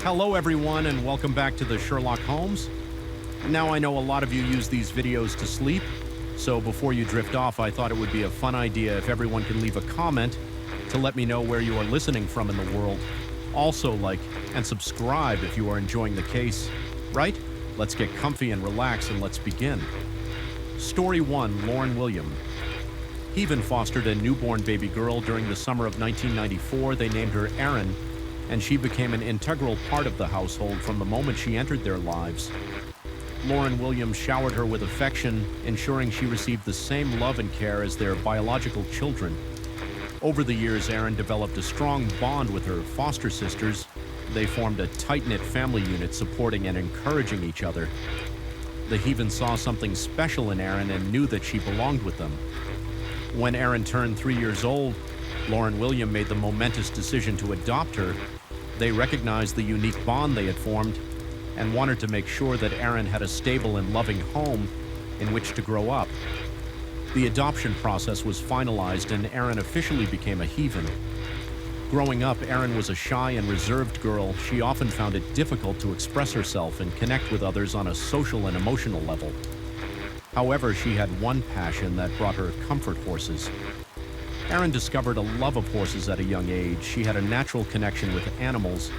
Hello, everyone, and welcome back to the Sherlock Holmes. Now, I know a lot of you use these videos to sleep, so before you drift off, I thought it would be a fun idea if everyone can leave a comment to let me know where you are listening from in the world. Also, like and subscribe if you are enjoying the case. Right? Let's get comfy and relax, and let's begin. Story 1, Lauren William. Heaven fostered a newborn baby girl during the summer of 1994. They named her Erin, and she became an integral part of the household from the moment she entered their lives. Lauren Williams showered her with affection, ensuring she received the same love and care as their biological children. Over the years, Erin developed a strong bond with her foster sisters. They formed a tight-knit family unit supporting and encouraging each other. The Heaven saw something special in Erin and knew that she belonged with them. When Erin turned 3 years old, Lauren William made the momentous decision to adopt her. They recognized the unique bond they had formed and wanted to make sure that Erin had a stable and loving home in which to grow up. The adoption process was finalized and Erin officially became a Heaven. Growing up, Erin was a shy and reserved girl. She often found it difficult to express herself and connect with others on a social and emotional level. However, she had one passion that brought her comfort: horses. Erin discovered a love of horses at a young age. She had a natural connection with animals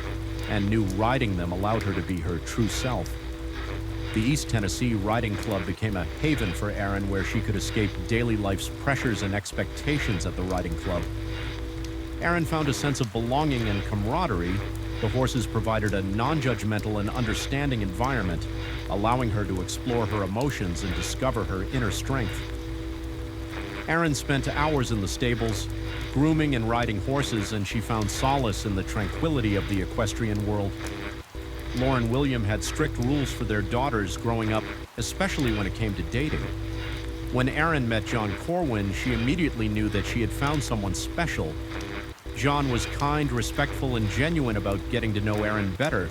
and knew riding them allowed her to be her true self. The East Tennessee Riding Club became a haven for Erin, where she could escape daily life's pressures and expectations at the riding club. Erin found a sense of belonging and camaraderie. The horses provided a non-judgmental and understanding environment, allowing her to explore her emotions and discover her inner strength. Erin spent hours in the stables, grooming and riding horses, and she found solace in the tranquility of the equestrian world. Lauren William had strict rules for their daughters growing up, especially when it came to dating. When Erin met John Corwin, she immediately knew that she had found someone special. John was kind, respectful, and genuine about getting to know Erin better.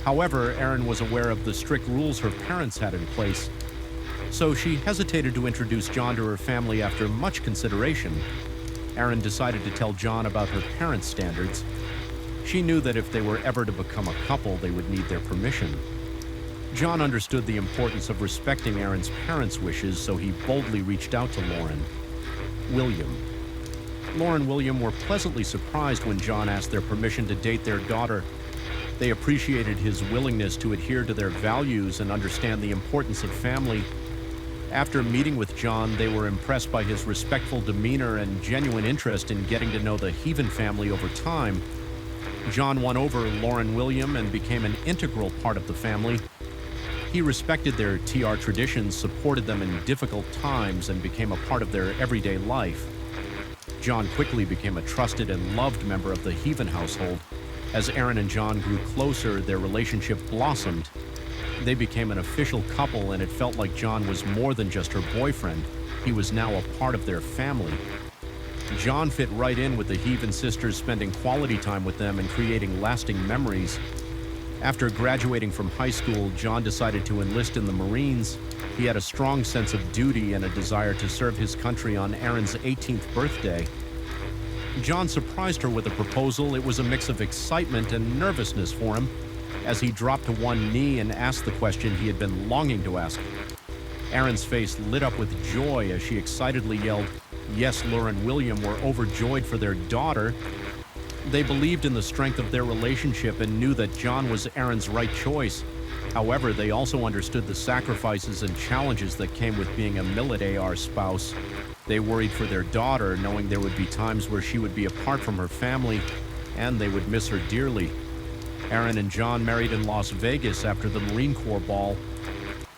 However, Erin was aware of the strict rules her parents had in place, so she hesitated to introduce John to her family. After much consideration, Erin decided to tell John about her parents' standards. She knew that if they were ever to become a couple, they would need their permission. John understood the importance of respecting Erin's parents' wishes, so he boldly reached out to Lauren William. Lauren William were pleasantly surprised when John asked their permission to date their daughter. They appreciated his willingness to adhere to their values and understand the importance of family. After meeting with John, they were impressed by his respectful demeanor and genuine interest in getting to know the Heaven family over time. John won over Lauren William and became an integral part of the family. He respected their TR traditions, supported them in difficult times, and became a part of their everyday life. John quickly became a trusted and loved member of the Heaven household. As Erin and John grew closer, their relationship blossomed. They became an official couple, and it felt like John was more than just her boyfriend. He was now a part of their family. John fit right in with the Heaven sisters, spending quality time with them and creating lasting memories. After graduating from high school, John decided to enlist in the Marines. He had a strong sense of duty and a desire to serve his country. On Erin's 18th birthday, John surprised her with a proposal. It was a mix of excitement and nervousness for him, as he dropped to one knee and asked the question he had been longing to ask. Erin's face lit up with joy as she excitedly yelled, "Yes!" Lauren William were overjoyed for their daughter. They believed in the strength of their relationship and knew that John was Erin's right choice. However, they also understood the sacrifices and challenges that came with being a military spouse. They worried for their daughter, knowing there would be times where she would be apart from her family, and they would miss her dearly. Erin and John married in Las Vegas after the Marine Corps ball.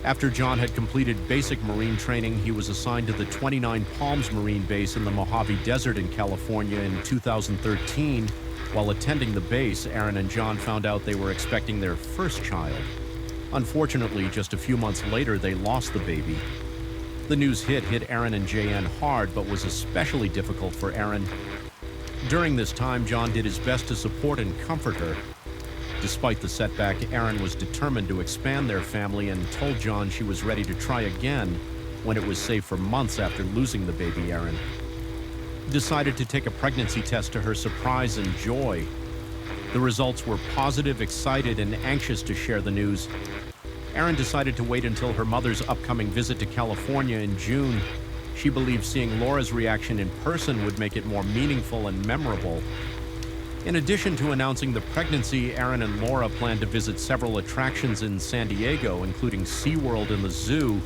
After John had completed basic Marine training, he was assigned to the 29 Palms Marine Base in the Mojave Desert in California in 2013. While attending the base, Erin and John found out they were expecting their first child. Unfortunately, just a few months later, they lost the baby. The news hit Erin and JN hard, but was especially difficult for Erin. During this time, John did his best to support and comfort her. Despite the setback, Erin was determined to expand their family and told John she was ready to try again when it was safe. For months after losing the baby, Erin decided to take a pregnancy test. To her surprise and joy, The results were positive, excited, and anxious to share the news. Erin decided to wait until her mother's upcoming visit to California in June. She believed seeing Laura's reaction in person would make it more meaningful and memorable. In addition to announcing the pregnancy, Erin and Laura planned to visit several attractions in San Diego, including SeaWorld and the zoo.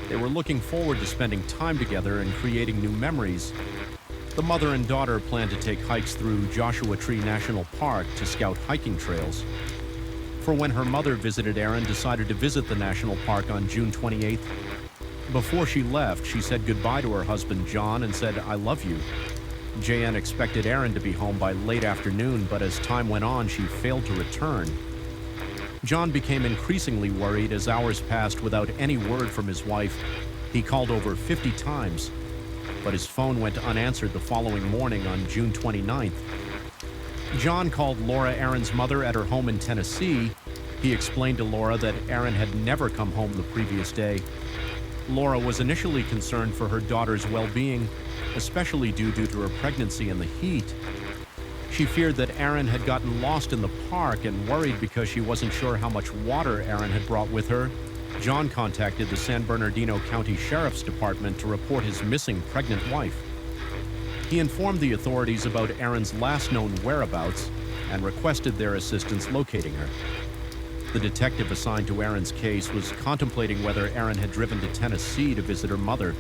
They were looking forward to spending time together and creating new memories. The mother and daughter planned to take hikes through Joshua Tree National Park to scout hiking trails. For when her mother visited, Erin decided to visit the national park on June 28th. Before she left, she said goodbye to her husband, John, and said, "I love you." JN expected Erin to be home by late afternoon, but as time went on, she failed to return. John became increasingly worried as hours passed without any word from his wife. He called over 50 times, but his phone went unanswered the following morning on June 29th. John called Laura, Erin's mother, at her home in Tennessee. He explained to Laura that Erin had never come home the previous day. Laura was initially concerned for her daughter's well-being, especially due to her pregnancy and the heat. She feared that Erin had gotten lost in the park and worried because she wasn't sure how much water Erin had brought with her. John contacted the San Bernardino County Sheriff's Department to report his missing pregnant wife. He informed the authorities about Erin's last known whereabouts and requested their assistance locating her. The detective assigned to Erin's case was contemplating whether Erin had driven to Tennessee to visit her mother.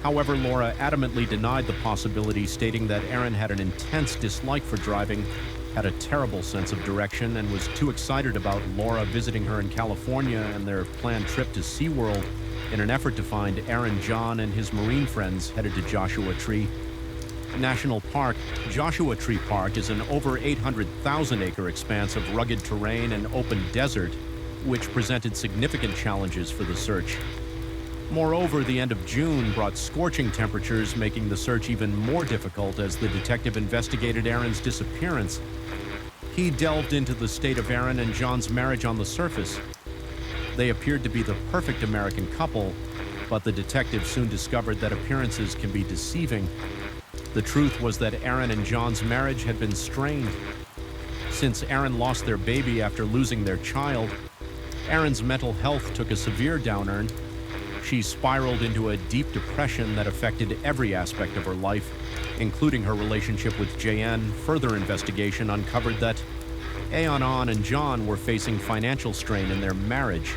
However, Laura adamantly denied the possibility, stating that Erin had an intense dislike for driving, had a terrible sense of direction, and was too excited about Laura visiting her in California and their planned trip to SeaWorld in an effort to find Erin, John, and his Marine friends headed to Joshua Tree National Park. Joshua Tree Park is an over 800,000-acre expanse of rugged terrain and open desert, which presented significant challenges for the search. Moreover, the end of June brought scorching temperatures, making the search even more difficult as the detective investigated Erin's disappearance. He delved into the state of Erin and John's marriage on the surface. They appeared to be the perfect American couple, but the detective soon discovered that appearances can be deceiving. The truth was that Erin and John's marriage had been strained. Since Erin lost their baby after losing their child, Erin's mental health took a severe downturn. She spiraled into a deep depression that affected every aspect of her life, including her relationship with JN. Further investigation uncovered that Aonan and John were facing financial strain in their marriage.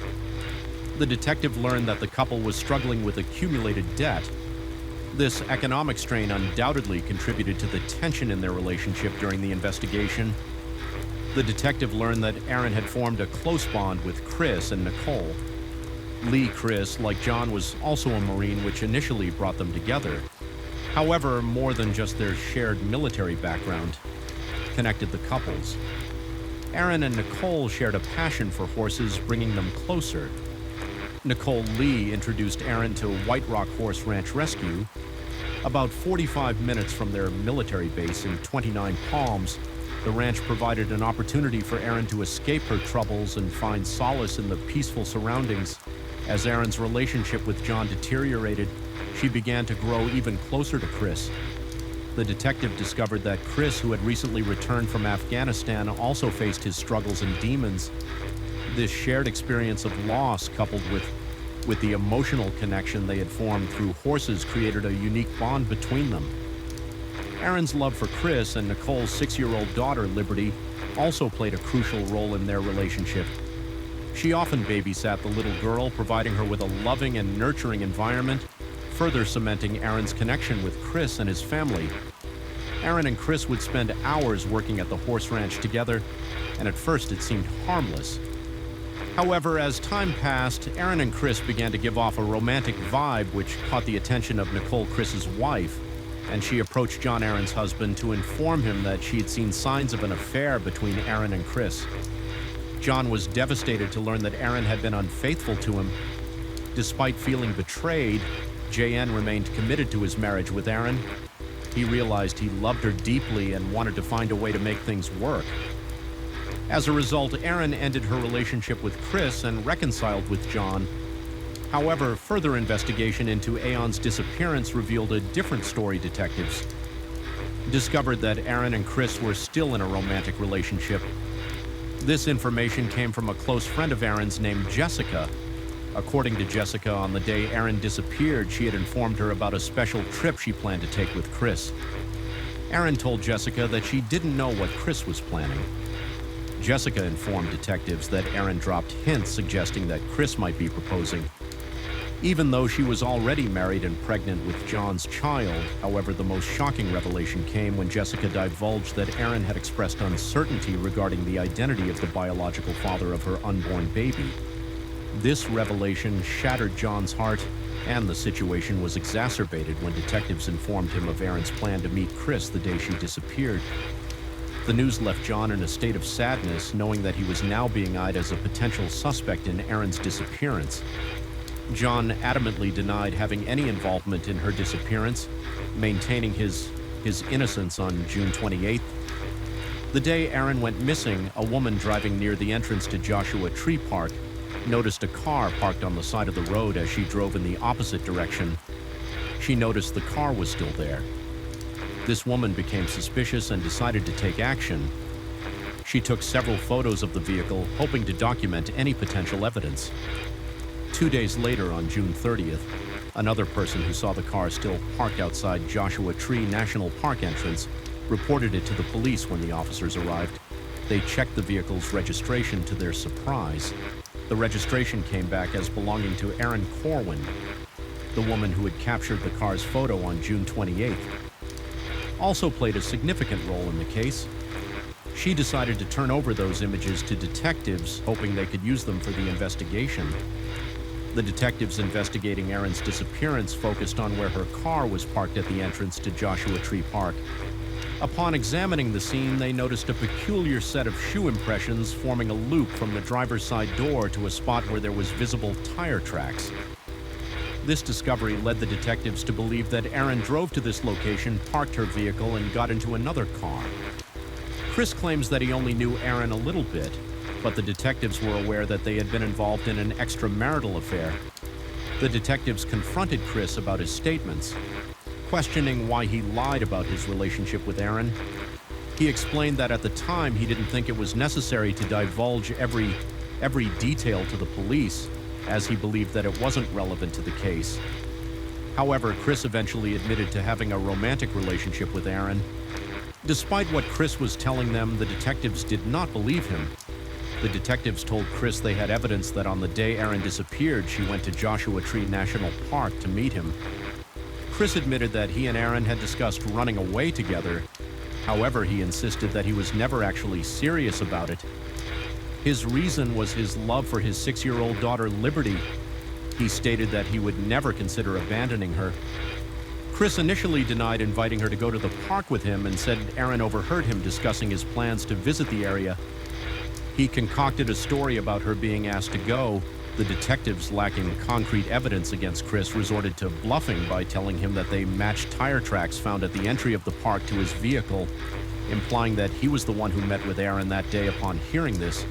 The detective learned that the couple was struggling with accumulated debt. This economic strain undoubtedly contributed to the tension in their relationship during the investigation. The detective learned that Erin had formed a close bond with Chris and Nicole. Chris, like John, was also a Marine, which initially brought them together. However, more than just their shared military background connected the couples. Erin and Nicole shared a passion for horses, bringing them closer. Nicole Lee introduced Erin to White Rock Horse Ranch Rescue. About 45 minutes from their military base in 29 Palms, the ranch provided an opportunity for Erin to escape her troubles and find solace in the peaceful surroundings. As Erin's relationship with John deteriorated, she began to grow even closer to Chris. The detective discovered that Chris, who had recently returned from Afghanistan, also faced his struggles and demons. This shared experience of loss, coupled with the emotional connection they had formed through horses, created a unique bond between them. Erin's love for Chris and Nicole's 6-year-old daughter, Liberty, also played a crucial role in their relationship. She often babysat the little girl, providing her with a loving and nurturing environment, further cementing Erin's connection with Chris and his family. Erin and Chris would spend hours working at the horse ranch together, and at first it seemed harmless. However, as time passed, Erin and Chris began to give off a romantic vibe which caught the attention of Nicole, Chris's wife, and she approached John, Erin's husband, to inform him that she had seen signs of an affair between Erin and Chris. John was devastated to learn that Erin had been unfaithful to him. Despite feeling betrayed, JN remained committed to his marriage with Erin. He realized he loved her deeply and wanted to find a way to make things work. As a result, Erin ended her relationship with Chris and reconciled with John. However, further investigation into Aon's disappearance revealed a different story. Detectives discovered that Aaron and Chris were still in a romantic relationship. This information came from a close friend of Aaron's named Jessica. According to Jessica, on the day Aaron disappeared, she had informed her about a special trip she planned to take with Chris. Aaron told Jessica that she didn't know what Chris was planning. Jessica informed detectives that Aaron dropped hints suggesting that Chris might be proposing. Even though she was already married and pregnant with John's child, however, the most shocking revelation came when Jessica divulged that Aaron had expressed uncertainty regarding the identity of the biological father of her unborn baby. This revelation shattered John's heart, and the situation was exacerbated when detectives informed him of Aaron's plan to meet Chris the day she disappeared. The news left John in a state of sadness, knowing that he was now being eyed as a potential suspect in Aaron's disappearance. John adamantly denied having any involvement in her disappearance, maintaining his innocence on June 28th. The day Aaron went missing, a woman driving near the entrance to Joshua Tree Park noticed a car parked on the side of the road as she drove in the opposite direction. She noticed the car was still there. This woman became suspicious and decided to take action. She took several photos of the vehicle, hoping to document any potential evidence. 2 days later, on June 30th, another person who saw the car still parked outside Joshua Tree National Park entrance reported it to the police when the officers arrived. They checked the vehicle's registration. To their surprise, the registration came back as belonging to Erin Corwin, the woman who had captured the car's photo on June 28th. Also played a significant role in the case. She decided to turn over those images to detectives, hoping they could use them for the investigation. The detectives investigating Aaron's disappearance focused on where her car was parked at the entrance to Joshua Tree Park. Upon examining the scene, they noticed a peculiar set of shoe impressions forming a loop from the driver's side door to a spot where there was visible tire tracks. This discovery led the detectives to believe that Aaron drove to this location, parked her vehicle, and got into another car. Chris claims that he only knew Aaron a little bit, but the detectives were aware that they had been involved in an extramarital affair. The detectives confronted Chris about his statements, questioning why he lied about his relationship with Aaron. He explained that at the time he didn't think it was necessary to divulge every detail to the police, as he believed that it wasn't relevant to the case. However, Chris eventually admitted to having a romantic relationship with Aaron. Despite what Chris was telling them, the detectives did not believe him. The detectives told Chris they had evidence that on the day Aaron disappeared, she went to Joshua Tree National Park to meet him. Chris admitted that he and Aaron had discussed running away together. However, he insisted that he was never actually serious about it. His reason was his love for his 6-year-old daughter, Liberty. He stated that he would never consider abandoning her. Chris initially denied inviting her to go to the park with him and said Aaron overheard him discussing his plans to visit the area. He concocted a story about her being asked to go. The detectives, lacking concrete evidence against Chris, resorted to bluffing by telling him that they matched tire tracks found at the entry of the park to his vehicle, implying that he was the one who met with Aaron that day. Upon hearing this,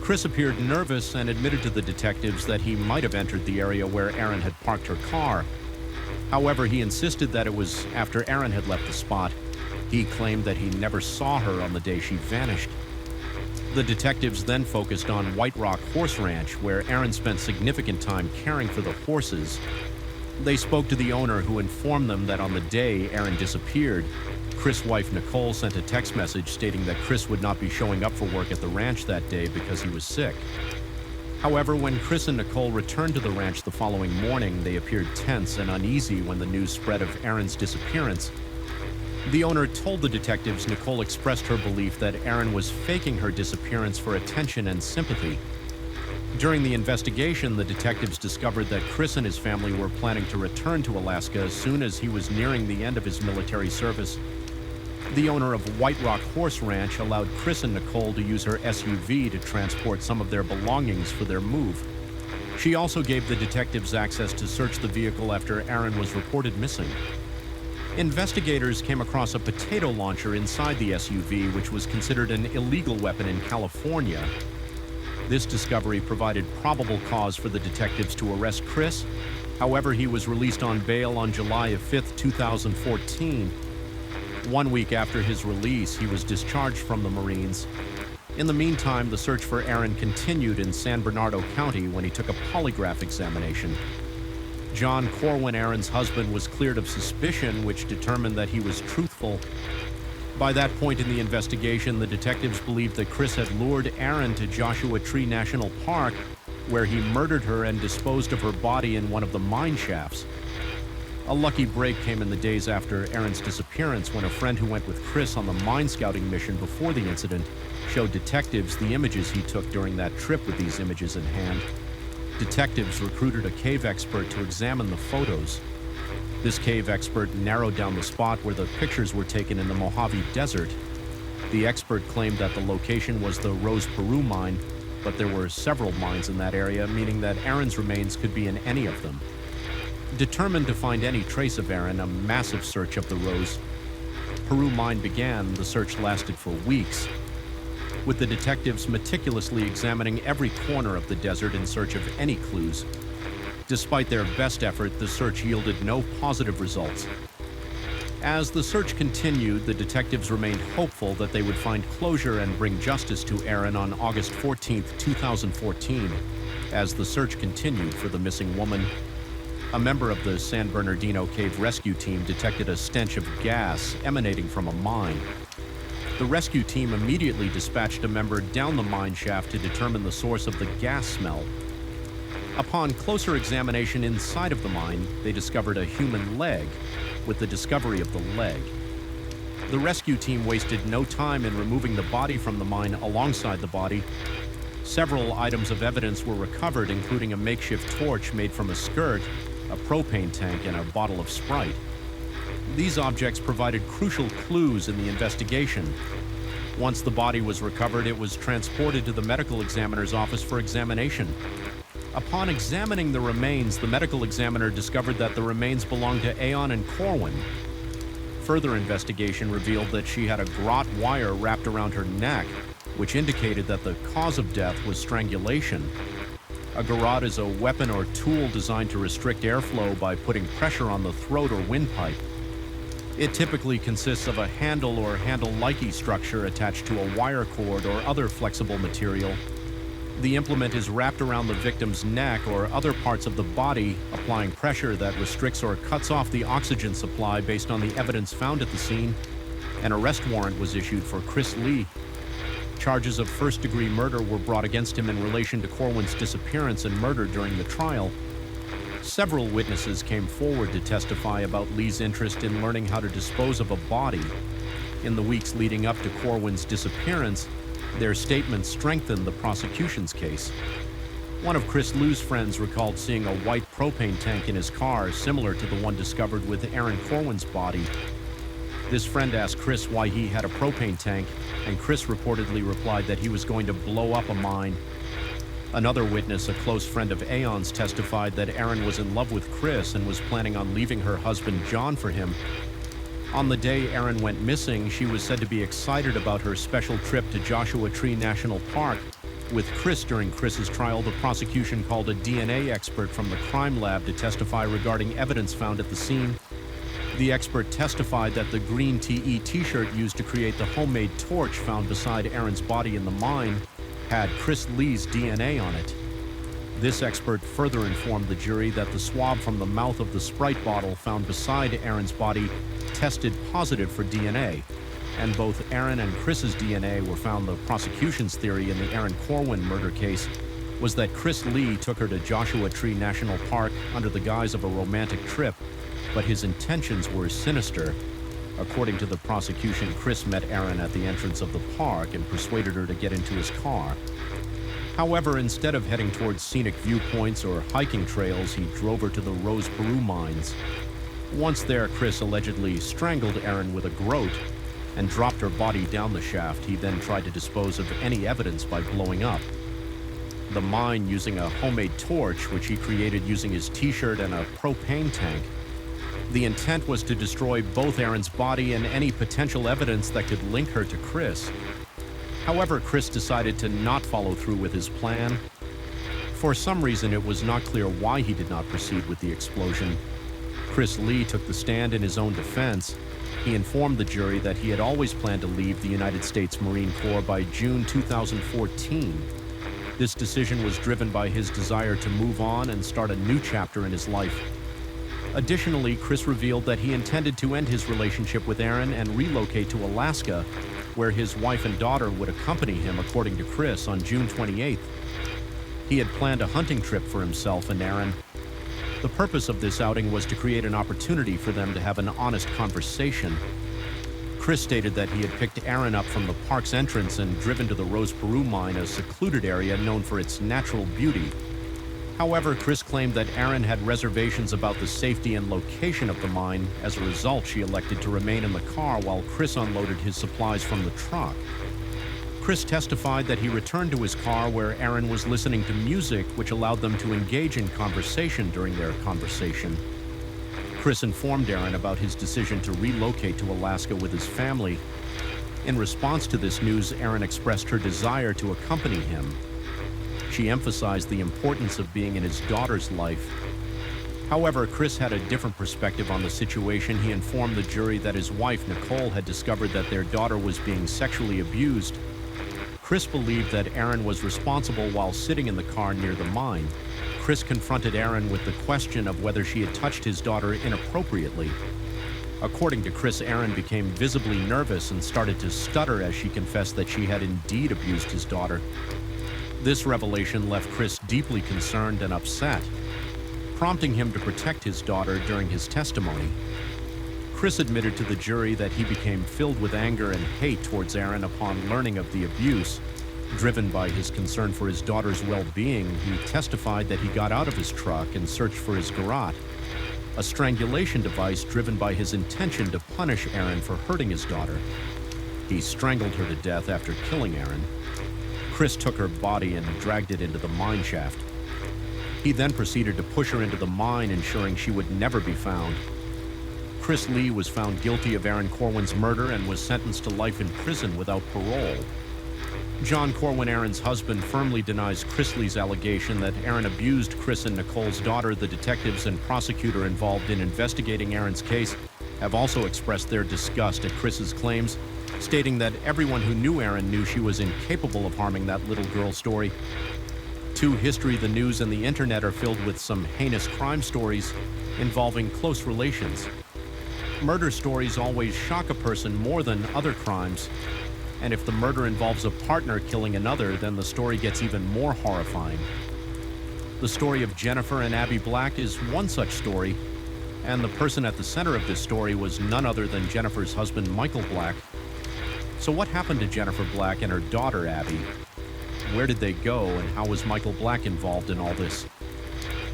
Chris appeared nervous and admitted to the detectives that he might have entered the area where Aaron had parked her car. However, he insisted that it was after Aaron had left the spot. He claimed that he never saw her on the day she vanished. The detectives then focused on White Rock Horse Ranch, where Aaron spent significant time caring for the horses. They spoke to the owner, who informed them that on the day Aaron disappeared, Chris' wife Nicole sent a text message stating that Chris would not be showing up for work at the ranch that day because he was sick. However, when Chris and Nicole returned to the ranch the following morning, they appeared tense and uneasy when the news spread of Aaron's disappearance. The owner told the detectives Nicole expressed her belief that Aaron was faking her disappearance for attention and sympathy. During the investigation, the detectives discovered that Chris and his family were planning to return to Alaska as soon as he was nearing the end of his military service. The owner of White Rock Horse Ranch allowed Chris and Nicole to use her SUV to transport some of their belongings for their move. She also gave the detectives access to search the vehicle after Aaron was reported missing. Investigators came across a potato launcher inside the SUV, which was considered an illegal weapon in California. This discovery provided probable cause for the detectives to arrest Chris. However, he was released on bail on July 5, 2014. 1 week after his release, he was discharged from the Marines. In the meantime, the search for Aaron continued in San Bernardino County when he took a polygraph examination. John Corwin, Aaron's husband, was cleared of suspicion, which determined that he was truthful. By that point in the investigation, the detectives believed that Chris had lured Aaron to Joshua Tree National Park, where he murdered her and disposed of her body in one of the mine shafts. A lucky break came in the days after Aaron's disappearance when a friend who went with Chris on the mine scouting mission before the incident showed detectives the images he took during that trip with these images in hand. Detectives recruited a cave expert to examine the photos. This cave expert narrowed down the spot where the pictures were taken in the Mojave Desert. The expert claimed that the location was the Rose Peru mine, but there were several mines in that area, meaning that Aaron's remains could be in any of them. Determined to find any trace of Aaron, a massive search of the Rose Peru mine began. The search lasted for weeks, with the detectives meticulously examining every corner of the desert in search of any clues. Despite their best effort, the search yielded no positive results. As the search continued, the detectives remained hopeful that they would find closure and bring justice to Aaron on August 14, 2014. As the search continued for the missing woman, a member of the San Bernardino Cave Rescue Team detected a stench of gas emanating from a mine. The rescue team immediately dispatched a member down the mine shaft to determine the source of the gas smell. Upon closer examination inside of the mine, they discovered a human leg. With the discovery of the leg, the rescue team wasted no time in removing the body from the mine. Alongside the body, several items of evidence were recovered, including a makeshift torch made from a skirt, a propane tank, and a bottle of Sprite. These objects provided crucial clues in the investigation. Once the body was recovered, it was transported to the medical examiner's office for examination. Upon examining the remains, the medical examiner discovered that the remains belonged to Aon and Corwin. Further investigation revealed that she had a garrote wire wrapped around her neck, which indicated that the cause of death was strangulation. A garrote is a weapon or tool designed to restrict airflow by putting pressure on the throat or windpipe. It typically consists of a handle or handle-like structure attached to a wire cord or other flexible material. The implement is wrapped around the victim's neck or other parts of the body, applying pressure that restricts or cuts off the oxygen supply. Based on the evidence found at the scene, an arrest warrant was issued for Chris Lee. Charges of first-degree murder were brought against him in relation to Corwin's disappearance and murder during the trial. Several witnesses came forward to testify about Lee's interest in learning how to dispose of a body. In the weeks leading up to Corwin's disappearance, their statements strengthened the prosecution's case. One of Chris Liu's friends recalled seeing a white propane tank in his car, similar to the one discovered with Aaron Corwin's body. This friend asked Chris why he had a propane tank, and Chris reportedly replied that he was going to blow up a mine. Another witness, a close friend of Aon's, testified that Aaron was in love with Chris and was planning on leaving her husband John for him. On the day Aaron went missing, she was said to be excited about her special trip to Joshua Tree National Park with Chris. During Chris's trial, the prosecution called a DNA expert from the crime lab to testify regarding evidence found at the scene. The expert testified that the green TE t-shirt used to create the homemade torch found beside Aaron's body in the mine had Chris Lee's DNA on it. This expert further informed the jury that the swab from the mouth of the Sprite bottle found beside Aaron's body tested positive for DNA, and both Aaron and Chris's DNA were found. The prosecution's theory in the Aaron Corwin murder case was that Chris Lee took her to Joshua Tree National Park under the guise of a romantic trip, but his intentions were sinister. According to the prosecution, Chris met Aaron at the entrance of the park and persuaded her to get into his car. However, instead of heading towards scenic viewpoints or hiking trails, he drove her to the Rose Peru mines. Once there, Chris allegedly strangled Aaron with a garrote and dropped her body down the shaft. He then tried to dispose of any evidence by blowing up the mine using a homemade torch, which he created using his t-shirt and a propane tank. The intent was to destroy both Aaron's body and any potential evidence that could link her to Chris. However, Chris decided to not follow through with his plan. For some reason, it was not clear why he did not proceed with the explosion. Chris Lee took the stand in his own defense. He informed the jury that he had always planned to leave the United States Marine Corps by June 2014. This decision was driven by his desire to move on and start a new chapter in his life. Additionally, Chris revealed that he intended to end his relationship with Erin and relocate to Alaska, where his wife and daughter would accompany him, according to Chris, on June 28th. He had planned a hunting trip for himself and Erin. The purpose of this outing was to create an opportunity for them to have an honest conversation. Chris stated that he had picked Erin up from the park's entrance and driven to the Rose Peru mine, a secluded area known for its natural beauty. However, Chris claimed that Erin had reservations about the safety and location of the mine. As a result, she elected to remain in the car while Chris unloaded his supplies from the truck. Chris testified that he returned to his car where Erin was listening to music, which allowed them to engage in conversation during their conversation. Chris informed Erin about his decision to relocate to Alaska with his family. In response to this news, Erin expressed her desire to accompany him. She emphasized the importance of being in his daughter's life. However, Chris had a different perspective on the situation. He informed the jury that his wife, Nicole, had discovered that their daughter was being sexually abused. Chris believed that Erin was responsible while sitting in the car near the mine. Chris confronted Erin with the question of whether she had touched his daughter inappropriately. According to Chris, Erin became visibly nervous and started to stutter as she confessed that she had indeed abused his daughter. This revelation left Chris deeply concerned and upset, prompting him to protect his daughter during his testimony. Chris admitted to the jury that he became filled with anger and hate towards Erin upon learning of the abuse. Driven by his concern for his daughter's well-being, he testified that he got out of his truck and searched for his garrote, a strangulation device driven by his intention to punish Erin for hurting his daughter. He strangled her to death after killing Erin. Chris took her body and dragged it into the mine shaft. He then proceeded to push her into the mine, ensuring she would never be found. Chris Lee was found guilty of Erin Corwin's murder and was sentenced to life in prison without parole. John Corwin, Erin's husband, firmly denies Chris Lee's allegation that Erin abused Chris and Nicole's daughter. The detectives and prosecutor involved in investigating Erin's case have also expressed their disgust at Chris's claims, stating that everyone who knew Erin knew she was incapable of harming that little girl. Story 2. History, the news, and the internet are filled with some heinous crime stories involving close relations. Murder stories always shock a person more than other crimes, and if the murder involves a partner killing another, then the story gets even more horrifying. The story of Jennifer and Abby Black is one such story, and the person at the center of this story was none other than Jennifer's husband, Michael Black. So what happened to Jennifer Black and her daughter, Abby? Where did they go, and how was Michael Black involved in all this?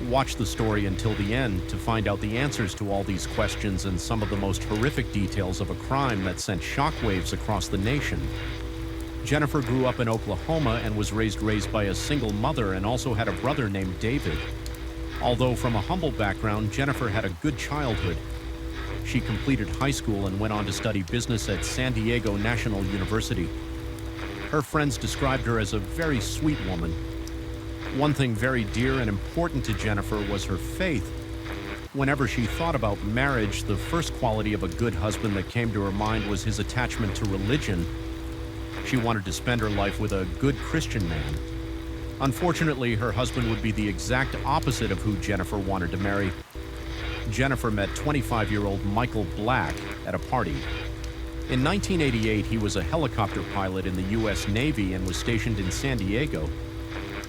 Watch the story until the end to find out the answers to all these questions and some of the most horrific details of a crime that sent shockwaves across the nation. Jennifer grew up in Oklahoma and was raised by a single mother and also had a brother named David. Although from a humble background, Jennifer had a good childhood. She completed high school and went on to study business at San Diego National University. Her friends described her as a very sweet woman. One thing very dear and important to Jennifer was her faith. Whenever she thought about marriage, the first quality of a good husband that came to her mind was his attachment to religion. She wanted to spend her life with a good Christian man. Unfortunately, her husband would be the exact opposite of who Jennifer wanted to marry. Jennifer met 25-year-old Michael Black at a party. In 1988, he was a helicopter pilot in the U.S. Navy and was stationed in San Diego.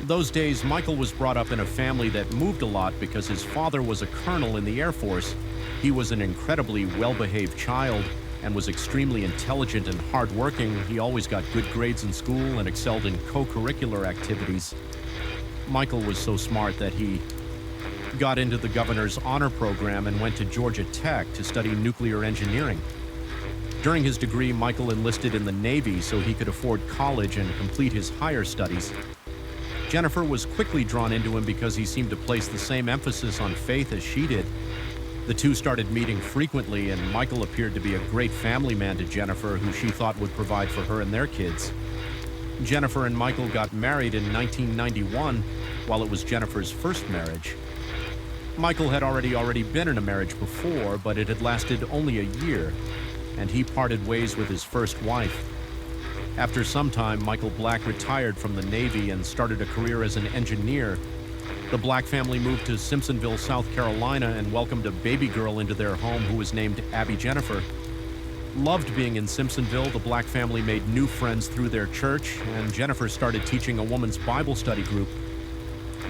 Those days, Michael was brought up in a family that moved a lot because his father was a colonel in the Air Force. He was an incredibly well-behaved child and was extremely intelligent and hardworking. He always got good grades in school and excelled in co-curricular activities. Michael was so smart that he got into the governor's honor program and went to Georgia Tech to study nuclear engineering. During his degree, Michael enlisted in the Navy so he could afford college and complete his higher studies. Jennifer was quickly drawn into him because he seemed to place the same emphasis on faith as she did. The two started meeting frequently, and Michael appeared to be a great family man to Jennifer, who she thought would provide for her and their kids. Jennifer and Michael got married in 1991, while it was Jennifer's first marriage. Michael had already been in a marriage before, but it had lasted only a year. and he parted ways with his first wife. After some time, Michael Black retired from the Navy and started a career as an engineer. The Black family moved to Simpsonville, South Carolina, and welcomed a baby girl into their home who was named Abby Jennifer. Loved being in Simpsonville, the Black family made new friends through their church, and Jennifer started teaching a woman's Bible study group.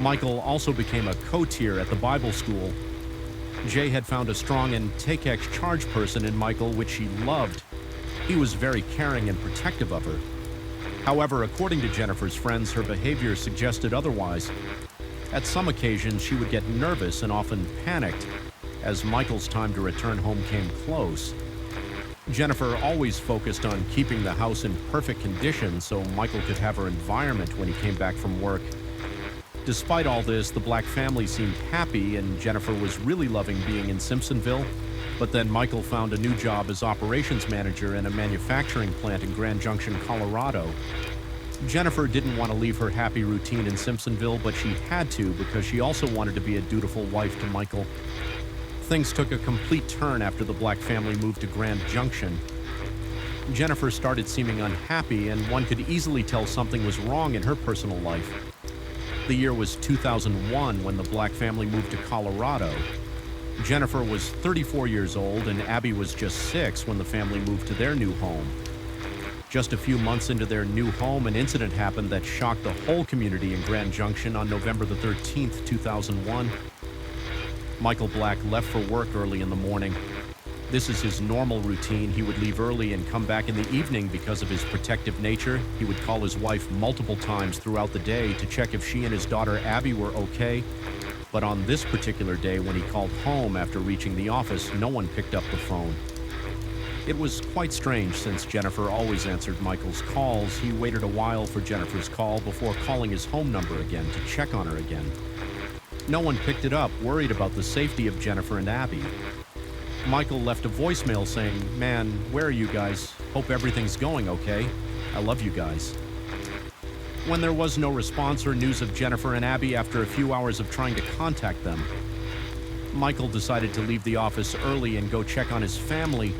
Michael also became a co-tier at the Bible school. Jay had found a strong and take-charge person in Michael, which she loved. He was very caring and protective of her. However, according to Jennifer's friends, her behavior suggested otherwise. At some occasions, she would get nervous and often panicked as Michael's time to return home came close. Jennifer always focused on keeping the house in perfect condition so Michael could have her environment when he came back from work. Despite all this, the Black family seemed happy and Jennifer was really loving being in Simpsonville. But then Michael found a new job as operations manager in a manufacturing plant in Grand Junction, Colorado. Jennifer didn't want to leave her happy routine in Simpsonville, but she had to because she also wanted to be a dutiful wife to Michael. Things took a complete turn after the Black family moved to Grand Junction. Jennifer started seeming unhappy, and one could easily tell something was wrong in her personal life. The year was 2001 when the Black family moved to Colorado. Jennifer was 34 years old and Abby was just 6 when the family moved to their new home. Just a few months into their new home, an incident happened that shocked the whole community in Grand Junction on November the 13th, 2001. Michael Black left for work early in the morning. This is his normal routine. He would leave early and come back in the evening because of his protective nature. He would call his wife multiple times throughout the day to check if she and his daughter Abby were okay. But on this particular day, when he called home after reaching the office, no one picked up the phone. It was quite strange since Jennifer always answered Michael's calls. He waited a while for Jennifer's call before calling his home number again to check on her again. No one picked it up, worried about the safety of Jennifer and Abby. Michael left a voicemail saying, "Man, where are you guys? Hope everything's going okay. I love you guys." When there was no response or news of Jennifer and Abby after a few hours of trying to contact them, Michael decided to leave the office early and go check on his family.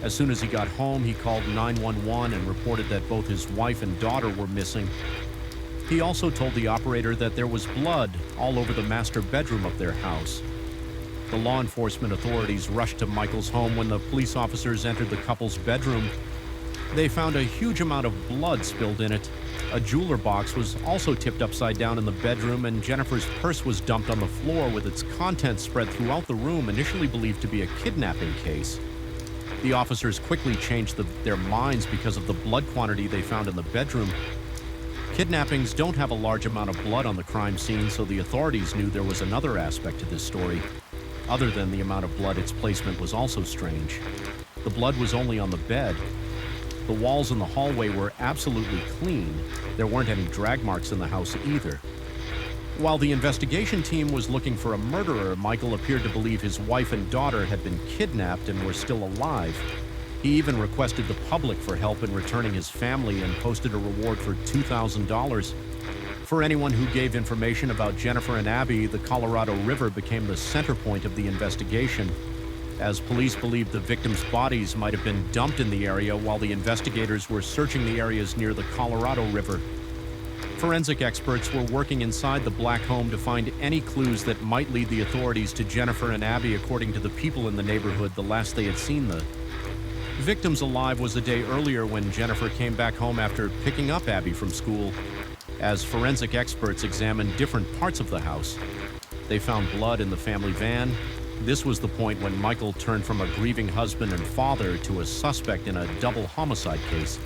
As soon as he got home, he called 911 and reported that both his wife and daughter were missing. He also told the operator that there was blood all over the master bedroom of their house. The law enforcement authorities rushed to Michael's home. When the police officers entered the couple's bedroom, they found a huge amount of blood spilled in it. A jeweler box was also tipped upside down in the bedroom, and Jennifer's purse was dumped on the floor with its contents spread throughout the room, initially believed to be a kidnapping case. The officers quickly changed their minds because of the blood quantity they found in the bedroom. Kidnappings don't have a large amount of blood on the crime scene, so the authorities knew there was another aspect to this story. Other than the amount of blood, its placement was also strange. The blood was only on the bed. The walls in the hallway were absolutely clean. There weren't any drag marks in the house either. While the investigation team was looking for a murderer, Michael appeared to believe his wife and daughter had been kidnapped and were still alive. He even requested the public for help in returning his family and posted a reward for $2,000. For anyone who gave information about Jennifer and Abby, the Colorado River became the center point of the investigation, as police believed the victims' bodies might have been dumped in the area while the investigators were searching the areas near the Colorado River. Forensic experts were working inside the Black home to find any clues that might lead the authorities to Jennifer and Abby. According to the people in the neighborhood, the last they had seen the victims alive was a day earlier when Jennifer came back home after picking up Abby from school. As forensic experts examined different parts of the house, they found blood in the family van. This was the point when Michael turned from a grieving husband and father to a suspect in a double homicide case.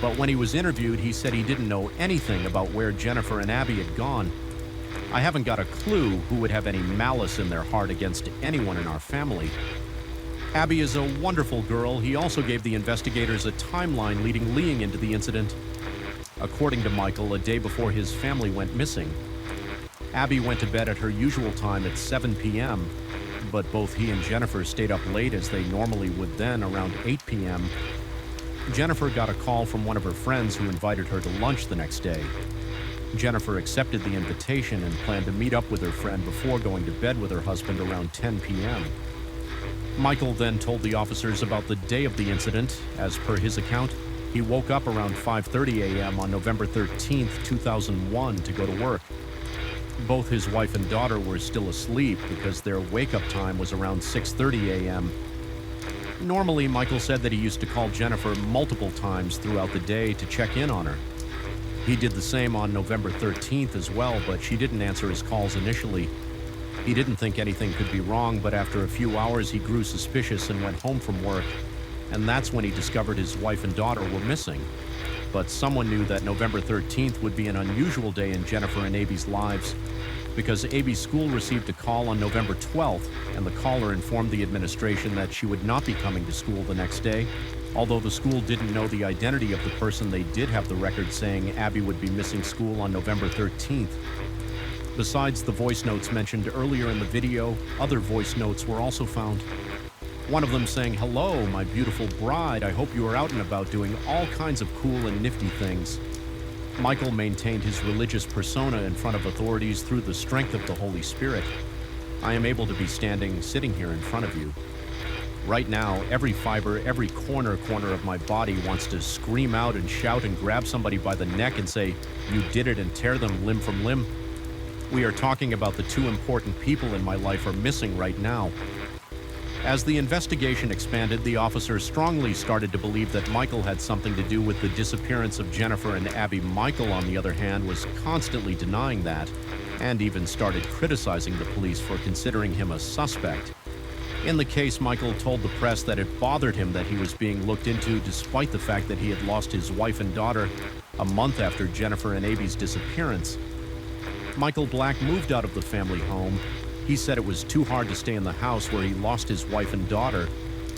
But when he was interviewed, he said he didn't know anything about where Jennifer and Abby had gone. "I haven't got a clue who would have any malice in their heart against anyone in our family. Abby is a wonderful girl." He also gave the investigators a timeline leading into the incident. According to Michael, a day before his family went missing, Abby went to bed at her usual time at 7 p.m., but both he and Jennifer stayed up late as they normally would then, around 8 p.m. Jennifer got a call from one of her friends who invited her to lunch the next day. Jennifer accepted the invitation and planned to meet up with her friend before going to bed with her husband around 10 p.m. Michael then told the officers about the day of the incident. As per his account, he woke up around 5:30 a.m. on November 13th, 2001 to go to work. Both his wife and daughter were still asleep because their wake-up time was around 6:30 a.m. Normally, Michael said that he used to call Jennifer multiple times throughout the day to check in on her. He did the same on November 13th as well, but she didn't answer his calls initially. He didn't think anything could be wrong, but after a few hours he grew suspicious and went home from work, and that's when he discovered his wife and daughter were missing. But someone knew that November 13th would be an unusual day in Jennifer and Abby's lives, because Abby's school received a call on November 12th, and the caller informed the administration that she would not be coming to school the next day. Although the school didn't know the identity of the person, they did have the record saying Abby would be missing school on November 13th. Besides the voice notes mentioned earlier in the video, other voice notes were also found. One of them saying, "Hello, my beautiful bride. I hope you are out and about doing all kinds of cool and nifty things." Michael maintained his religious persona in front of authorities through the strength of the Holy Spirit. "I am able to be sitting here in front of you. Right now, every fiber, every corner of my body wants to scream out and shout and grab somebody by the neck and say, 'You did it,' and tear them limb from limb. We are talking about the two important people in my life are missing right now." As the investigation expanded, the officers strongly started to believe that Michael had something to do with the disappearance of Jennifer and Abby. Michael, on the other hand, was constantly denying that, and even started criticizing the police for considering him a suspect. In the case, Michael told the press that it bothered him that he was being looked into despite the fact that he had lost his wife and daughter a month after Jennifer and Abby's disappearance. Michael Black moved out of the family home. He said it was too hard to stay in the house where he lost his wife and daughter.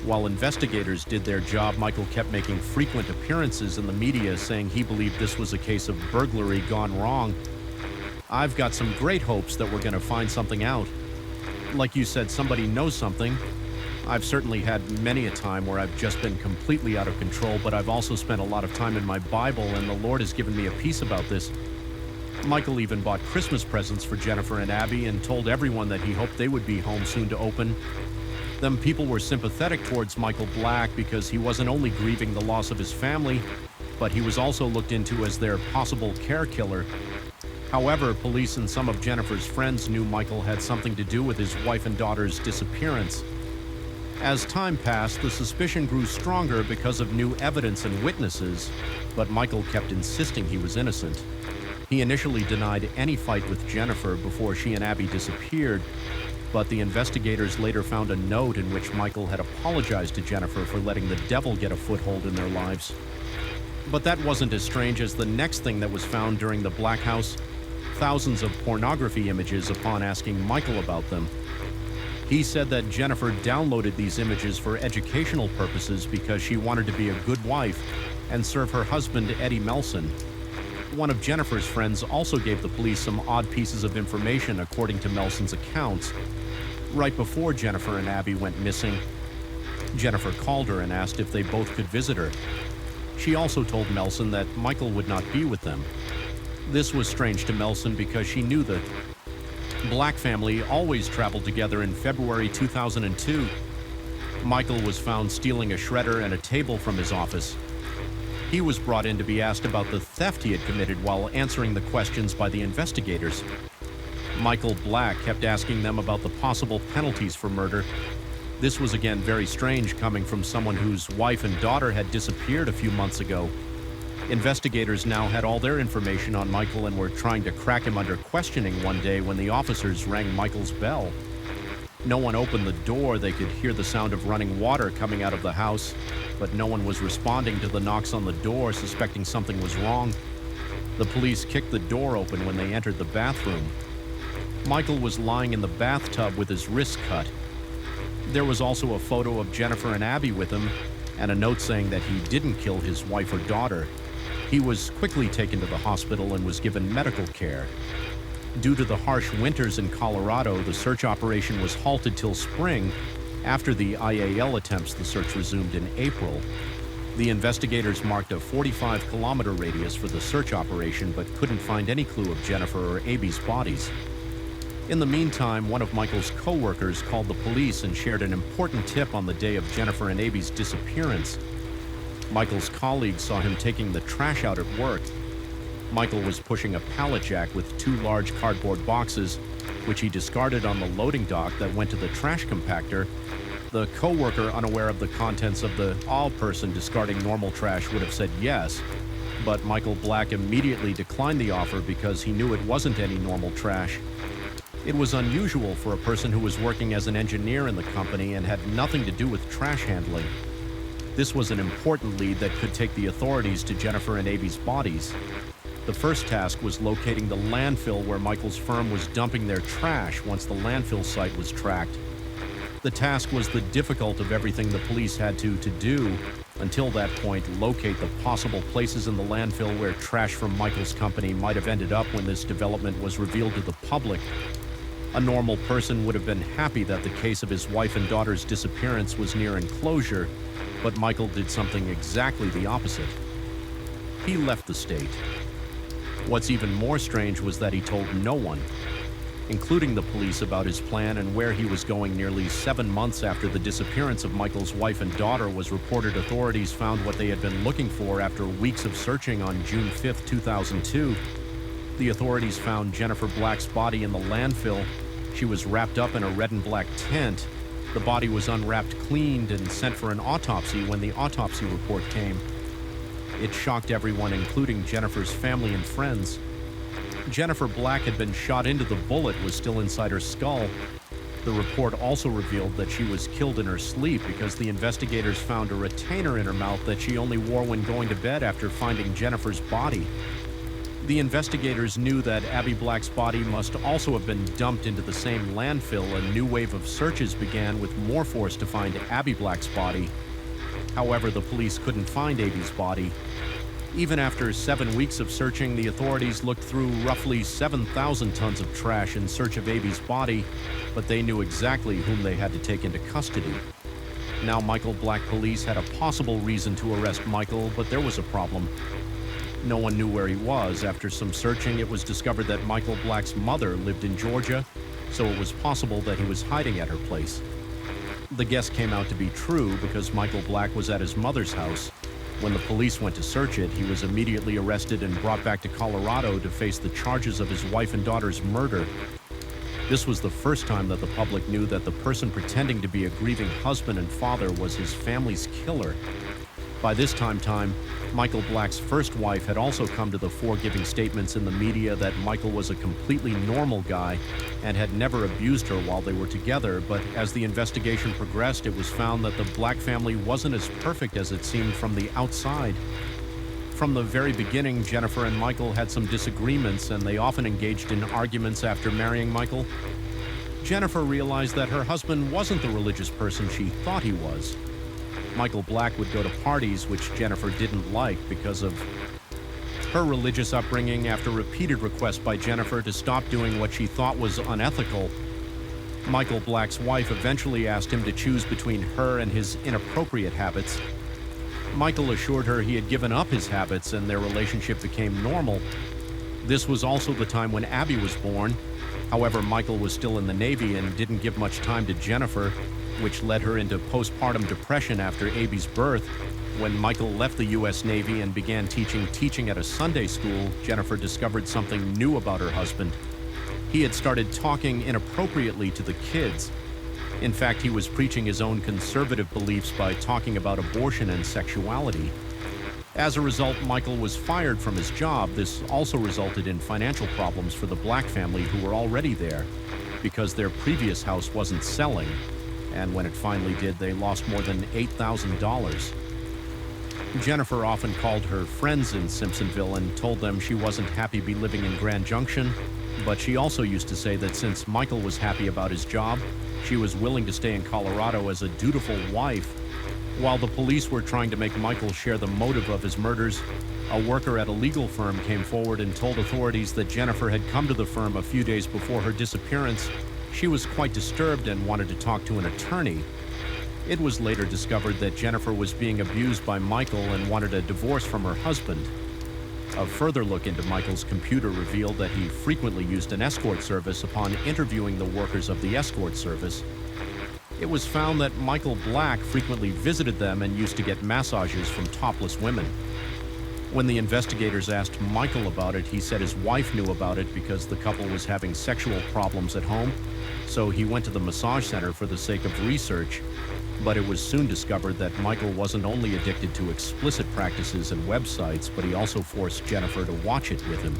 While investigators did their job, Michael kept making frequent appearances in the media saying he believed this was a case of burglary gone wrong. "I've got some great hopes that we're going to find something out. Like you said, somebody knows something. I've certainly had many a time where I've just been completely out of control, but I've also spent a lot of time in my Bible, and the Lord has given me a peace about this." Michael even bought Christmas presents for Jennifer and Abby and told everyone that he hoped they would be home soon to open. Them people were sympathetic towards Michael Black because he wasn't only grieving the loss of his family, but he was also looked into as their possible care killer. However, police and some of Jennifer's friends knew Michael had something to do with his wife and daughter's disappearance. As time passed, the suspicion grew stronger because of new evidence and witnesses, but Michael kept insisting he was innocent. He initially denied any fight with Jennifer before she and Abby disappeared, but the investigators later found a note in which Michael had apologized to Jennifer for letting the devil get a foothold in their lives. But that wasn't as strange as the next thing that was found during the Black House: thousands of pornography images upon asking Michael about them. He said that Jennifer downloaded these images for educational purposes because she wanted to be a good wife and serve her husband, Eddie Melson. One of Jennifer's friends also gave the police some odd pieces of information according to Melson's accounts. Right before Jennifer and Abby went missing, Jennifer called her and asked if they both could visit her. She also told Melson that Michael would not be with them. This was strange to Melson because she knew the Black family always traveled together. In February 2002, Michael was found stealing a shredder and a table from his office. He was brought in to be asked about the theft he had committed while answering the questions by the investigators. Michael Black kept asking them about the possible penalties for murder. This was again very strange coming from someone whose wife and daughter had disappeared a few months ago. Investigators now had all their information on Michael and were trying to crack him under questioning one day when the officers rang Michael's bell. No one opened the door. They could hear the sound of running water coming out of the house, but no one was responding to the knocks on the door, suspecting something was wrong. The police kicked the door open when they entered the bathroom. Michael was lying in the bathtub with his wrist cut. There was also a photo of Jennifer and Abby with him, and a note saying that he didn't kill his wife or daughter. He was quickly taken to the hospital and was given medical care. Due to the harsh winters in Colorado, the search operation was halted till spring. After the IAL attempts, the search resumed in April. The investigators marked a 45-kilometer radius for the search operation, but couldn't find any clue of Jennifer or Abby's bodies. In the meantime, one of Michael's co-workers called the police and shared an important tip on the day of Jennifer and Abby's disappearance. Michael's colleague saw him taking the trash out at work. Michael was pushing a pallet jack with 2 large cardboard boxes, which he discarded on the loading dock that went to the trash compactor. The co-worker, unaware of the contents of the person discarding normal trash, would have said yes, but Michael Black immediately declined the offer because he knew it wasn't any normal trash. It was unusual for a person who was working as an engineer in the company and had nothing to do with trash handling. This was an important lead that could take the authorities to Jennifer and Abby's bodies. The first task was locating the landfill where Michael's firm was dumping their trash once the landfill site was tracked. The task was the difficult of everything the police had to do, until that point, locate the possible places in the landfill where trash from Michael's company might have ended up when this development was revealed to the public. A normal person would have been happy that the case of his wife and daughter's disappearance was nearing closure, but Michael did something exactly the opposite. He left the state. What's even more strange was that he told no one, including the police, about his plan and where he was going. Nearly 7 months after the disappearance of Michael's wife and daughter was reported, authorities found what they had been looking for after weeks of searching on June 5, 2002. The authorities found Jennifer Black's body in the landfill. She was wrapped up in a red and black tent. The body was unwrapped, cleaned, and sent for an autopsy when the autopsy report came. It shocked everyone, including Jennifer's family and friends. Jennifer Black had been shot into the bullet was still inside her skull. The report also revealed that she was killed in her sleep because the investigators found a retainer in her mouth that she only wore when going to bed after finding Jennifer's body. The investigators knew that Abby Black's body must also have been dumped into the same landfill. A new wave of searches began with more force to find Abby Black's body. However, the police couldn't find Abby's body. Even after 7 weeks of searching, the authorities looked through roughly 7,000 tons of trash in search of Abby's body, but they knew exactly whom they had to take into custody. Now, Michael Black police had a possible reason to arrest Michael, but there was a problem. No one knew where he was. After some searching, it was discovered that Michael Black's mother lived in Georgia, so it was possible that he was hiding at her place. The guess came out to be true because Michael Black was at his mother's house. When the police went to search it, he was immediately arrested and brought back to Colorado to face the charges of his wife and daughter's murder. This was the first time that the public knew that the person pretending to be a grieving husband and father was his family's killer. By this time, Michael Black's first wife had also come to the fore, giving statements in the media that Michael was a completely normal guy and had never abused her while they were together. But as the investigation progressed, it was found that the Black family wasn't as perfect as it seemed from the outside. From the very beginning, Jennifer and Michael had some disagreements, and they often engaged in arguments after marrying Michael. Jennifer realized that her husband wasn't the religious person she thought he was. Michael Black would go to parties which Jennifer didn't like because of her religious upbringing. After repeated requests by Jennifer to stop doing what she thought was unethical, Michael Black's wife eventually asked him to choose between her and his inappropriate habits. Michael assured her he had given up his habits and their relationship became normal. This was also the time when Abby was born. However, Michael was still in the Navy and didn't give much time to Jennifer, which led her into postpartum depression after Abby's birth. When Michael left the U.S. Navy and began teaching at a Sunday school, Jennifer discovered something new about her husband. He had started talking inappropriately to the kids. In fact, he was preaching his own conservative beliefs by talking about abortion and sexuality. As a result, Michael was fired from his job. This also resulted in financial problems for the Black family, who were already there, because their previous house wasn't selling. And when it finally did, they lost more than $8,000. Jennifer often called her friends in Simpsonville and told them she wasn't happy to be living in Grand Junction, but she also used to say that since Michael was happy about his job, she was willing to stay in Colorado as a dutiful wife. While the police were trying to make Michael share the motive of his murders, a worker at a legal firm came forward and told authorities that Jennifer had come to the firm a few days before her disappearance. She was quite disturbed and wanted to talk to an attorney. It was later discovered that Jennifer was being abused by Michael and wanted a divorce from her husband. A further look into Michael's computer revealed that he frequently used an escort service upon interviewing the workers of the escort service. It was found that Michael Black frequently visited them and used to get massages from topless women. When the investigators asked Michael about it, he said his wife knew about it because the couple was having sexual problems at home, so he went to the massage center for the sake of research. But it was soon discovered that Michael wasn't only addicted to explicit practices and websites, but he also forced Jennifer to watch it with him.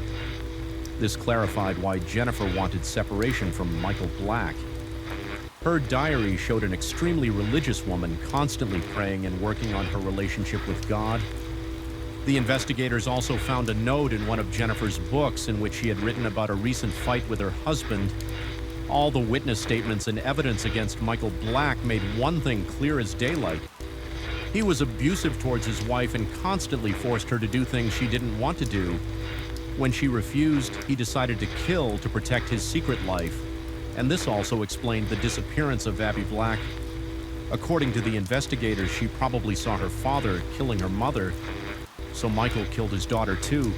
This clarified why Jennifer wanted separation from Michael Black. Her diary showed an extremely religious woman constantly praying and working on her relationship with God. The investigators also found a note in one of Jennifer's books in which she had written about a recent fight with her husband. All the witness statements and evidence against Michael Black made one thing clear as daylight. He was abusive towards his wife and constantly forced her to do things she didn't want to do. When she refused, he decided to kill to protect his secret life. And this also explained the disappearance of Abby Black. According to the investigators, she probably saw her father killing her mother, so Michael killed his daughter too.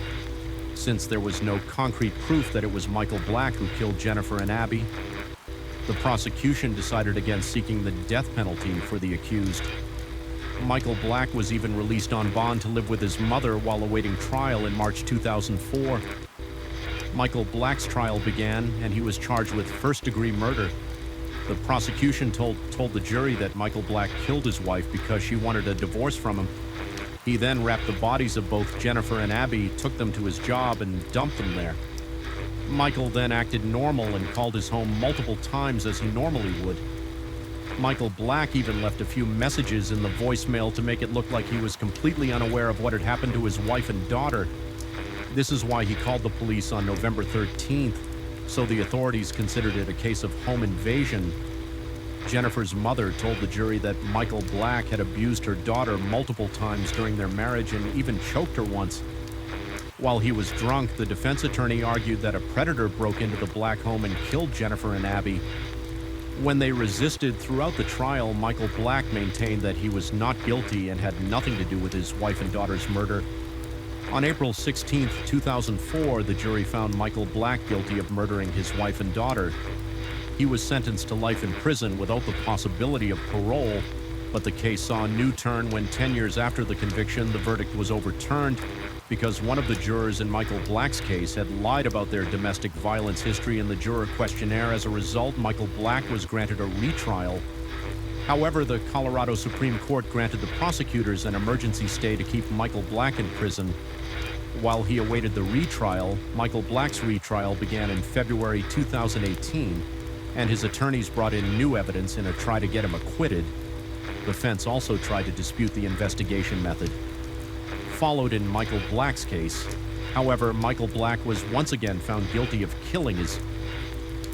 Since there was no concrete proof that it was Michael Black who killed Jennifer and Abby, the prosecution decided against seeking the death penalty for the accused. Michael Black was even released on bond to live with his mother while awaiting trial in March 2004. Michael Black's trial began, and he was charged with first-degree murder. The prosecution told the jury that Michael Black killed his wife because she wanted a divorce from him. He then wrapped the bodies of both Jennifer and Abby, took them to his job, and dumped them there. Michael then acted normal and called his home multiple times as he normally would. Michael Black even left a few messages in the voicemail to make it look like he was completely unaware of what had happened to his wife and daughter. This is why he called the police on November 13th, so the authorities considered it a case of home invasion. Jennifer's mother told the jury that Michael Black had abused her daughter multiple times during their marriage and even choked her once. While he was drunk, the defense attorney argued that a predator broke into the Black home and killed Jennifer and Abby. When they resisted throughout the trial, Michael Black maintained that he was not guilty and had nothing to do with his wife and daughter's murder. On April 16, 2004, the jury found Michael Black guilty of murdering his wife and daughter. He was sentenced to life in prison without the possibility of parole, but the case saw a new turn when 10 years after the conviction, the verdict was overturned because one of the jurors in Michael Black's case had lied about their domestic violence history in the juror questionnaire. As a result, Michael Black was granted a retrial. However, the Colorado Supreme Court granted the prosecutors an emergency stay to keep Michael Black in prison. While he awaited the retrial, Michael Black's retrial began in February 2018, and his attorneys brought in new evidence in a try to get him acquitted. The defense also tried to dispute the investigation method. Followed in Michael Black's case, however, Michael Black was once again found guilty of killing his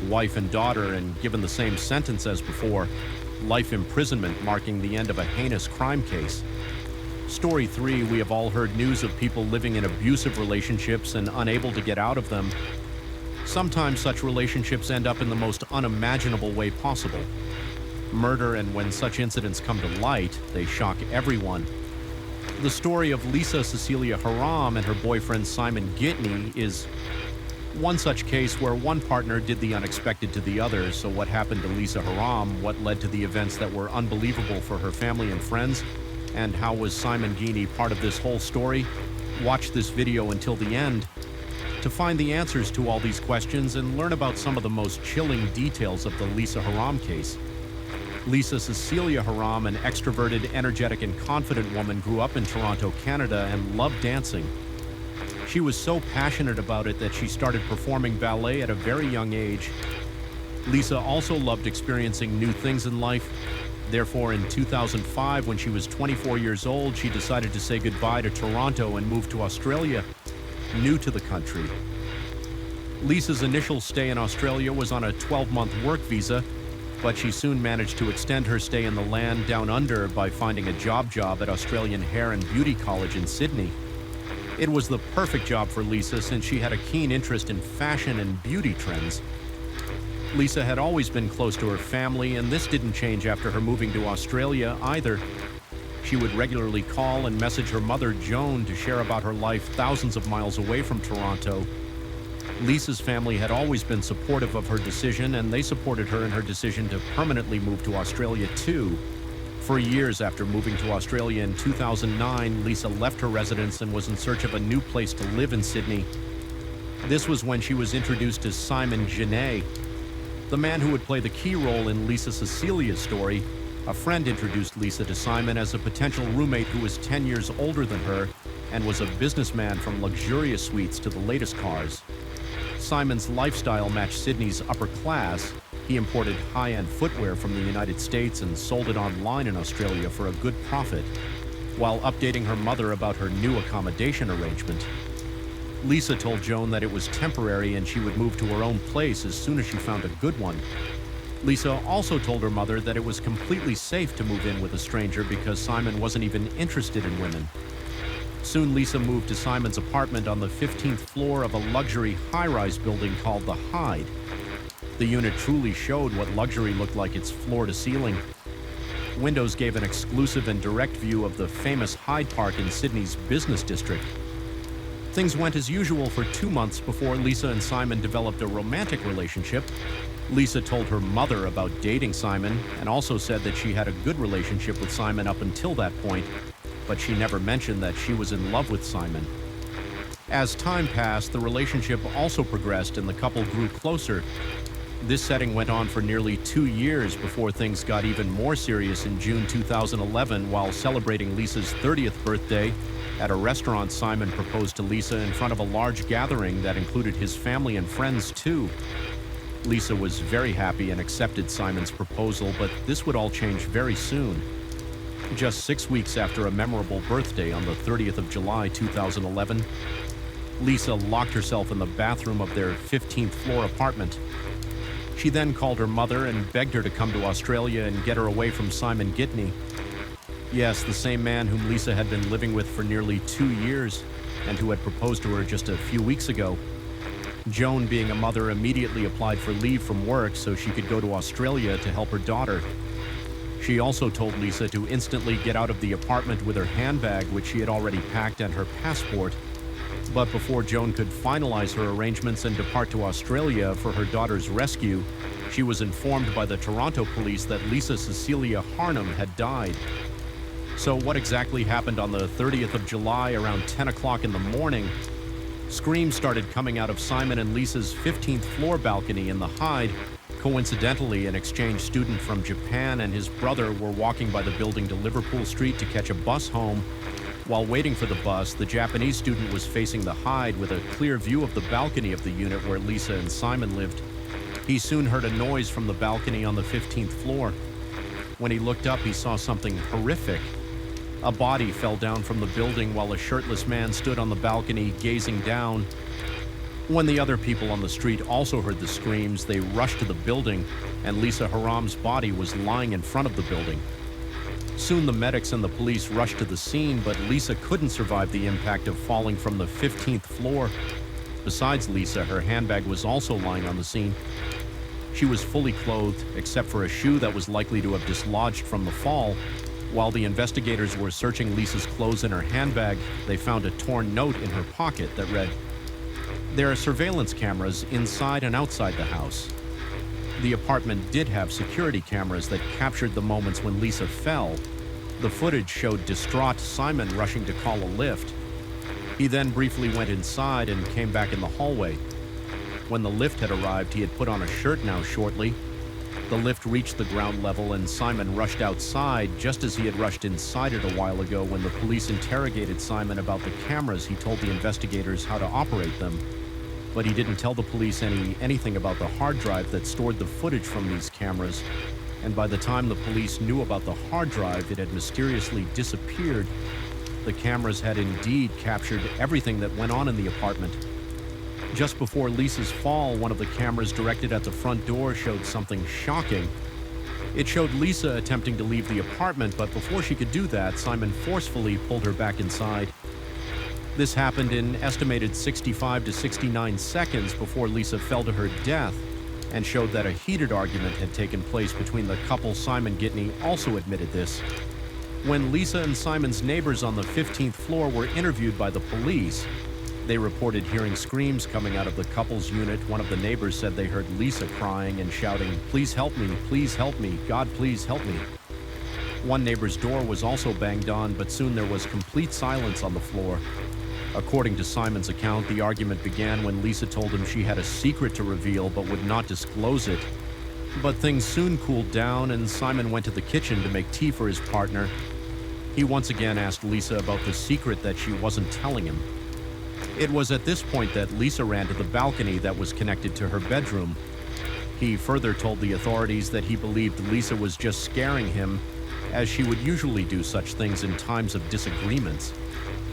wife and daughter and given the same sentence as before, life imprisonment, marking the end of a heinous crime case. Story 3, we have all heard news of people living in abusive relationships and unable to get out of them. Sometimes such relationships end up in the most unimaginable way possible. Murder, and when such incidents come to light, they shock everyone. The story of Lisa Cecilia Haram and her boyfriend Simon Gitney is one such case where one partner did the unexpected to the other. So what happened to Lisa Haram, what led to the events that were unbelievable for her family and friends, and how was Simon Gitney part of this whole story? Watch this video until the end to find the answers to all these questions and learn about some of the most chilling details of the Lisa Haram case. Lisa Cecilia Haram, an extroverted, energetic, and confident woman, grew up in Toronto, Canada, and loved dancing. She was so passionate about it that she started performing ballet at a very young age. Lisa also loved experiencing new things in life. Therefore, in 2005, when she was 24 years old, she decided to say goodbye to Toronto and move to Australia, new to the country. Lisa's initial stay in Australia was on a 12-month work visa, but she soon managed to extend her stay in the land down under by finding a job at Australian Hair and Beauty College in Sydney. It was the perfect job for Lisa since she had a keen interest in fashion and beauty trends. Lisa had always been close to her family, and this didn't change after her moving to Australia either. She would regularly call and message her mother, Joan, to share about her life thousands of miles away from Toronto. Lisa's family had always been supportive of her decision, and they supported her in her decision to permanently move to Australia too. For years after moving to Australia in 2009, Lisa left her residence and was in search of a new place to live in Sydney. This was when she was introduced to Simon Genet, the man who would play the key role in Lisa Cecilia's story. A friend introduced Lisa to Simon as a potential roommate who was 10 years older than her and was a businessman from luxurious suites to the latest cars. Simon's lifestyle matched Sydney's upper class. He imported high-end footwear from the United States and sold it online in Australia for a good profit, while updating her mother about her new accommodation arrangement. Lisa told Joan that it was temporary and she would move to her own place as soon as she found a good one. Lisa also told her mother that it was completely safe to move in with a stranger because Simon wasn't even interested in women. Soon Lisa moved to Simon's apartment on the 15th floor of a luxury high-rise building called the Hyde. The unit truly showed what luxury looked like, its floor to ceiling. Windows gave an exclusive and direct view of the famous Hyde Park in Sydney's business district. Things went as usual for 2 months before Lisa and Simon developed a romantic relationship. Lisa told her mother about dating Simon and also said that she had a good relationship with Simon up until that point, but she never mentioned that she was in love with Simon. As time passed, the relationship also progressed and the couple grew closer. This setting went on for nearly 2 years before things got even more serious in June 2011 while celebrating Lisa's 30th birthday. At a restaurant, Simon proposed to Lisa in front of a large gathering that included his family and friends too. Lisa was very happy and accepted Simon's proposal, but this would all change very soon. Just 6 weeks after a memorable birthday on the 30th of July 2011, Lisa locked herself in the bathroom of their 15th floor apartment. She then called her mother and begged her to come to Australia and get her away from Simon Gitney. Yes, the same man whom Lisa had been living with for nearly 2 years and who had proposed to her just a few weeks ago. Joan, being a mother, immediately applied for leave from work so she could go to Australia to help her daughter. She also told Lisa to instantly get out of the apartment with her handbag, which she had already packed, and her passport. But before Joan could finalize her arrangements and depart to Australia for her daughter's rescue, she was informed by the Toronto police that Lisa Cecilia Harnham had died. So what exactly happened on the 30th of July around 10 o'clock in the morning? Screams started coming out of Simon and Lisa's 15th floor balcony in the Hyde. Coincidentally, an exchange student from Japan and his brother were walking by the building to Liverpool Street to catch a bus home. While waiting for the bus, the Japanese student was facing the Hyde with a clear view of the balcony of the unit where Lisa and Simon lived. He soon heard a noise from the balcony on the 15th floor. When he looked up, he saw something horrific. A body fell down from the building while a shirtless man stood on the balcony gazing down. When the other people on the street also heard the screams, they rushed to the building, and Lisa Harnham's body was lying in front of the building. Soon the medics and the police rushed to the scene, but Lisa couldn't survive the impact of falling from the 15th floor. Besides Lisa, her handbag was also lying on the scene. She was fully clothed, except for a shoe that was likely to have dislodged from the fall. While the investigators were searching Lisa's clothes and her handbag, they found a torn note in her pocket that read, "There are surveillance cameras inside and outside the house." The apartment did have security cameras that captured the moments when Lisa fell. The footage showed distraught Simon rushing to call a lift. He then briefly went inside and came back in the hallway. When the lift had arrived, he had put on a shirt now shortly. The lift reached the ground level and Simon rushed outside just as he had rushed inside it a while ago. When the police interrogated Simon about the cameras, he told the investigators how to operate them. But he didn't tell the police anything about the hard drive that stored the footage from these cameras. And by the time the police knew about the hard drive, it had mysteriously disappeared. The cameras had indeed captured everything that went on in the apartment. Just before Lisa's fall, one of the cameras directed at the front door showed something shocking. It showed Lisa attempting to leave the apartment, but before she could do that, Simon forcefully pulled her back inside. This happened in estimated 65 to 69 seconds before Lisa fell to her death, and showed that a heated argument had taken place between the couple. Simon Gitney also admitted this. When Lisa and Simon's neighbors on the 15th floor were interviewed by the police, they reported hearing screams coming out of the couple's unit. One of the neighbors said they heard Lisa crying and shouting, "Please help me, God please help me." One neighbor's door was also banged on, but soon there was complete silence on the floor. According to Simon's account, the argument began when Lisa told him she had a secret to reveal but would not disclose it. But things soon cooled down, and Simon went to the kitchen to make tea for his partner. He once again asked Lisa about the secret that she wasn't telling him. It was at this point that Lisa ran to the balcony that was connected to her bedroom. He further told the authorities that he believed Lisa was just scaring him, as she would usually do such things in times of disagreements.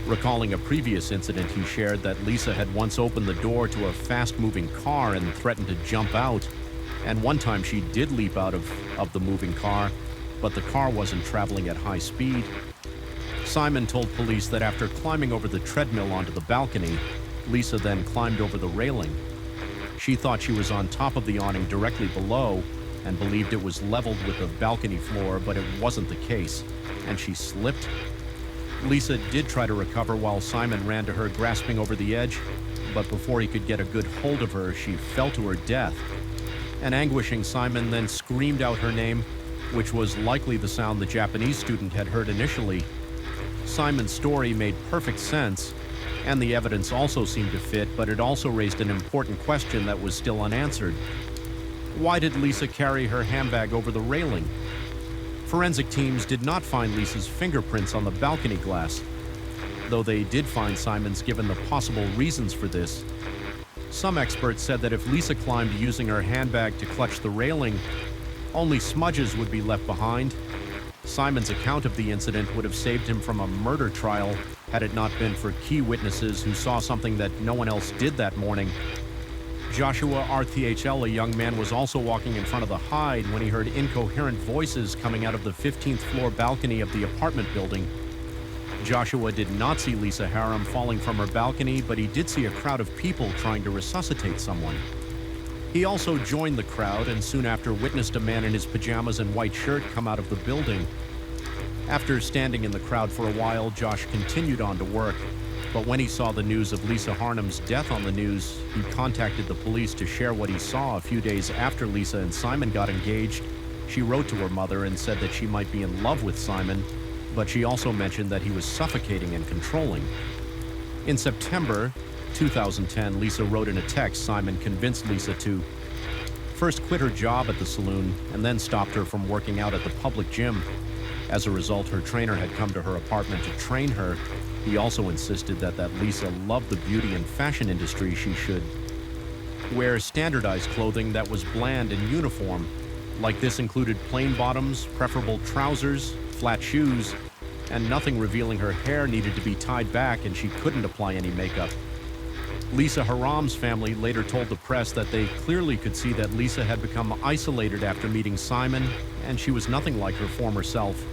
Recalling a previous incident, he shared that Lisa had once opened the door to a fast-moving car and threatened to jump out. And one time she did leap out of the moving car, but the car wasn't traveling at high speed. Simon told police that after climbing over the treadmill onto the balcony, Lisa then climbed over the railing. She thought she was on top of the awning directly below and believed it was leveled with the balcony floor, but it wasn't the case, and she slipped. Lisa did try to recover while Simon ran to her, grasping over the edge, but before he could get a good hold of her, she fell to her death. An anguishing Simon then screamed out her name, which was likely the sound the Japanese student had heard initially. Simon's story made perfect sense, and the evidence also seemed to fit, but it also raised an important question that was still unanswered. Why did Lisa carry her handbag over the railing? Forensic teams did not find Lisa's fingerprints on the balcony glass, though they did find Simon's given the possible reasons for this. Some experts said that if Lisa climbed using her handbag to clutch the railing, only smudges would be left behind. Simon's account of the incident would have saved him from a murder trial had it not been for key witnesses who saw something that no one else did that morning. Joshua RTHL, a young man, was also walking in front of the hide when he heard incoherent voices coming out of the 15th floor balcony of the apartment building. Joshua did not see Lisa Haram falling from her balcony, but he did see a crowd of people trying to resuscitate someone. He also joined the crowd and soon after witnessed a man in his pajamas and white shirt come out of the building. After standing in the crowd for a while, Josh continued on to work. But when he saw the news of Lisa Haram's death on the news, he contacted the police to share what he saw. A few days after Lisa and Simon got engaged, she wrote to her mother and said that she might be in love with Simon, but she also mentioned that he was suffocating and controlling. In September 2010, Lisa wrote in a text Simon convinced Lisa to first quit her job at the saloon and then stopped her from working out at the public gym. As a result, her trainer had come to her apartment to train her. He also insisted that Lisa loved the beauty and fashion industry. She should wear standardized clothing that was bland and uniform. Like this included plain bottoms, preferable trousers, flat shoes, and nothing revealing her hair needed to be tied back, and she couldn't apply any makeup. Lisa Haram's family later told the press that they clearly could see that Lisa had become isolated after meeting Simon, and she was nothing like her former self.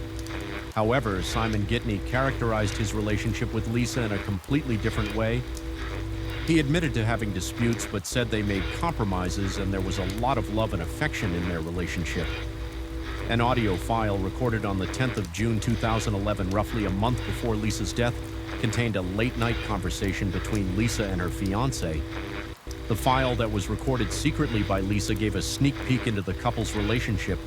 However, Simon Gitney characterized his relationship with Lisa in a completely different way. He admitted to having disputes, but said they made compromises and there was a lot of love and affection in their relationship. An audio file recorded on the 10th of June 2011, roughly a month before Lisa's death, contained a late-night conversation between Lisa and her fiancé. The file that was recorded secretly by Lisa gave a sneak peek into the couple's relationship.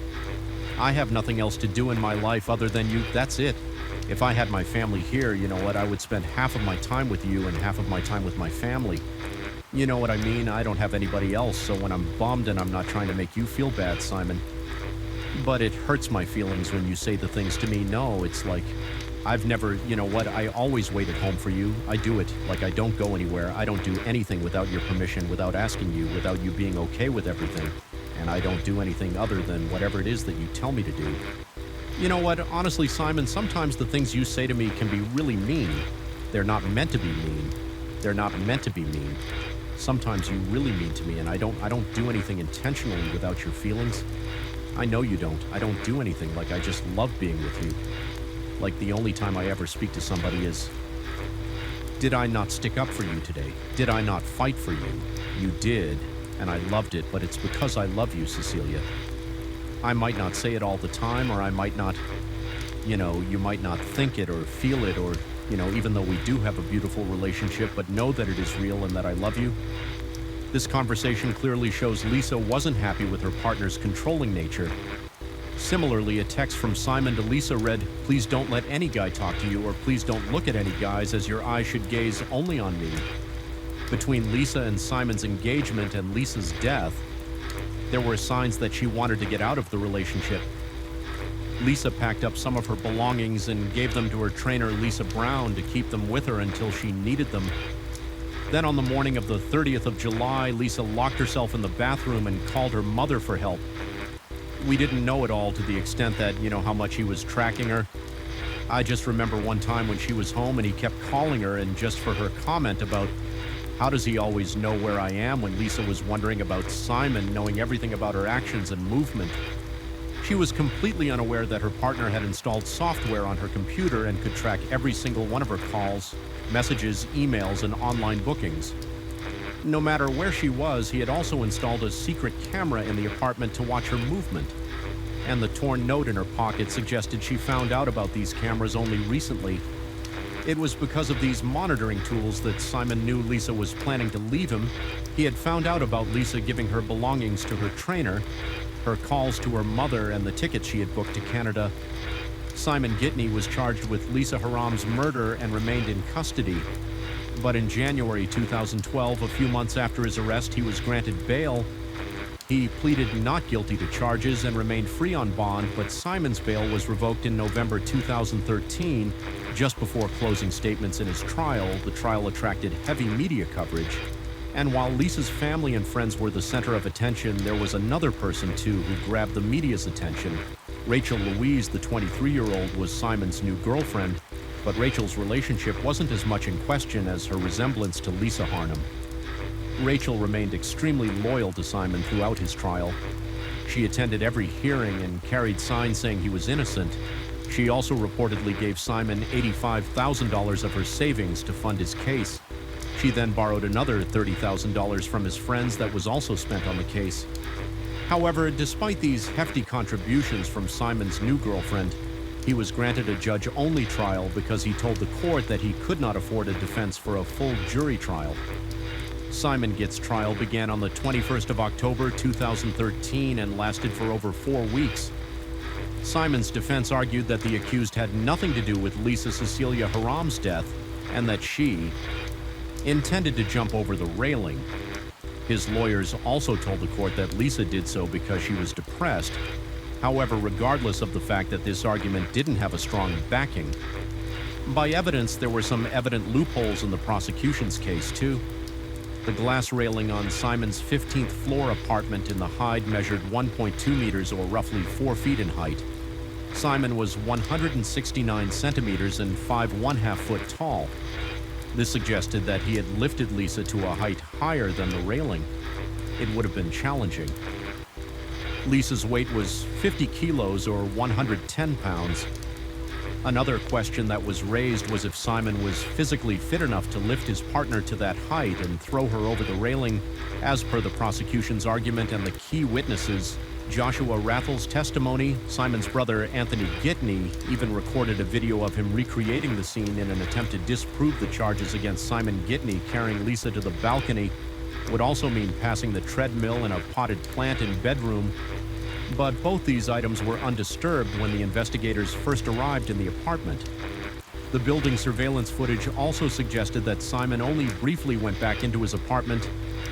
"I have nothing else to do in my life other than you, that's it. If I had my family here, you know what, I would spend half of my time with you and half of my time with my family. You know what I mean? I don't have anybody else, so when I'm bummed, and I'm not trying to make you feel bad, Simon, but it hurts my feelings when you say the things to me. No, it's like, I've never, you know what, I always wait at home for you. I do it, like I don't go anywhere. I don't do anything without your permission, without asking you, without you being okay with everything. And I don't do anything other than whatever it is that you tell me to do. You know what, honestly, Simon, sometimes the things you say to me can be really mean. They're not meant to be mean. They're not meant to be mean. Sometimes you really mean to me, and I don't do anything intentionally without your feelings. I know you don't. I don't do anything. Like, I just love being with you. Like, the only time I ever speak to somebody is, did I not stick up for you today? Did I not fight for you? You did, and I loved it, but it's because I love you, Cecilia. I might not say it all the time, or I might not, You might not think it or feel it, or, even though we do have a beautiful relationship, but know that it is real and that I love you. This conversation clearly shows Lisa wasn't happy with her partner's controlling nature. Similarly, a text from Simon to Lisa read, "Please don't let any guy talk to you," or "Please don't look at any guys, as your eyes should gaze only on me." Between Lisa and Simon's engagement and Lisa's death, there were signs that she wanted to get out of the relationship. Lisa packed up some of her belongings and gave them to her trainer, Lisa Brown, to keep them with her until she needed them. Then on the morning of the 30th of July, Lisa locked herself in the bathroom and called her mother for help. We didn't know it all to the extent that, how much he was tracking her. I just remember one time when she was home and he kept calling her, and just for her comment about how does he always know where I am, when Lisa was wondering about Simon knowing everything about her actions and movement. She was completely unaware that her partner had installed software on her computer and could track every single one of her calls, messages, emails, and online bookings. No matter where she was, he had also installed a secret camera in the apartment to watch her movement. And the torn note in her pocket suggested she found out about these cameras only recently. It was because of these monitoring tools that Simon knew Lisa was planning to leave him. He had found out about Lisa giving her belongings to her trainer, her calls to her mother, and the tickets she had booked to Canada. Simon Gitney was charged with Lisa Haram's murder and remained in custody. But in January 2012, a few months after his arrest, he was granted bail. He pleaded not guilty to charges and remained free on bond, but Simon's bail was revoked in November 2013, just before closing statements in his trial. The trial attracted heavy media coverage. And while Lisa's family and friends were the center of attention, there was another person, too, who grabbed the media's attention. Rachel Louise, the 23-year-old, was Simon's new girlfriend, but Rachel's relationship wasn't as much in question as her resemblance to Lisa Harnum. Rachel remained extremely loyal to Simon throughout his trial. She attended every hearing and carried signs saying he was innocent. She also reportedly gave Simon $85,000 of her savings to fund his case. She then borrowed another $30,000 from his friends that was also spent on the case. However, despite these hefty contributions from Simon's new girlfriend, he was granted a judge-only trial because he told the court that he could not afford a defense for a full jury trial. Simon Gitt's trial began on the 21st of October 2013 and lasted for over 4 weeks. Simon's defense argued that the accused had nothing to do with Lisa Cecilia Haram's death and that she intended to jump over the railing. His lawyers also told the court that Lisa did so because she was depressed. However, regardless of the fact that this argument didn't have a strong backing, by evidence, there were some evident loopholes in the prosecution's case, too. The glass railing on Simon's 15th floor apartment in the Hyde measured 1.2 meters, or roughly 4 feet in height. Simon was 169 centimeters and 5 foot tall. This suggested that he had lifted Lisa to a height higher than the railing. It would have been challenging. Lisa's weight was 50 kilos or 110 pounds. Another question that was raised was if Simon was physically fit enough to lift his partner to that height and throw her over the railing. As per the prosecution's argument and the key witnesses, Joshua Rathel's testimony, Simon's brother Anthony Gitney even recorded a video of him recreating the scene in an attempt to disprove the charges against Simon Gitney carrying Lisa to the balcony. Would also mean passing the treadmill and a potted plant in bedroom. But both these items were undisturbed when the investigators first arrived in the apartment. The building surveillance footage also suggested that Simon only briefly went back into his apartment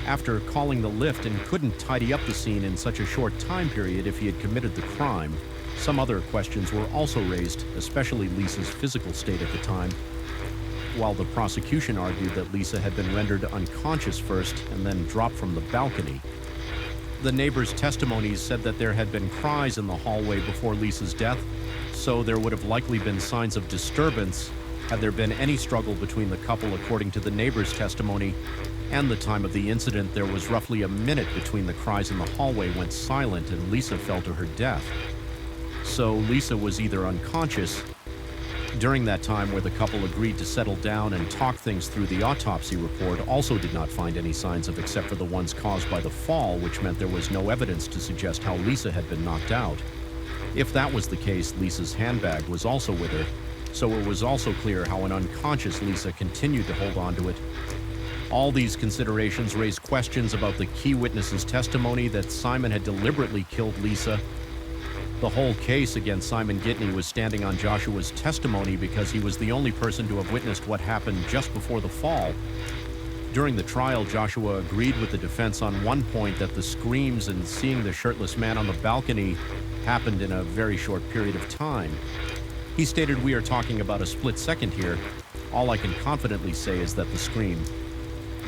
after calling the lift and couldn't tidy up the scene in such a short time period if he had committed the crime. Some other questions were also raised, especially Lisa's physical state at the time. While the prosecution argued that Lisa had been rendered unconscious first and then dropped from the balcony. The neighbors' testimonies said that there had been cries in the hallway before Lisa's death, so there would have likely been signs of disturbance had there been any struggle between the couple. According to the neighbors' testimony and the time of the incident, there was roughly a minute between the cries in the hallway went silent and Lisa fell to her death. So Lisa was either unconscious during that time, where the couple agreed to settle down and talk things through. The autopsy report also did not find any signs of, except for the ones caused by the fall, which meant there was no evidence to suggest how Lisa had been knocked out. If that was the case, Lisa's handbag was also with her, so it was also clear how an unconscious Lisa continued to hold on to it. All these considerations raise questions about the key witness's testimony that Simon had deliberately killed Lisa. The whole case against Simon Gitney was standing on Joshua's testimony because he was the only person to have witnessed what happened just before the fall. During the trial, Joshua agreed with the defense on one point, that the screams and seeing the shirtless man on the balcony happened in a very short period of time. He stated, "We are talking about a split second here. All I can confidently say is that the scream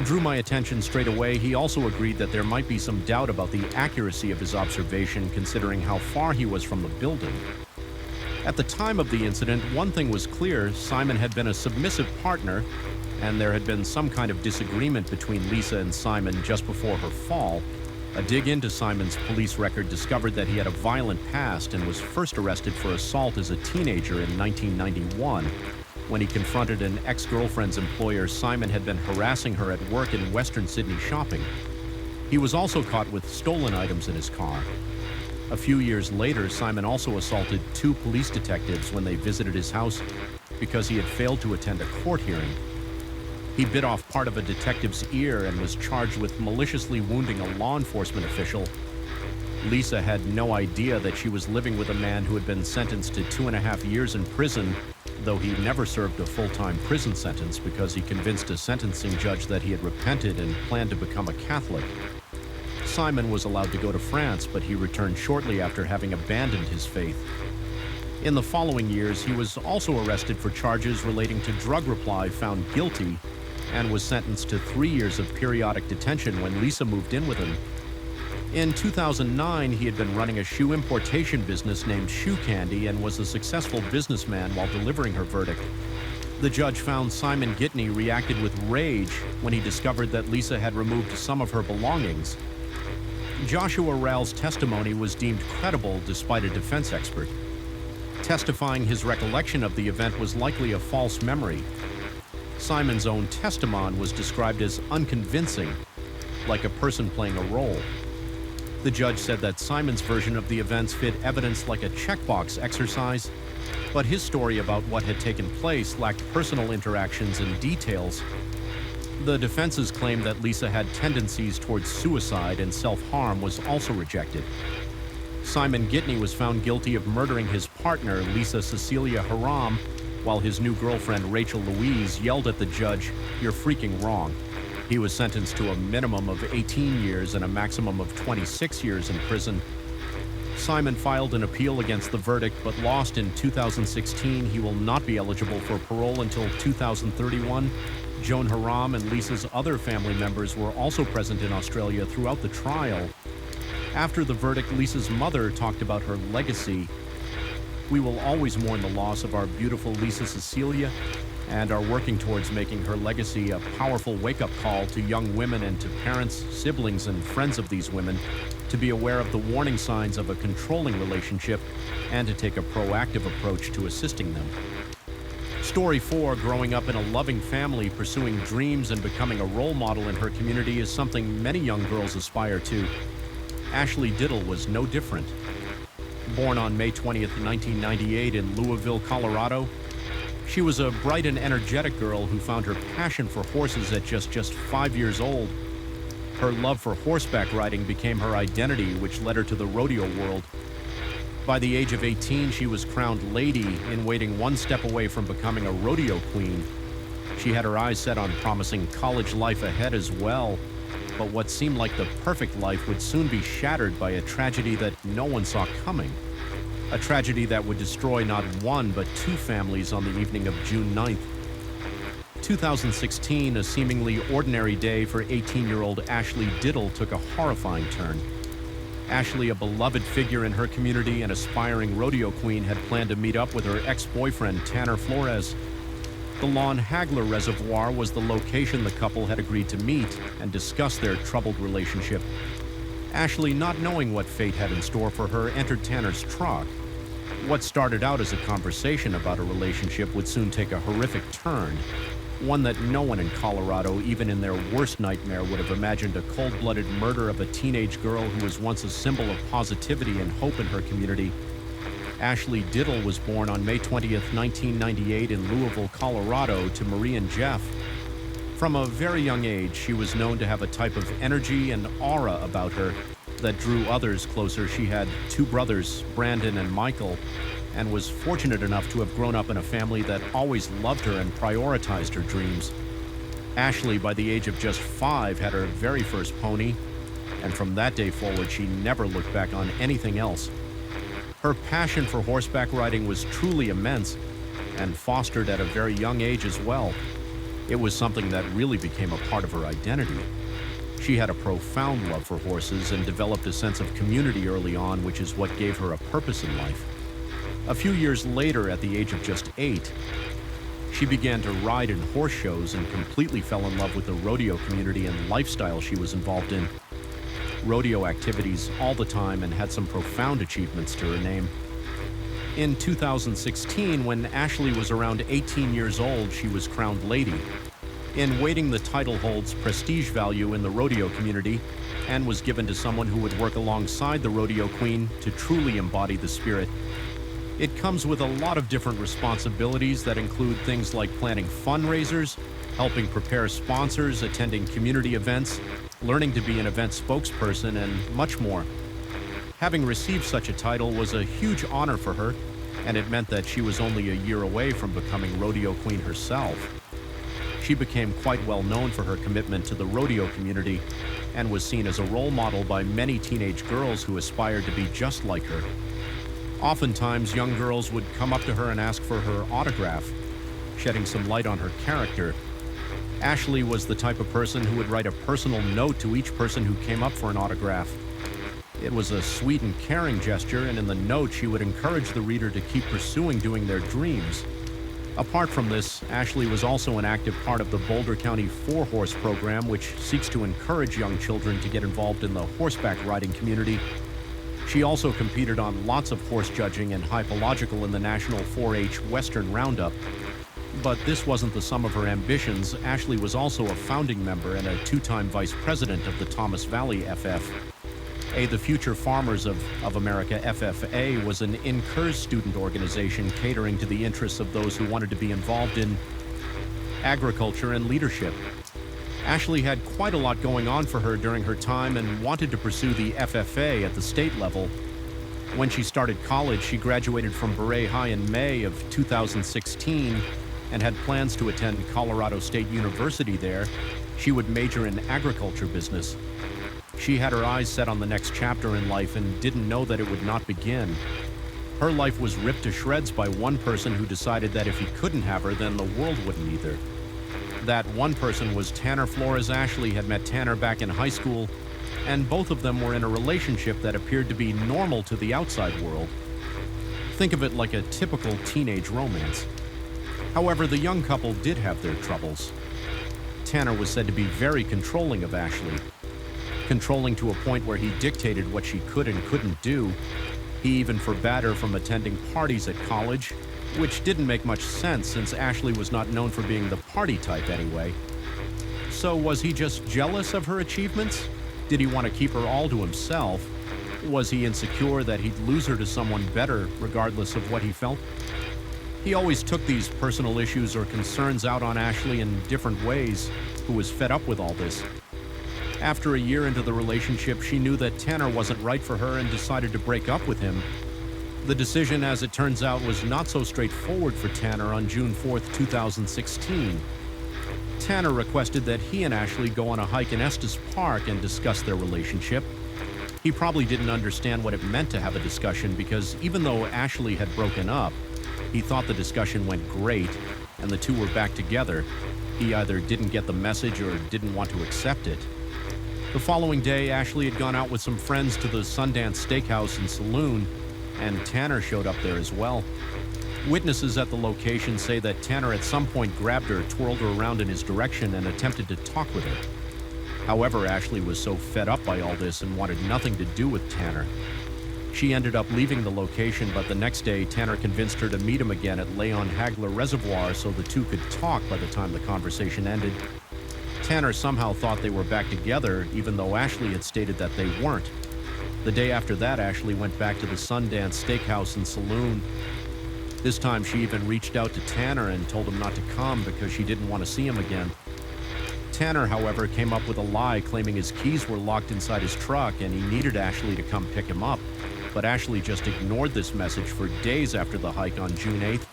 drew my attention straight away." He also agreed that there might be some doubt about the accuracy of his observation, considering how far he was from the building. At the time of the incident, one thing was clear: Simon had been a submissive partner, and there had been some kind of disagreement between Lisa and Simon just before her fall. A dig into Simon's police record discovered that he had a violent past and was first arrested for assault as a teenager in 1991. When he confronted an ex-girlfriend's employer, Simon had been harassing her at work in Western Sydney shopping. He was also caught with stolen items in his car. A few years later, Simon also assaulted 2 police detectives when they visited his house because he had failed to attend a court hearing. He bit off part of a detective's ear and was charged with maliciously wounding a law enforcement official. Lisa had no idea that she was living with a man who had been sentenced to 2.5 years in prison, though he never served a full-time prison sentence because he convinced a sentencing judge that he had repented and planned to become a Catholic. Simon was allowed to go to France, but he returned shortly after having abandoned his faith. In the following years, he was also arrested for charges relating to drug reply, found guilty, and was sentenced to 3 years of periodic detention when Lisa moved in with him. In 2009, he had been running a shoe importation business named Shoe Candy and was a successful businessman while delivering her verdict. The judge found Simon Gitney reacted with rage when he discovered that Lisa had removed some of her belongings. Joshua Ral's testimony was deemed credible despite a defense expert testifying his recollection of the event was likely a false memory. Simon's own testimony was described as unconvincing, like a person playing a role. The judge said that Simon's version of the events fit evidence like a checkbox exercise, but his story about what had taken place lacked personal interactions and details. The defense's claim that Lisa had tendencies towards suicide and self-harm was also rejected. Simon Gitney was found guilty of murdering his partner, Lisa Cecilia Haram, while his new girlfriend, Rachel Louise, yelled at the judge, "You're freaking wrong." He was sentenced to a minimum of 18 years and a maximum of 26 years in prison. Simon filed an appeal against the verdict, but lost in 2016. He will not be eligible for parole until 2031. Joan Haram and Lisa's other family members were also present in Australia throughout the trial. After the verdict, Lisa's mother talked about her legacy. "We will always mourn the loss of our beautiful Lisa Cecilia and are working towards making her legacy a powerful wake-up call to young women and to parents, siblings, and friends of these women to be aware of the warning signs of a controlling relationship and to take a proactive approach to assisting them." Story 4, growing up in a loving family, pursuing dreams, and becoming a role model in her community is something many young girls aspire to. Ashley Diddle was no different. Born on May 20th, 1998 in Louisville, Colorado, she was a bright and energetic girl who found her passion for horses at just 5 years old. Her love for horseback riding became her identity, which led her to the rodeo world. By the age of 18, she was crowned Lady in Waiting, one step away from becoming a rodeo queen. She had her eyes set on promising college life ahead as well, but what seemed like the perfect life would soon be shattered by a tragedy that no one saw coming. A tragedy that would destroy not one but 2 families on the evening of June 9th. 2016, a seemingly ordinary day for 18-year-old Ashley Diddle took a horrifying turn. Ashley, a beloved figure in her community and aspiring rodeo queen, had planned to meet up with her ex-boyfriend Tanner Flores. The Lon Hagler Reservoir was the location the couple had agreed to meet and discuss their troubled relationship. Ashley, not knowing what fate had in store for her, entered Tanner's truck. What started out as a conversation about a relationship would soon take a horrific turn, one that no one in Colorado, even in their worst nightmare, would have imagined: a cold-blooded murder of a teenage girl who was once a symbol of positivity and hope in her community. Ashley Diddle was born on May 20th, 1998 in Louisville, Colorado to Marie and Jeff. From a very young age, she was known to have a type of energy and aura about her that drew others closer. She had two brothers, Brandon and Michael, and was fortunate enough to have grown up in a family that always loved her and prioritized her dreams. Ashley, by the age of just 5, had her very first pony, and from that day forward, she never looked back on anything else. Her passion for horseback riding was truly immense and fostered at a very young age as well. It was something that really became a part of her identity. She had a profound love for horses and developed a sense of community early on, which is what gave her a purpose in life. A few years later, at the age of just 8, she began to ride in horse shows and completely fell in love with the rodeo community and lifestyle she was involved in. Rodeo activities all the time and had some profound achievements to her name. In 2016, when Ashley was around 18 years old, she was crowned lady. In waiting, the title holds prestige value in the rodeo community and was given to someone who would work alongside the rodeo queen to truly embody the spirit. It comes with a lot of different responsibilities that include things like planning fundraisers, helping prepare sponsors, attending community events, learning to be an event spokesperson, and much more. Having received such a title was a huge honor for her, and it meant that she was only a year away from becoming rodeo queen herself. She became quite well known for her commitment to the rodeo community and was seen as a role model by many teenage girls who aspired to be just like her. Oftentimes, young girls would come up to her and ask for her autograph, shedding some light on her character. Ashley was the type of person who would write a personal note to each person who came up for an autograph. It was a sweet and caring gesture, and in the note she would encourage the reader to keep pursuing doing their dreams. Apart from this, Ashley was also an active part of the Boulder County 4-Horse program, which seeks to encourage young children to get involved in the horseback riding community. She also competed on lots of horse judging and hypological in the National 4-H Western Roundup. But this wasn't the sum of her ambitions. Ashley was also a founding member and a 2-time vice president of the Thomas Valley FF. The Future Farmers of America, FFA, was an in-Kurs student organization catering to the interests of those who wanted to be involved in agriculture and leadership. Ashley had quite a lot going on for her during her time and wanted to pursue the FFA at the state level. When she started college, she graduated from Beret High in May of 2016 and had plans to attend Colorado State University there. She would major in agriculture business. She had her eyes set on the next chapter in life and didn't know that it would not begin. Her life was ripped to shreds by one person who decided that if he couldn't have her, then the world wouldn't either. That one person was Tanner Flores. Ashley had met Tanner back in high school, and both of them were in a relationship that appeared to be normal to the outside world. Think of it like a typical teenage romance. However, the young couple did have their troubles. Tanner was said to be very controlling of Ashley. Controlling to a point where he dictated what she could and couldn't do. He even forbade her from attending parties at college, which didn't make much sense since Ashley was not known for being the party type anyway. So was he just jealous of her achievements? Did he want to keep her all to himself? Was he insecure that he'd lose her to someone better regardless of what he felt? He always took these personal issues or concerns out on Ashley in different ways, who was fed up with all this. After a year into the relationship, she knew that Tanner wasn't right for her and decided to break up with him. The decision, as it turns out, was not so straightforward for Tanner on June 4th, 2016. Tanner requested that he and Ashley go on a hike in Estes Park and discuss their relationship. He probably didn't understand what it meant to have a discussion because even though Ashley had broken up, he thought the discussion went great and the two were back together. He either didn't get the message or didn't want to accept it. The following day, Ashley had gone out with some friends to the Sundance Steakhouse and Saloon, and Tanner showed up there as well. Witnesses at the location say that Tanner at some point grabbed her, twirled her around in his direction, and attempted to talk with her. However, Ashley was so fed up by all this and wanted nothing to do with Tanner. She ended up leaving the location, but the next day, Tanner convinced her to meet him again at Leon Hagler Reservoir so the two could talk by the time the conversation ended. Tanner somehow thought they were back together, even though Ashley had stated that they weren't. The day after that, Ashley went back to the Sundance Steakhouse and Saloon. This time, she even reached out to Tanner and told him not to come because she didn't want to see him again. Tanner, however, came up with a lie claiming his keys were locked inside his truck and he needed Ashley to come pick him up. But Ashley just ignored this message for days after the hike on June 8th.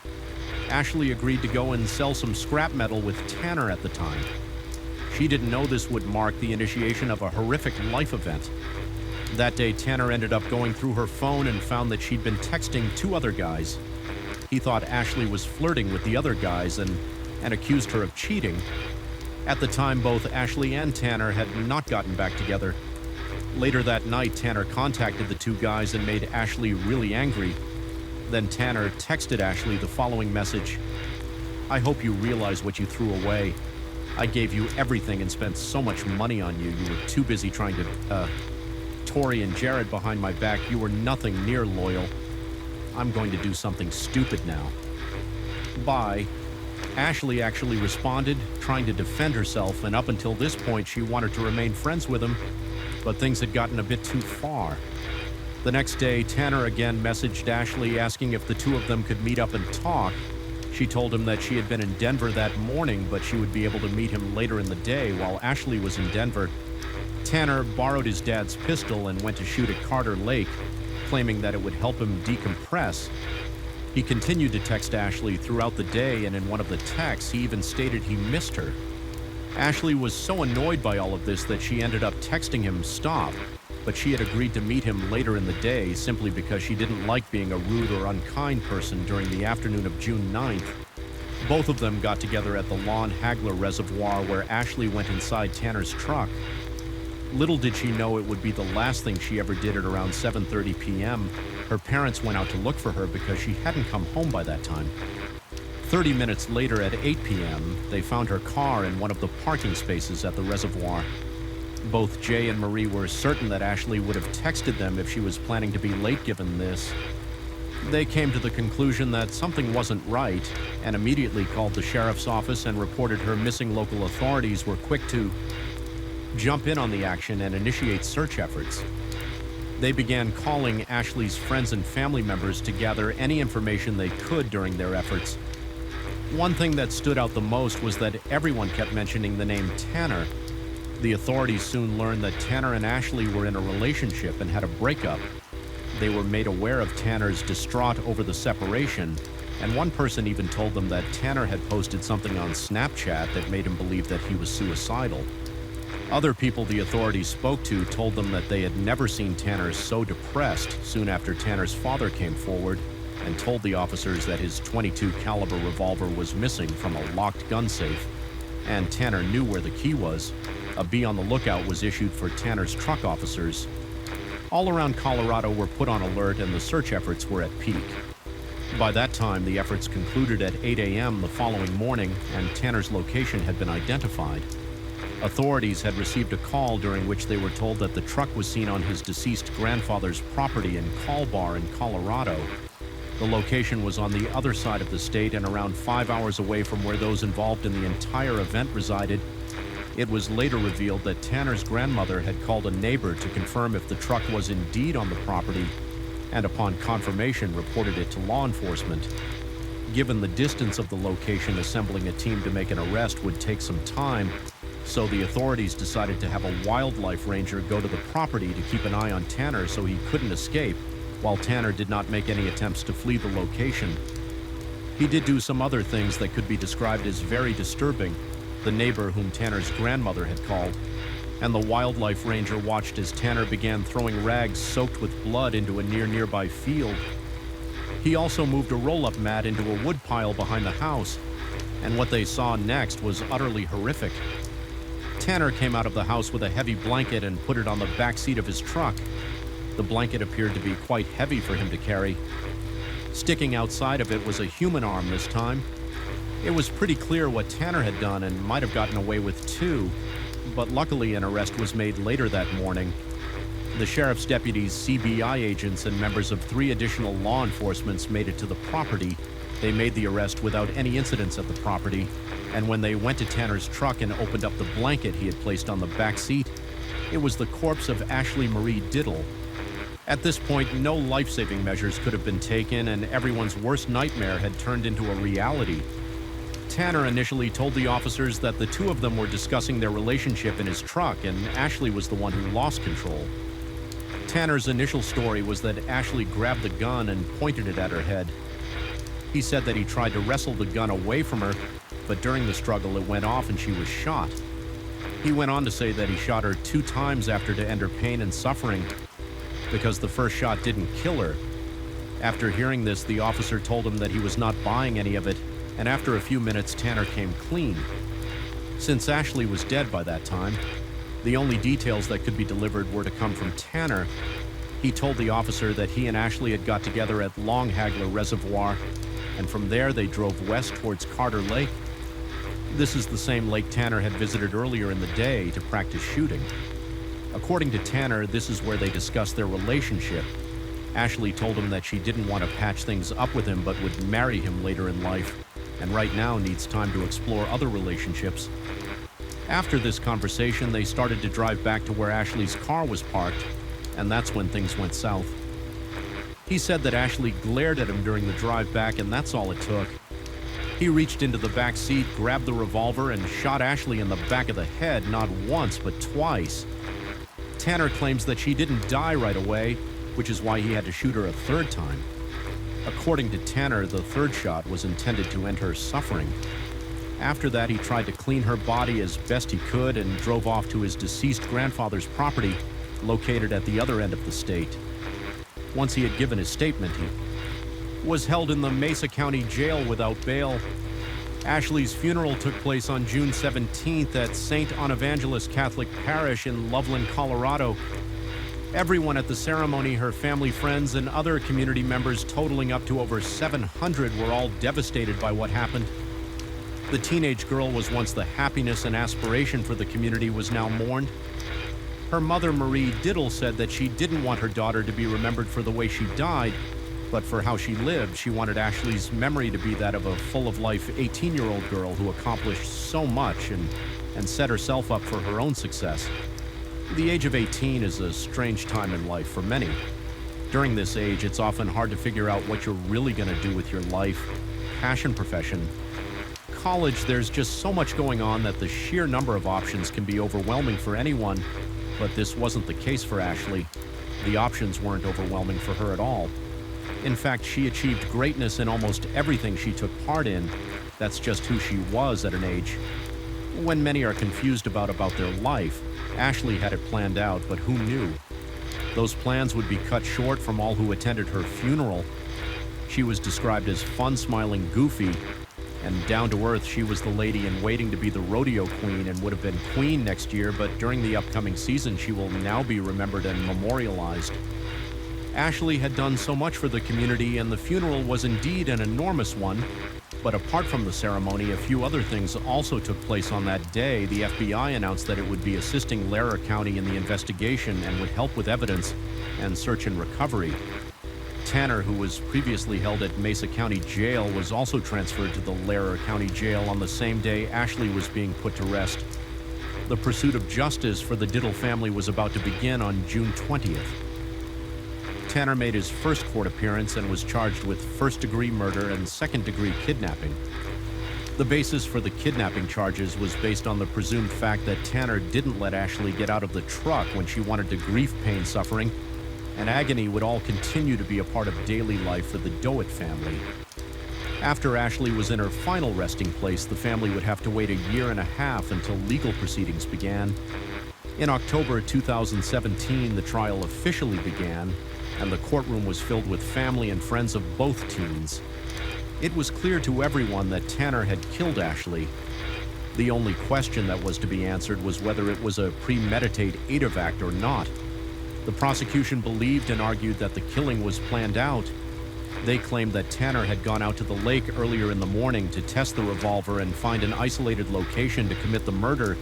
Ashley agreed to go and sell some scrap metal with Tanner at the time. She didn't know this would mark the initiation of a horrific life event. That day, Tanner ended up going through her phone and found that she'd been texting two other guys. He thought Ashley was flirting with the other guys and accused her of cheating. At the time, both Ashley and Tanner had not gotten back together. Later that night, Tanner contacted the two guys and made Ashley really angry. Then Tanner texted Ashley the following message: "I hope you realize what you threw away. I gave you everything and spent so much money on you. You were too busy trying to, Tori and Jared behind my back. You were nothing near loyal. I'm going to do something stupid now. Bye." Ashley actually responded, trying to defend herself, and up until this point, she wanted to remain friends with him, but things had gotten a bit too far. The next day, Tanner again messaged Ashley asking if the two of them could meet up and talk. She told him that she had been in Denver that morning, but she would be able to meet him later in the day while Ashley was in Denver. Tanner borrowed his dad's pistol and went to shoot at Carter Lake, claiming that it would help him decompress. He continued to text Ashley throughout the day, and in one of the texts, he even stated he missed her. Ashley was so annoyed by all of this that she ended up texting him stop, but she had agreed to meet him later in the day simply because she didn't like being a rude or unkind person during the afternoon of June 9th. Both of them got together at the Lon Hagler Reservoir where Ashley went inside Tanner's truck. Little did she know it would be the last thing she ever did at around 7:30 p.m. Her parents went out to look for her because she hadn't come home by that time. 30 minutes later at 8 p.m., they found her car in one of the parking spaces at the reservoir. Both Jay and Marie were certain that Ashley would have texted them if she was planning to be late given this. They came to the conclusion that something wasn't right and immediately called the sheriff's office and reported her missing. Local authorities were quick to jump in on the action and initiate search efforts. They began calling Ashley's friends and family members to gather any information they could during their efforts. One thing that stood out the most was that everyone kept mentioning the name Tanner. The authorities soon learned that Tanner and Ashley were in a relationship and had a breakup. They were made aware of Tanner's distraught over the separation, and one person even told them that Tanner had posted something on Snapchat that made him believe that he was suicidal. Other people the authorities spoke to told them that they had never seen Tanner so depressed soon after Tanner's father came forward and told the officers that his .22 caliber revolver was missing from a locked gun safe, and Tanner knew where the key was. A be on the lookout was issued for Tanner's truck officers. All around Colorado were put on alert and the search efforts were at peak. By that time, the efforts concluded at 8 a.m. the following morning, and Tanner's location had been identified. Authorities had received a call during which they were told that the truck was seen on his deceased grandfather's property in Call Bar in Colorado. The location was on the other side of the state and around 5 hours away from where those involved in the entire event resided. It was later revealed that Tanner's grandmother had called a neighbor to confirm if the truck was indeed on the property, and upon confirmation reported it to law enforcement. Given the distance of the location, assembling a team to make an arrest would take some time, so the authorities decided to have a wildlife ranger go to the property to keep an eye on Tanner so he couldn't escape, while Tanner did not make any attempts to flee the location. He did do some other things that could be described as very disturbing. The neighbor whom Tanner's grandmother had called, and the wildlife ranger watched as Tanner began throwing rags soaked with blood into a nearby field. He also moved a roll-up mat into a wood pile behind the house, and what they saw next was utterly horrific. Tanner came out of the house with a heavy blanket and put it on the back seat of his truck. The blanket appeared to be quite heavy for him to carry. Sticking outside of it was a human arm this time. It was pretty clear what Tanner had done and might have gotten away with too, but luckily an arrest was made later that morning. The sheriff's deputies, CBI agents, and members of 3 additional law enforcements made it to the property. They made the arrest without any incidents at the property, and when they went to Tanner's truck and opened up the blanket he had placed on the back seat, it was the corpse of Ashley Marie Diddle. At this point, no life-saving measures could have been taken, and everyone's worst nightmare had turned into a reality. Tanner initially told the officers that the two of them were discussing their relationship in his truck, and Ashley was the one who lost control. Tanner's initial story was that Ashley grabbed the gun and pointed it at her head. He said that he tried to wrestle the gun away from her, but during the struggle it went off and she was shot. He went on to say that he shot her 2 times after to end her pain and suffering, because the first shot didn't kill her. After hearing this, the officer told him that he was not buying any of it, and after a few minutes, Tanner came clean. Since Ashley was dead by that time, the only details that could be delivered were to come from Tanner. He told the officer that he and Ashley had got together at Longhaggler Reservoir, and from there they drove west towards Carter Lake. This is the same lake Tanner had visited earlier in the day to practice shooting. According to Tanner, this is where they discussed their relationship. Ashley told him that she didn't want to patch things up with him but would marry him later in life, and right now needs time to explore other relationships. After this conversation, they started to drive back to where Ashley's car was parked, and that's when things went south. He said that Ashley glared at him during the drive back, and that's all it took. He reached into the back seat, grabbed the revolver, and shot Ashley in the back of the head, not once, but twice. Tanner claims that she didn't die right away, which is why he had to shoot her a 3rd time. According to Tanner, the 3rd shot was intended to end her suffering. After that, he tried to clean her body as best he could and drove off to his deceased grandfather's property, located at the other end of the state. Once he had given his statement, he was held in the Mesa County Jail without bail. Ashley's funeral took place on June 17th at St. Evangelist Catholic Parish in Loveland, Colorado. Everyone at the ceremony, her family, friends, and other community members totaling up to over 700 were all devastated by what happened. The teenage girl was once the happiness and aspiration for the community was now mourned. Her mother, Marie Diddle, said that she didn't want her daughter to be remembered for the way she died, but for how she lived. She wanted Ashley's memory to be that of a full-of-life 18-year-old girl who accomplished so much and set herself up for her own success. The age of 18 is a strange time in life for many. During this age, it's often hard to figure out what you're really going to do with your life, passion, profession. College, there's just so much going on that the sheer number of options can be overwhelming for anyone, but this wasn't the case for Ashley. The options weren't overwhelming for her at all. In fact, she achieved greatness in almost everything she took part in. That's just who she was at an age when many are confused about their life. Ashley had it planned out, but who knew? Those plans would be cut short from all who attended her funeral. She was described as fun-smiling, goofy, and down-to-earth. She was the lady in waiting to be the rodeo queen and would have been queen next year, but during the upcoming season, she will now be remembered and memorialized. Ashley had done so much for the community, and the funeral was indeed an enormous one. But apart from the ceremony, a few other things also took place on that day. The FBI announced that it would be assisting Lehrer County in the investigation and would help with evidence and search and recovery. Tanner, who was previously held at Mesa County Jail, was also transferred to the Lehrer County Jail on the same day Ashley was being put to rest. The pursuit of justice for the Diddle family was about to begin on June 20th. Tanner made his first court appearance and was charged with first-degree murder and second-degree kidnapping. The basis for the kidnapping charges was based on the presumed fact that Tanner didn't let Ashley get out of the truck when she wanted to grief, pain, suffering, and agony would all continue to be a part of daily life for the Doet family. After Ashley was in her final resting place, the family would have to wait 1.5 years until legal proceedings began. In October 2017, the trial officially began, and the courtroom was filled with family and friends of both teens. It was clear to everyone that Tanner had killed Ashley. The only question that was to be answered was whether it was a premeditated aid act or not. The prosecution believed and argued that the killing was planned out. They claimed that Tanner had gone out to the lake earlier in the morning to test the revolver and find an isolated location to commit the murder,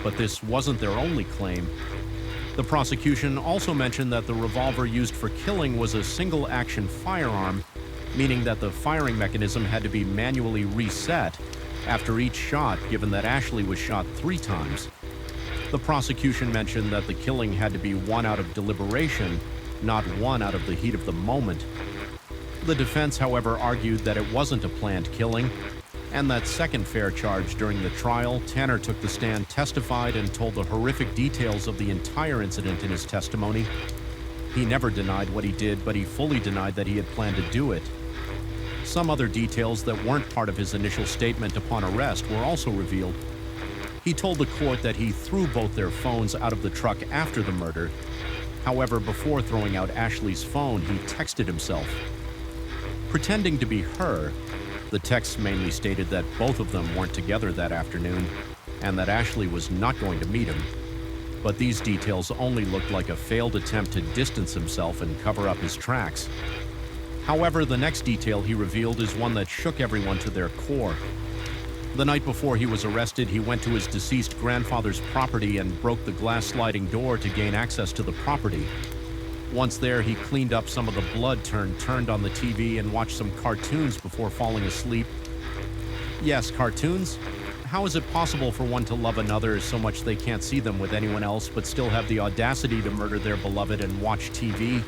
but this wasn't their only claim. The prosecution also mentioned that the revolver used for killing was a single-action firearm, meaning that the firing mechanism had to be manually reset after each shot, given that Ashley was shot 3 times. The prosecution mentioned that the killing had to be one out of deliberation, not one out of the heat of the moment. The defense, however, argued that it wasn't a planned killing, and that second fair charge during the trial, Tanner took the stand, testified, and told the horrific details of the entire incident in his testimony. He never denied what he did, but he fully denied that he had planned to do it. Some other details that weren't part of his initial statement upon arrest were also revealed. He told the court that he threw both their phones out of the truck after the murder. However, before throwing out Ashley's phone, he texted himself. Pretending to be her, the texts mainly stated that both of them weren't together that afternoon and that Ashley was not going to meet him. But these details only looked like a failed attempt to distance himself and cover up his tracks. However, the next detail he revealed is one that shook everyone to their core. The night before he was arrested, he went to his deceased grandfather's property and broke the glass sliding door to gain access to the property. Once there, he cleaned up some of the blood turned on the TV and watched some cartoons before falling asleep. Yes, cartoons? How is it possible for one to love another so much they can't see them with anyone else but still have the audacity to murder their beloved and watch TV?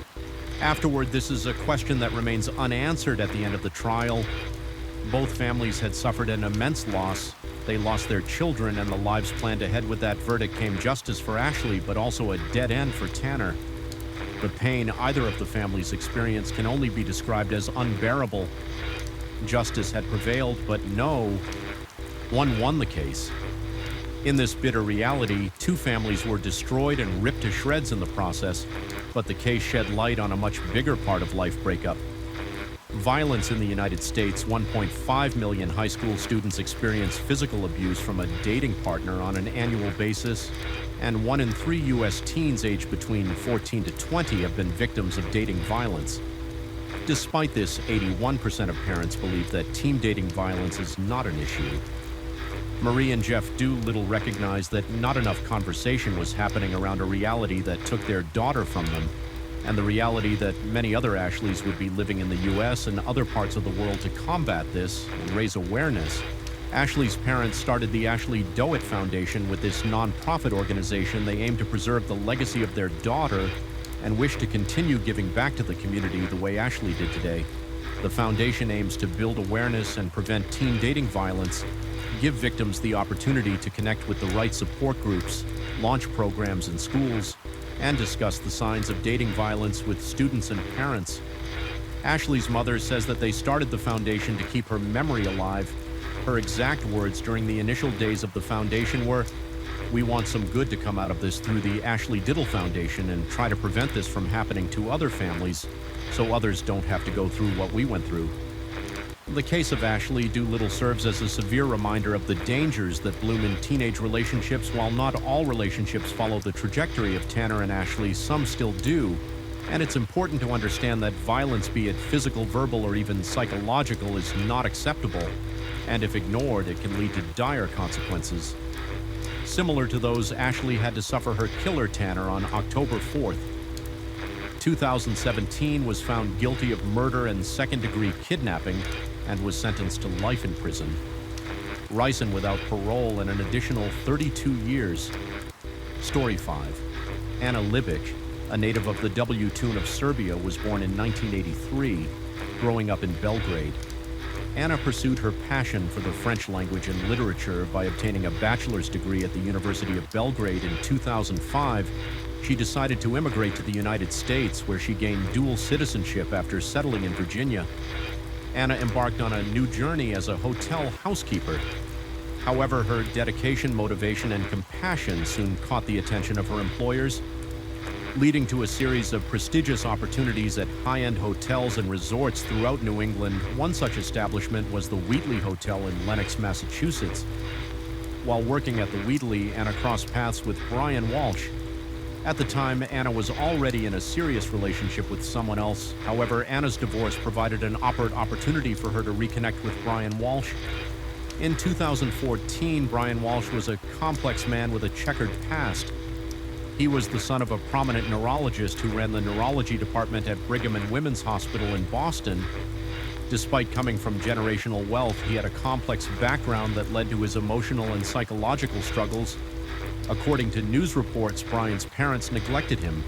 Afterward, this is a question that remains unanswered at the end of the trial. Both families had suffered an immense loss. They lost their children, and the lives planned ahead with that verdict came justice for Ashley, but also a dead end for Tanner. The pain either of the families experienced can only be described as unbearable. Justice had prevailed, but no, one won the case. In this bitter reality, two families were destroyed and ripped to shreds in the process, but the case shed light on a much bigger part of life breakup. Violence in the United States. 1.5 million high school students experience physical abuse from a dating partner on an annual basis, and 1 in 3 U.S. teens aged between 14 to 20 have been victims of dating violence. Despite this, 81% of parents believe that teen dating violence is not an issue. Marie and Jeff Doolittle recognized that not enough conversation was happening around a reality that took their daughter from them, and the reality that many other Ashleys would be living in the U.S. and other parts of the world. To combat this and raise awareness, Ashley's parents started the Ashley Doet Foundation. With this nonprofit organization, they aim to preserve the legacy of their daughter and wish to continue giving back to the community the way Ashley did today. The foundation aims to build awareness and prevent teen dating violence, give victims the opportunity to connect with the right support groups, launch programs in schools, and discuss the signs of dating violence with students and parents. Ashley's mother says that they started the foundation to keep her memory alive. Her exact words during the initial days of the foundation were, "We want some good to come out of this through the Ashley Diddle Foundation and try to prevent this from happening to other families so others don't have to go through what we went through." The case of Ashley Doolittle serves as a severe reminder of the dangers that bloom in teenage relationships. While not all relationships follow the trajectory of Tanner and Ashley, some still do. And it's important to understand that violence, be it physical, verbal, or even psychological, is not acceptable. And if ignored, it can lead to dire consequences. Similar to those Ashley had to suffer her killer, Tanner, on October 4th. 2017 was found guilty of murder and second-degree kidnapping and was sentenced to life in prison. Ricin without parole and an additional 32 years. Story 5. Anna Libic, a native of the W-Tune of Serbia, was born in 1983, growing up in Belgrade. Anna pursued her passion for the French language and literature by obtaining a bachelor's degree at the University of Belgrade. In 2005, she decided to immigrate to the United States, where she gained dual citizenship after settling in Virginia. Anna embarked on a new journey as a hotel housekeeper. However, her dedication, motivation, and compassion soon caught the attention of her employers, leading to a series of prestigious opportunities at high-end hotels and resorts throughout New England. One such establishment was the Wheatley Hotel in Lenox, Massachusetts. While working at the Wheatley, Anna crossed paths with Brian Walsh. At the time, Anna was already in a serious relationship with someone else. However, Anna's divorce provided an opportunity for her to reconnect with Brian Walsh. In 2014, Brian Walsh was a complex man with a checkered past. He was the son of a prominent neurologist who ran the neurology department at Brigham and Women's Hospital in Boston. Despite coming from generational wealth, he had a complex background that led to his emotional and psychological struggles. According to news reports, Brian's parents neglected him.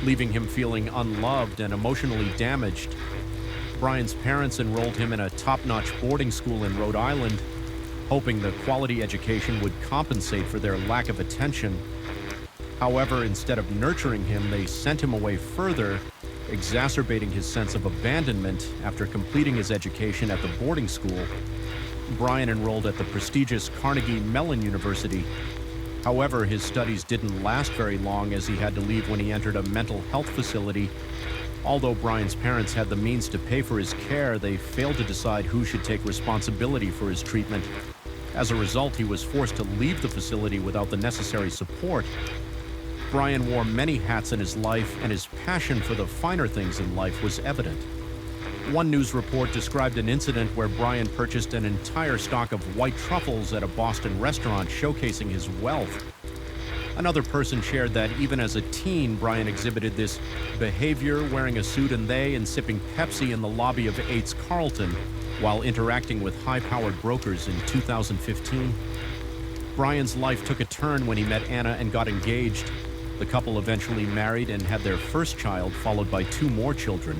leaving him feeling unloved and emotionally damaged. Brian's parents enrolled him in a top-notch boarding school in Rhode Island, hoping the quality education would compensate for their lack of attention. However, instead of nurturing him, they sent him away further, exacerbating his sense of abandonment after completing his education at the boarding school. Brian enrolled at the prestigious Carnegie Mellon University. However, his studies didn't last very long as he had to leave when he entered a mental health facility. Although Brian's parents had the means to pay for his care, they failed to decide who should take responsibility for his treatment. As a result, he was forced to leave the facility without the necessary support. Brian wore many hats in his life, and his passion for the finer things in life was evident. One news report described an incident where Brian purchased an entire stock of white truffles at a Boston restaurant, showcasing his wealth. Another person shared that even as a teen, Brian exhibited this behavior, wearing a suit and sipping Pepsi in the lobby of Eights Carlton while interacting with high-powered brokers in 2015. Brian's life took a turn when he met Anna and got engaged. The couple eventually married and had their first child, followed by 2 more children.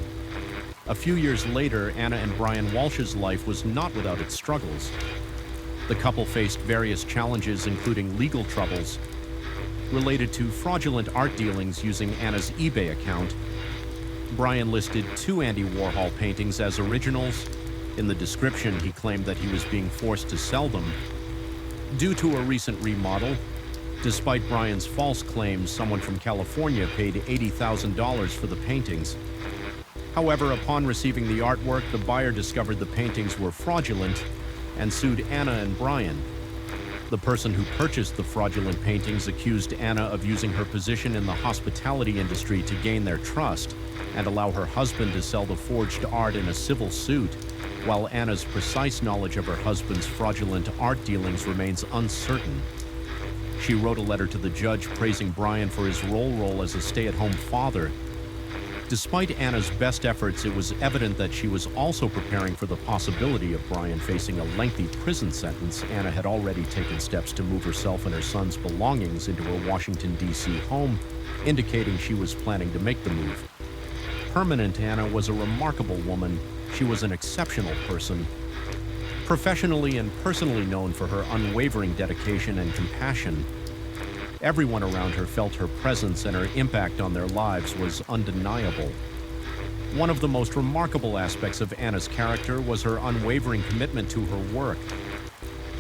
A few years later, Anna and Brian Walsh's life was not without its struggles. The couple faced various challenges, including legal troubles related to fraudulent art dealings using Anna's eBay account. Brian listed 2 Andy Warhol paintings as originals. In the description, he claimed that he was being forced to sell them. Due to a recent remodel, despite Brian's false claims, someone from California paid $80,000 for the paintings. However, upon receiving the artwork, the buyer discovered the paintings were fraudulent and sued Anna and Brian. The person who purchased the fraudulent paintings accused Anna of using her position in the hospitality industry to gain their trust and allow her husband to sell the forged art in a civil suit, while Anna's precise knowledge of her husband's fraudulent art dealings remains uncertain. She wrote a letter to the judge praising Brian for his role as a stay-at-home father. Despite Anna's best efforts, it was evident that she was also preparing for the possibility of Brian facing a lengthy prison sentence. Anna had already taken steps to move herself and her son's belongings into her Washington, D.C. home, indicating she was planning to make the move. Permanent Anna was a remarkable woman. She was an exceptional person. Professionally and personally known for her unwavering dedication and compassion, everyone around her felt her presence, and her impact on their lives was undeniable. One of the most remarkable aspects of Anna's character was her unwavering commitment to her work.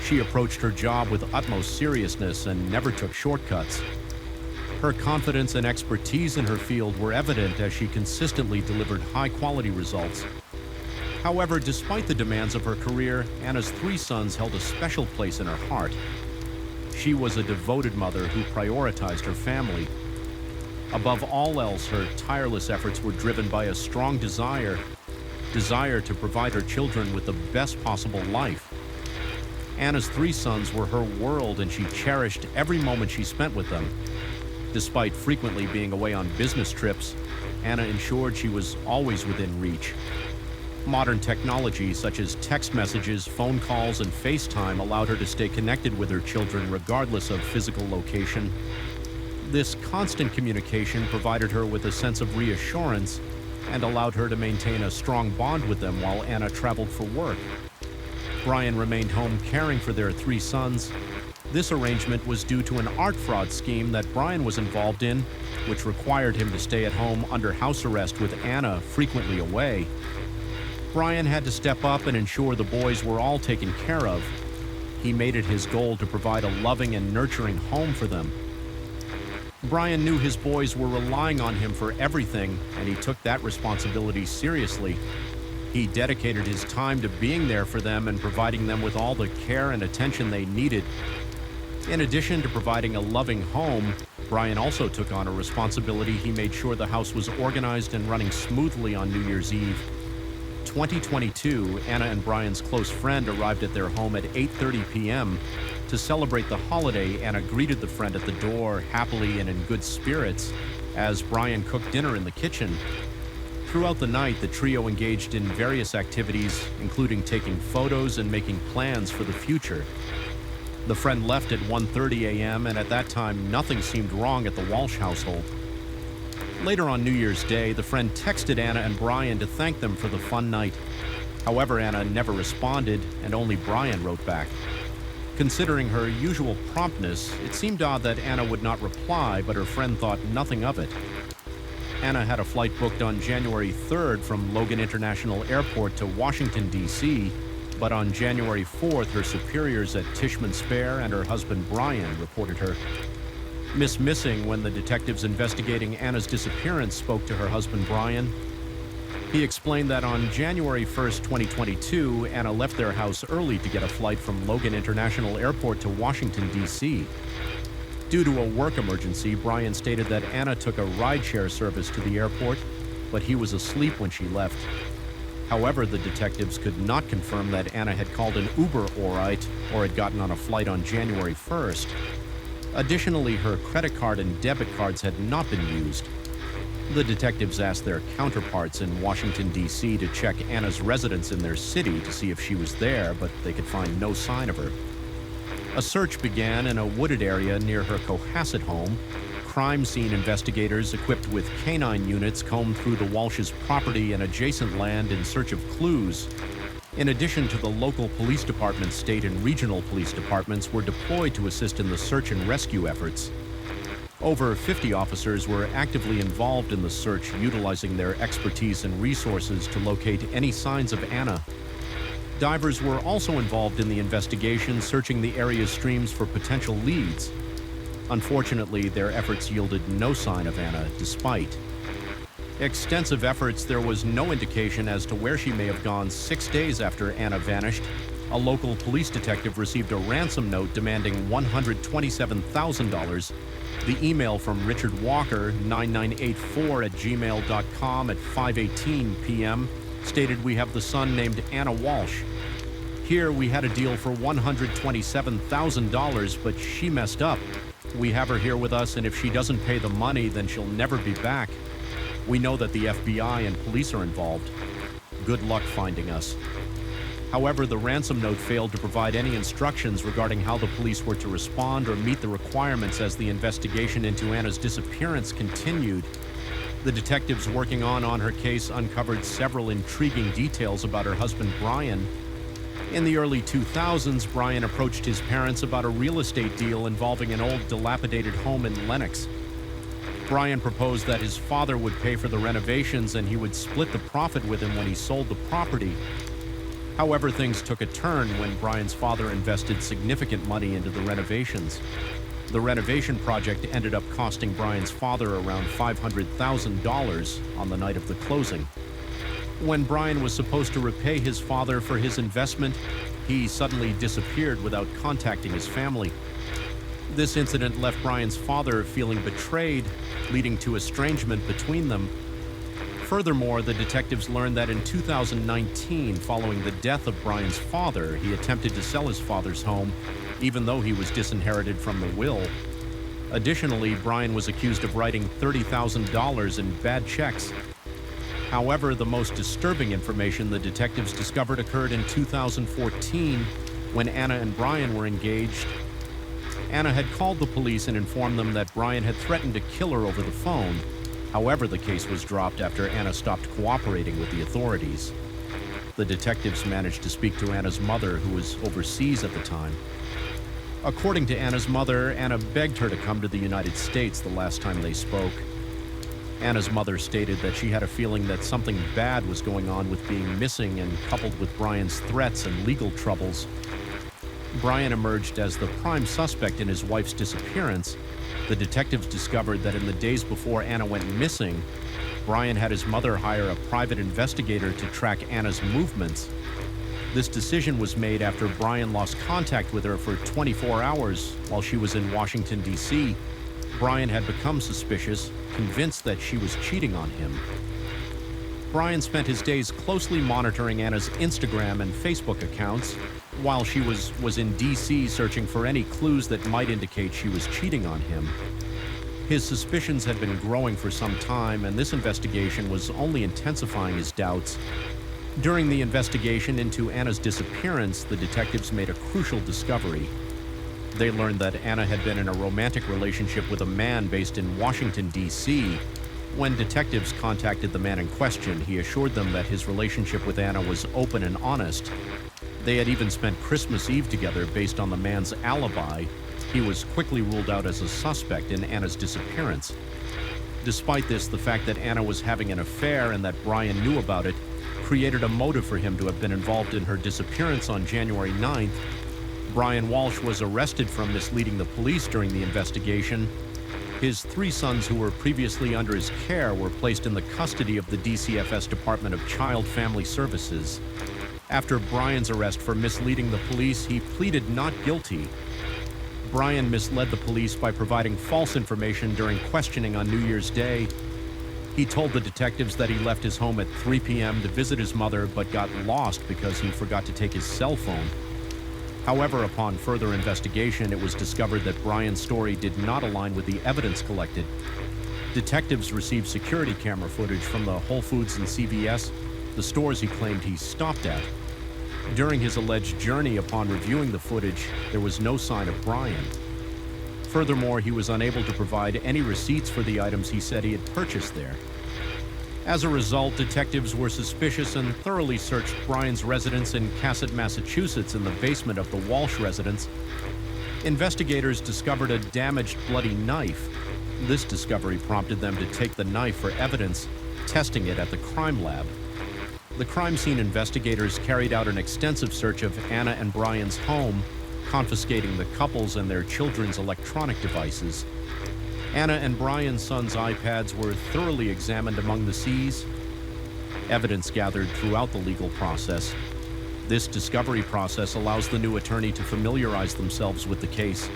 She approached her job with utmost seriousness and never took shortcuts. Her confidence and expertise in her field were evident as she consistently delivered high-quality results. However, despite the demands of her career, Anna's 3 sons held a special place in her heart. She was a devoted mother who prioritized her family. Above all else, her tireless efforts were driven by a strong desire to provide her children with the best possible life. Anna's 3 sons were her world, and she cherished every moment she spent with them. Despite frequently being away on business trips, Anna ensured she was always within reach. Modern technology such as text messages, phone calls, and FaceTime allowed her to stay connected with her children regardless of physical location. This constant communication provided her with a sense of reassurance and allowed her to maintain a strong bond with them while Anna traveled for work. Brian remained home caring for their 3 sons. This arrangement was due to an art fraud scheme that Brian was involved in, which required him to stay at home under house arrest with Anna frequently away. Brian had to step up and ensure the boys were all taken care of. He made it his goal to provide a loving and nurturing home for them. Brian knew his boys were relying on him for everything, and he took that responsibility seriously. He dedicated his time to being there for them and providing them with all the care and attention they needed. In addition to providing a loving home, Brian also took on a responsibility. He made sure the house was organized and running smoothly on New Year's Eve. 2022, Anna and Brian's close friend arrived at their home at 8:30 p.m. To celebrate the holiday, Anna greeted the friend at the door, happily and in good spirits, as Brian cooked dinner in the kitchen. Throughout the night, the trio engaged in various activities, including taking photos and making plans for the future. The friend left at 1:30 a.m., and at that time, nothing seemed wrong at the Walsh household. Later on New Year's Day, the friend texted Anna and Brian to thank them for the fun night. However, Anna never responded, and only Brian wrote back. Considering her usual promptness, it seemed odd that Anna would not reply, but her friend thought nothing of it. Anna had a flight booked on January 3rd from Logan International Airport to Washington, D.C., but on January 4th, her superiors at Tishman Speyer and her husband Brian reported her missing when the detectives investigating Anna's disappearance spoke to her husband Brian. He explained that on January 1st, 2022, Anna left their house early to get a flight from Logan International Airport to Washington, D.C. Due to a work emergency, Brian stated that Anna took a rideshare service to the airport, but he was asleep when she left. However, the detectives could not confirm that Anna had called an Uber or had gotten on a flight on January 1st. Additionally, her credit card and debit cards had not been used. The detectives asked their counterparts in Washington, D.C. to check Anna's residence in their city to see if she was there, but they could find no sign of her. A search began in a wooded area near her Cohasset home. Crime scene investigators equipped with canine units combed through the Walsh's property and adjacent land in search of clues. In addition to the local police department, state and regional police departments were deployed to assist in the search and rescue efforts. Over 50 officers were actively involved in the search, utilizing their expertise and resources to locate any signs of Anna. Divers were also involved in the investigation, searching the area's streams for potential leads. Unfortunately, their efforts yielded no sign of Anna, despite extensive efforts. There was no indication as to where she may have gone. 6 days after Anna vanished, a local police detective received a ransom note demanding $127,000. The email from Richard Walker, 9984@gmail.com at 5:18 p.m. stated, "We have the son named Anna Walsh. Here we had a deal for $127,000, but she messed up. We have her here with us, and if she doesn't pay the money, then she'll never be back. We know that the FBI and police are involved. Good luck finding us." However, the ransom note failed to provide any instructions regarding how the police were to respond or meet the requirements as the investigation into Anna's disappearance continued. The detectives working on her case uncovered several intriguing details about her husband Brian. In the early 2000s, Brian approached his parents about a real estate deal involving an old dilapidated home in Lenox. Brian proposed that his father would pay for the renovations and he would split the profit with him when he sold the property. However, things took a turn when Brian's father invested significant money into the renovations. The renovation project ended up costing Brian's father around $500,000 on the night of the closing. When Brian was supposed to repay his father for his investment, he suddenly disappeared without contacting his family. This incident left Brian's father feeling betrayed, leading to estrangement between them. Furthermore, the detectives learned that in 2019, following the death of Brian's father, he attempted to sell his father's home, even though he was disinherited from the will. Additionally, Brian was accused of writing $30,000 in bad checks. However, the most disturbing information the detectives discovered occurred in 2014 when Anna and Brian were engaged. Anna had called the police and informed them that Brian had threatened to kill her over the phone. However, the case was dropped after Anna stopped cooperating with the authorities. The detectives managed to speak to Anna's mother, who was overseas at the time. According to Anna's mother, Anna begged her to come to the United States the last time they spoke. Anna's mother stated that she had a feeling that something bad was going on with being missing, and coupled with Brian's threats and legal troubles, Brian emerged as the prime suspect in his wife's disappearance. The detectives discovered that in the days before Anna went missing, Brian had his mother hire a private investigator to track Anna's movements. This decision was made after Brian lost contact with her for 24 hours while she was in Washington, D.C. Brian had become suspicious, convinced that she was cheating on him. Brian spent his days closely monitoring Anna's Instagram and Facebook accounts while she was in D.C. searching for any clues that might indicate she was cheating on him. His suspicions had been growing for some time, and this investigation was only intensifying his doubts. During the investigation into Anna's disappearance, the detectives made a crucial discovery. They learned that Anna had been in a romantic relationship with a man based in Washington, D.C. When detectives contacted the man in question, he assured them that his relationship with Anna was open and honest. They had even spent Christmas Eve together based on the man's alibi. He was quickly ruled out as a suspect in Anna's disappearance. Despite this, the fact that Anna was having an affair and that Brian knew about it created a motive for him to have been involved in her disappearance on January 9th. Brian Walsh was arrested for misleading the police during the investigation. His 3 sons who were previously under his care were placed in the custody of the DCFS Department of Child Family Services. After Brian's arrest for misleading the police, he pleaded not guilty. Brian misled the police by providing false information during questioning on New Year's Day. He told the detectives that he left his home at 3 p.m. to visit his mother, but got lost because he forgot to take his cell phone. However, upon further investigation, it was discovered that Brian's story did not align with the evidence collected. Detectives received security camera footage from the Whole Foods and CVS, the stores he claimed he stopped at. During his alleged journey, upon reviewing the footage, there was no sign of Brian. Furthermore, he was unable to provide any receipts for the items he said he had purchased there. As a result, detectives were suspicious and thoroughly searched Brian's residence in Cassett, Massachusetts, in the basement of the Walsh residence. Investigators discovered a damaged, bloody knife. This discovery prompted them to take the knife for evidence, testing it at the crime lab. The crime scene investigators carried out an extensive search of Anna and Brian's home, confiscating the couple's and their children's electronic devices. Anna and Brian's sons' iPads were thoroughly examined among the C's. Evidence gathered throughout the legal process. This discovery process allows the new attorney to familiarize themselves with the case,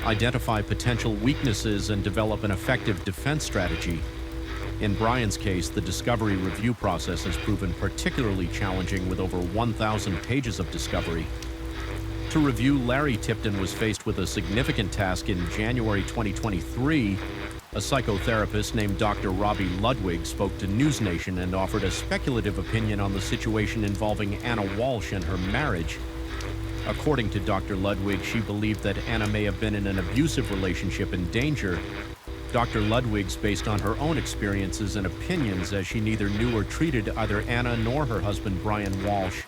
identify potential weaknesses, and develop an effective defense strategy. In Brian's case, the discovery review process has proven particularly challenging with over 1,000 pages of discovery. To review, Larry Tipton was faced with a significant task in January 2023. A psychotherapist named Dr. Robbie Ludwig spoke to News Nation and offered a speculative opinion on the situation involving Anna Walsh and her marriage. According to Dr. Ludwig, she believed that Anna may have been in an abusive relationship in danger. Dr. Ludwig's based on her own experiences and opinions, as she neither knew or treated either Anna nor her husband Brian Walsh.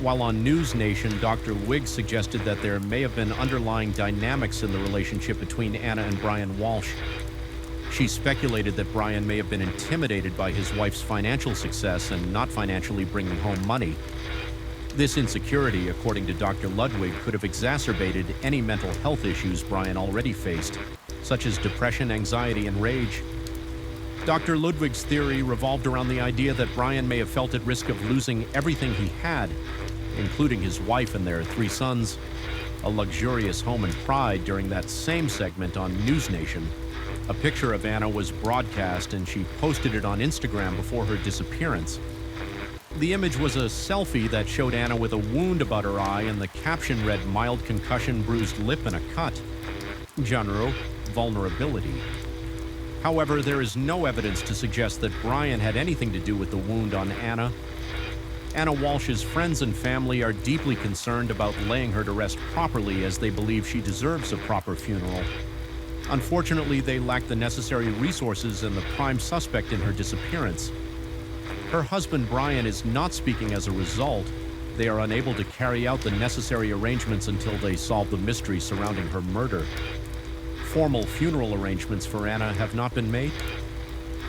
While on News Nation, Dr. Wiggs suggested that there may have been underlying dynamics in the relationship between Anna and Brian Walsh. She speculated that Brian may have been intimidated by his wife's financial success and not financially bringing home money. This insecurity, according to Dr. Ludwig, could have exacerbated any mental health issues Brian already faced, such as depression, anxiety, and rage. Dr. Ludwig's theory revolved around the idea that Brian may have felt at risk of losing everything he had, including his wife and their 3 sons, a luxurious home and pride. During that same segment on News Nation, a picture of Anna was broadcast and she posted it on Instagram before her disappearance. The image was a selfie that showed Anna with a wound about her eye, and the caption read, "Mild concussion, bruised lip, and a cut." Genre, vulnerability. However, there is no evidence to suggest that Brian had anything to do with the wound on Anna. Anna Walsh's friends and family are deeply concerned about laying her to rest properly, as they believe she deserves a proper funeral. Unfortunately, they lack the necessary resources and the prime suspect in her disappearance. Her husband Brian is not speaking as a result. They are unable to carry out the necessary arrangements until they solve the mystery surrounding her murder. Formal funeral arrangements for Anna have not been made.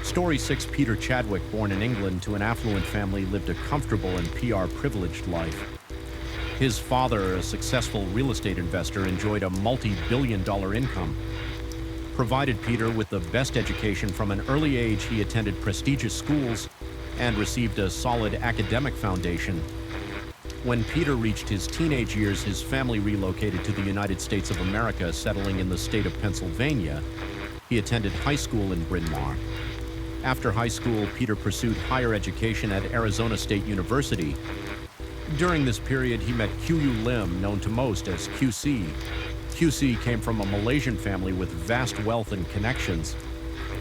Story 6 Peter Chadwick, born in England to an affluent family, lived a comfortable and PR-privileged life. His father, a successful real estate investor, enjoyed a multi-billion-dollar income. Provided Peter with the best education from an early age, he attended prestigious schools and received a solid academic foundation. When Peter reached his teenage years, his family relocated to the United States of America, settling in the state of Pennsylvania. He attended high school in Bryn Mawr. After high school, Peter pursued higher education at Arizona State University. During this period, he met QU Lim, known to most as QC. QC came from a Malaysian family with vast wealth and connections.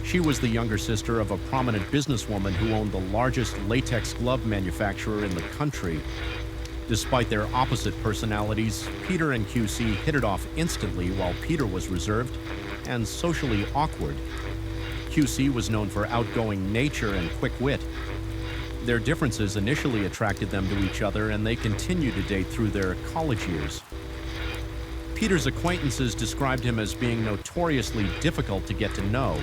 She was the younger sister of a prominent businesswoman who owned the largest latex glove manufacturer in the country. Despite their opposite personalities, Peter and QC hit it off instantly, while Peter was reserved and socially awkward. QC was known for outgoing nature and quick wit. Their differences initially attracted them to each other, and they continued to date through their college years. Peter's acquaintances described him as being notoriously difficult to get to know.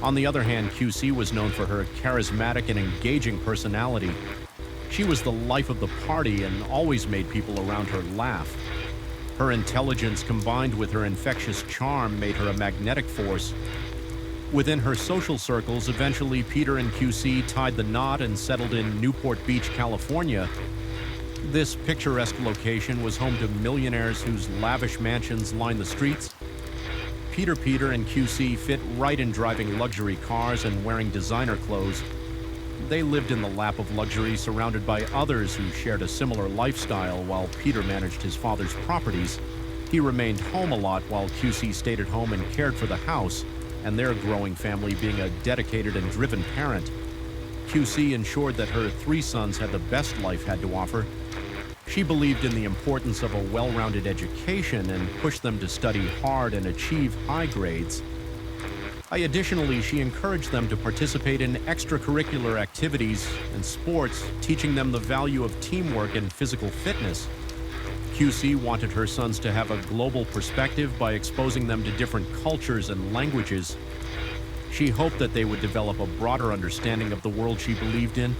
On the other hand, QC was known for her charismatic and engaging personality. She was the life of the party and always made people around her laugh. Her intelligence combined with her infectious charm made her a magnetic force. Within her social circles, eventually Peter and QC tied the knot and settled in Newport Beach, California. This picturesque location was home to millionaires whose lavish mansions line the streets. Peter and QC fit right in driving luxury cars and wearing designer clothes. They lived in the lap of luxury, surrounded by others who shared a similar lifestyle. While Peter managed his father's properties, he remained home a lot while QC stayed at home and cared for the house and their growing family. Being a dedicated and driven parent, QC ensured that her 3 sons had the best life had to offer. She believed in the importance of a well-rounded education and pushed them to study hard and achieve high grades. Additionally, she encouraged them to participate in extracurricular activities and sports, teaching them the value of teamwork and physical fitness. QC wanted her sons to have a global perspective by exposing them to different cultures and languages. She hoped that they would develop a broader understanding of the world she believed in,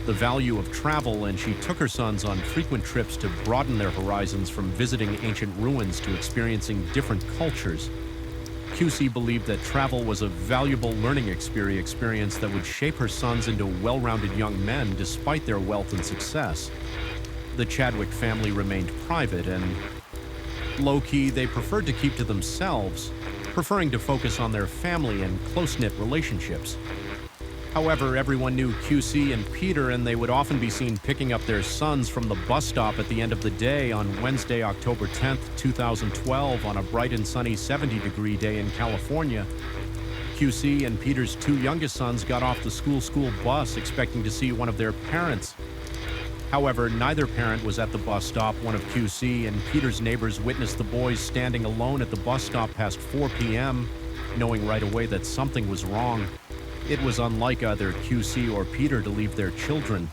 the value of travel, and she took her sons on frequent trips to broaden their horizons, from visiting ancient ruins to experiencing different cultures. QC believed that travel was a valuable learning experience that would shape her sons into well-rounded young men despite their wealth and success. The Chadwick family remained private and low-key. They preferred to keep to themselves, preferring to focus on their family and close-knit relationships. However, everyone knew QC and Peter, and they would often be seen picking up their sons from the bus stop at the end of the day on Wednesday, October 10th, 2012, on a bright and sunny 70-degree day in California. QC and Peter's 2 youngest sons got off the school bus expecting to see one of their parents. However, neither parent was at the bus stop. One of QC and Peter's neighbors witnessed the boys standing alone at the bus stop past 4 p.m., knowing right away that something was wrong. It was unlike either QC or Peter to leave their children.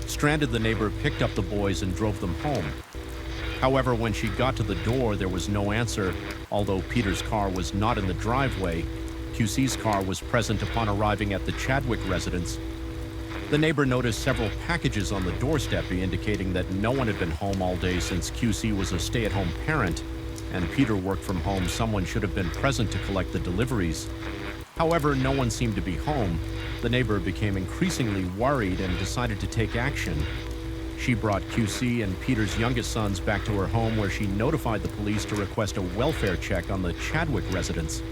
Stranded, the neighbor picked up the boys and drove them home. However, when she got to the door, there was no answer. Although Peter's car was not in the driveway, QC's car was present upon arriving at the Chadwick residence. The neighbor noticed several packages on the doorstep, indicating that no one had been home all day since QC was a stay-at-home parent and Peter worked from home. Someone should have been present to collect the deliveries. However, no one seemed to be home. The neighbor became increasingly worried and decided to take action. She brought QC and Peter's youngest sons back to her home, where she notified the police to request a welfare check on the Chadwick residence.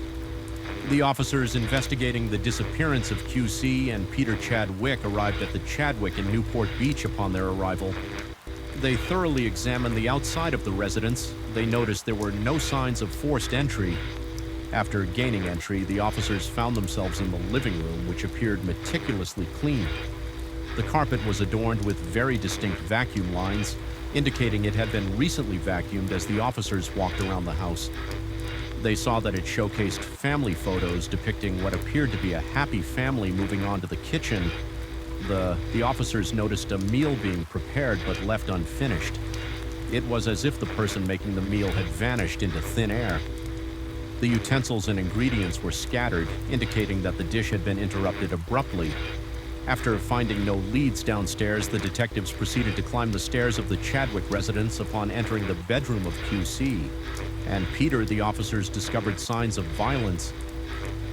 The officers investigating the disappearance of QC and Peter Chadwick arrived at the Chadwick in Newport Beach upon their arrival. They thoroughly examined the outside of the residence. They noticed there were no signs of forced entry. After gaining entry, the officers found themselves in the living room, which appeared meticulously clean. The carpet was adorned with very distinct vacuum lines, indicating it had been recently vacuumed. As the officers walked around the house, they saw that it showcased family photos depicting what appeared to be a happy family moving on to the kitchen. The officers noticed a meal being prepared but left unfinished. It was as if the person making the meal had vanished into thin air. The utensils and ingredients were scattered, indicating that the dish had been interrupted abruptly. After finding no leads downstairs, the detectives proceeded to climb the stairs of the Chadwick residence. Upon entering the bedroom of QC and Peter, the officers discovered signs of violence.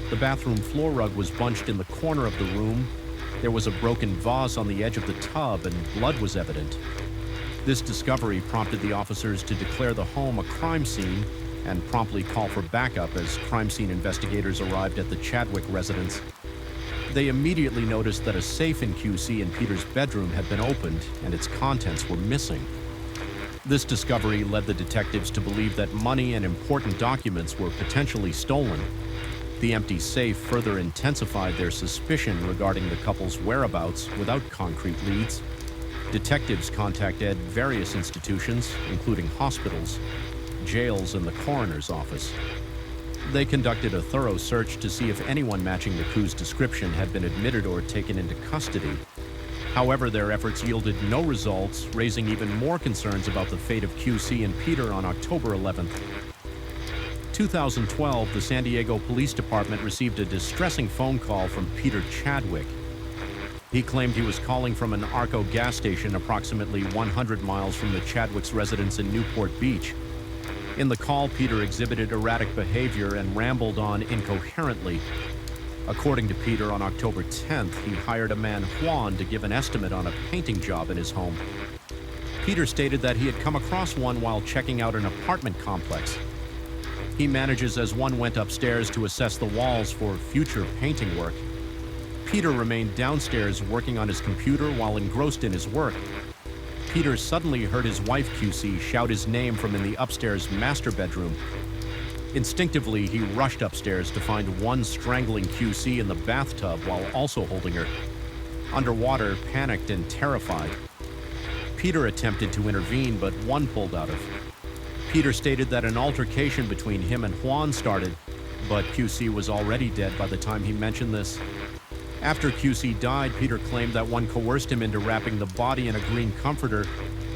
The bathroom floor rug was bunched in the corner of the room. There was a broken vase on the edge of the tub, and blood was evident. This discovery prompted the officers to declare the home a crime scene and promptly call for backup as crime scene investigators arrived at the Chadwick residence. They immediately noticed that a safe in QC and Peter's bedroom had been opened and its contents were missing. This discovery led the detectives to believe that money and important documents were potentially stolen. The empty safe further intensified their suspicion regarding the couple's whereabouts. Without concrete leads, detectives contacted various institutions, including hospitals, jails, and the coroner's office. They conducted a thorough search to see if anyone matching the coup's description had been admitted or taken into custody. However, their efforts yielded no results, raising even more concerns about the fate of QC and Peter on October 11th. 2012, the San Diego Police Department received a distressing phone call from Peter Chadwick. He claimed he was calling from an Arco gas station approximately 100 miles from the Chadwick's residence in Newport Beach. In the call, Peter exhibited erratic behavior and rambled on incoherently. According to Peter, on October 10th, he hired a man, Juan, to give an estimate on a painting job in his home. Peter stated that he had come across one while checking out an apartment complex. He manages as one went upstairs to assess the walls for future painting work. Peter remained downstairs working on his computer while engrossed in his work. Peter suddenly heard his wife, QC, shout his name from in the upstairs master bedroom. Instinctively, he rushed upstairs to find one strangling QC in the bathtub while also holding her. Underwater, panicked and terrified. Peter attempted to intervene, but one pulled out of. Peter stated that an altercation between him and Juan started, but QC was already dead by the time he mentioned this. After QC died, Peter claimed that one coerced him into wrapping the body in a green comforter,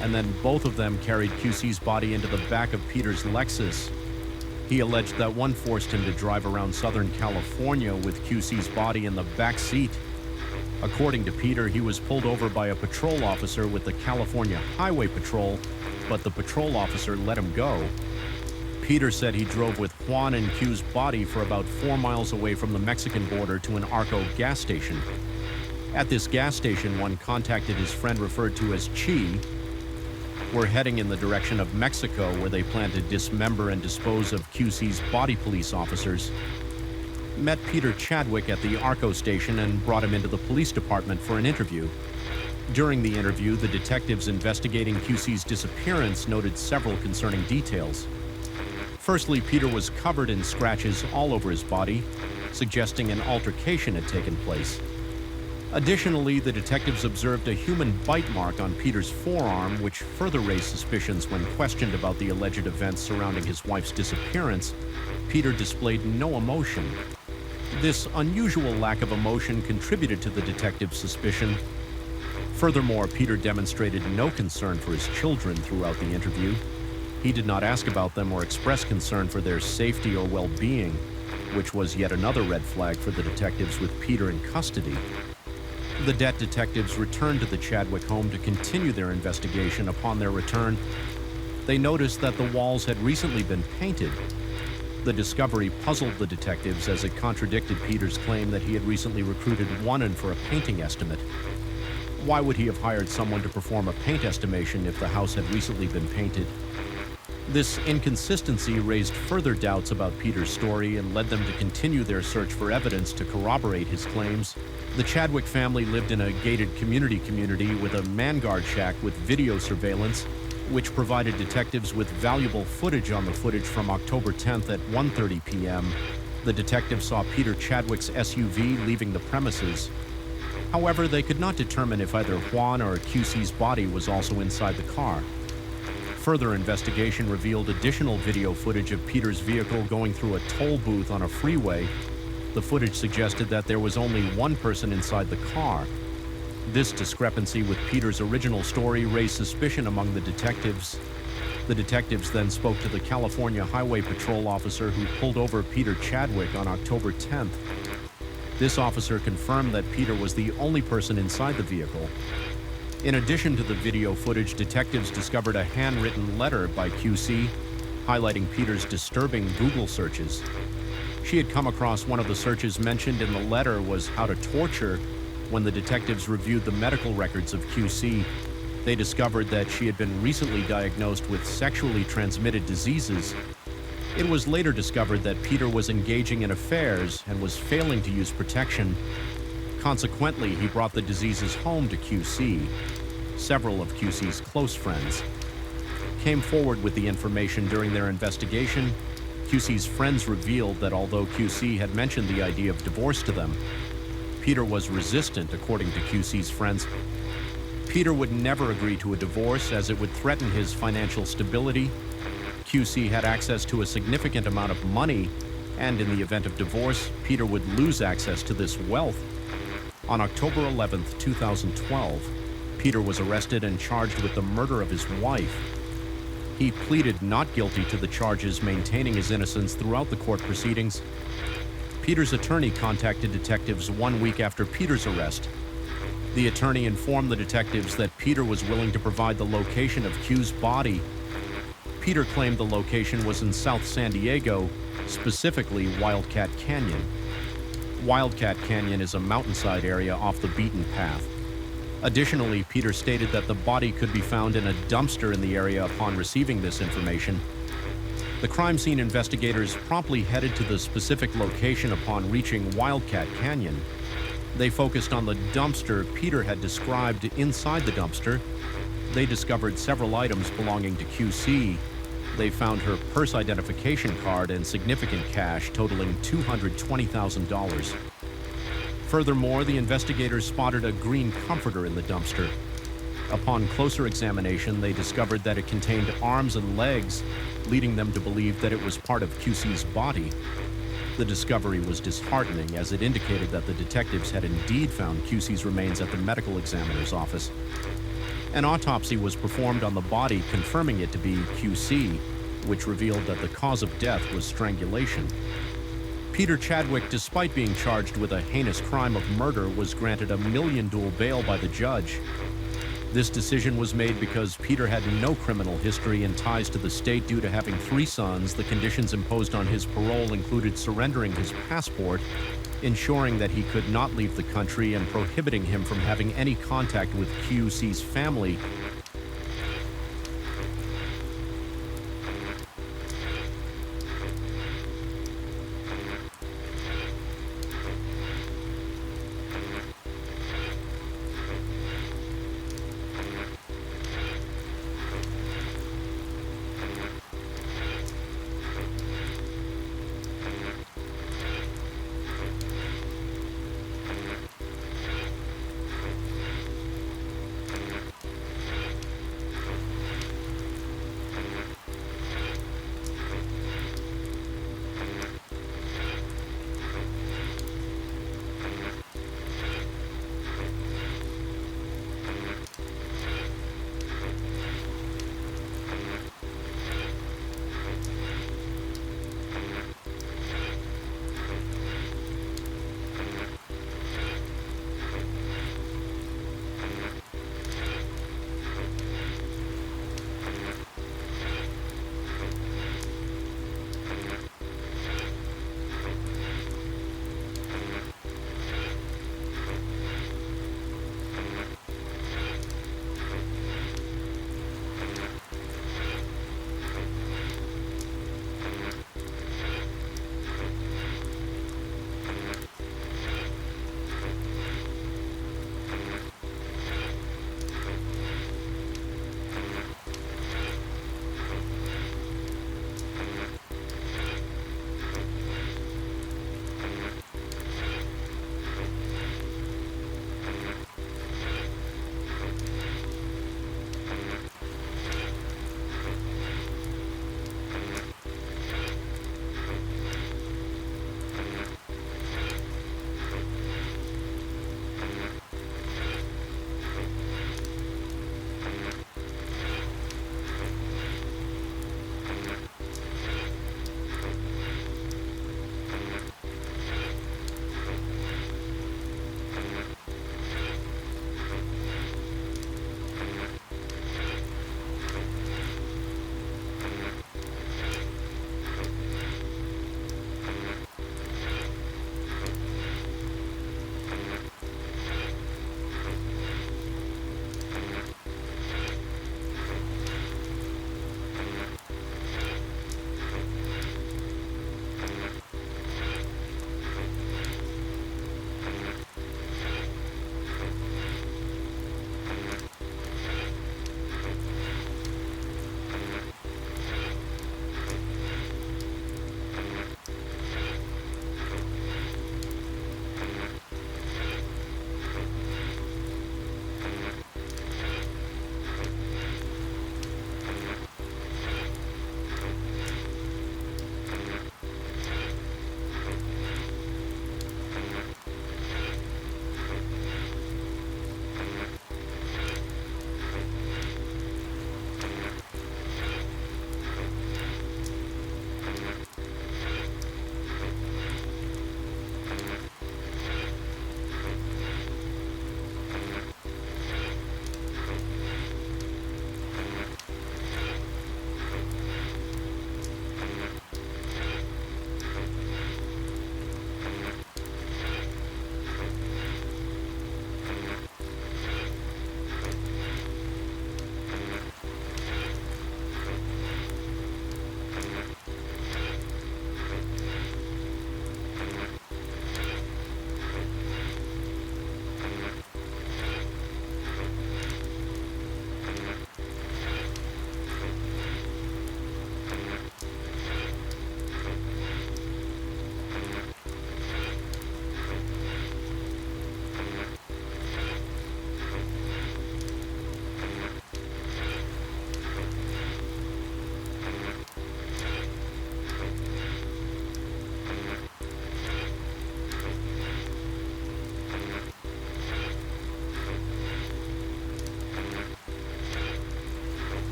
and then both of them carried QC's body into the back of Peter's Lexus. He alleged that one forced him to drive around Southern California with QC's body in the back seat. According to Peter, he was pulled over by a patrol officer with the California Highway Patrol, but the patrol officer let him go. Peter said he drove with Juan and Q's body for about 4 miles away from the Mexican border to an Arco gas station. At this gas station, one contacted his friend referred to as Chi. Were heading in the direction of Mexico, where they planned to dismember and dispose of QC's body police officers. Met Peter Chadwick at the Arco station and brought him into the police department for an interview. During the interview, the detectives investigating QC's disappearance noted several concerning details. Firstly, Peter was covered in scratches all over his body, suggesting an altercation had taken place. Additionally, the detectives observed a human bite mark on Peter's forearm, which further raised suspicions when questioned about the alleged events surrounding his wife's disappearance. Peter displayed no emotion. This unusual lack of emotion contributed to the detectives' suspicion. Furthermore, Peter demonstrated no concern for his children throughout the interview. He did not ask about them or express concern for their safety or well-being, which was yet another red flag for the detectives with Peter in custody. The detectives returned to the Chadwick home to continue their investigation. Upon their return, they noticed that the walls had recently been painted. The discovery puzzled the detectives as it contradicted Peter's claim that he had recently recruited Juan for a painting estimate. Why would he have hired someone to perform a paint estimation if the house had recently been painted? This inconsistency raised further doubts about Peter's story and led them to continue their search for evidence to corroborate his claims. The Chadwick family lived in a gated community with a man-guard shack with video surveillance, which provided detectives with valuable footage on the footage from October 10th at 1:30 p.m. The detectives saw Peter Chadwick's SUV leaving the premises. However, they could not determine if either Juan or QC's body was also inside the car. Further investigation revealed additional video footage of Peter's vehicle going through a toll booth on a freeway. The footage suggested that there was only one person inside the car. This discrepancy with Peter's original story raised suspicion among the detectives. The detectives then spoke to the California Highway Patrol officer who pulled over Peter Chadwick on October 10th. This officer confirmed that Peter was the only person inside the vehicle. In addition to the video footage, detectives discovered a handwritten letter by QC highlighting Peter's disturbing Google searches. She had come across one of the searches mentioned in the letter was how to torture. When the detectives reviewed the medical records of QC, they discovered that she had been recently diagnosed with sexually transmitted diseases. It was later discovered that Peter was engaging in affairs and was failing to use protection. Consequently, he brought the diseases home to QC. Several of QC's close friends came forward with the information during their investigation. QC's friends revealed that although QC had mentioned the idea of divorce to them, Peter was resistant, according to QC's friends. Peter would never agree to a divorce as it would threaten his financial stability. QC had access to a significant amount of money, And in the event of divorce, Peter would lose access to this wealth. On October 11th, 2012, Peter was arrested and charged with the murder of his wife. He pleaded not guilty to the charges, maintaining his innocence throughout the court proceedings. Peter's attorney contacted detectives 1 week after Peter's arrest. The attorney informed the detectives that Peter was willing to provide the location of Q's body. Peter claimed the location was in South San Diego, specifically Wildcat Canyon. Wildcat Canyon is a mountainside area off the beaten path. Additionally, Peter stated that the body could be found in a dumpster in the area upon receiving this information. The crime scene investigators promptly headed to the specific location upon reaching Wildcat Canyon. They focused on the dumpster Peter had described. Inside the dumpster, they discovered several items belonging to QC. They found her purse identification card and significant cash totaling $220,000. Furthermore, the investigators spotted a green comforter in the dumpster. Upon closer examination, they discovered that it contained arms and legs, leading them to believe that it was part of QC's body. The discovery was disheartening, as it indicated that the detectives had indeed found QC's remains at the medical examiner's office. An autopsy was performed on the body, confirming it to be QC, which revealed that the cause of death was strangulation. Peter Chadwick, despite being charged with a heinous crime of murder, was granted a $1 million bail by the judge. This decision was made because Peter had no criminal history and ties to the state due to having 3 sons. The conditions imposed on his parole included surrendering his passport, ensuring that he could not leave the country, and prohibiting him from having any contact with QC's family.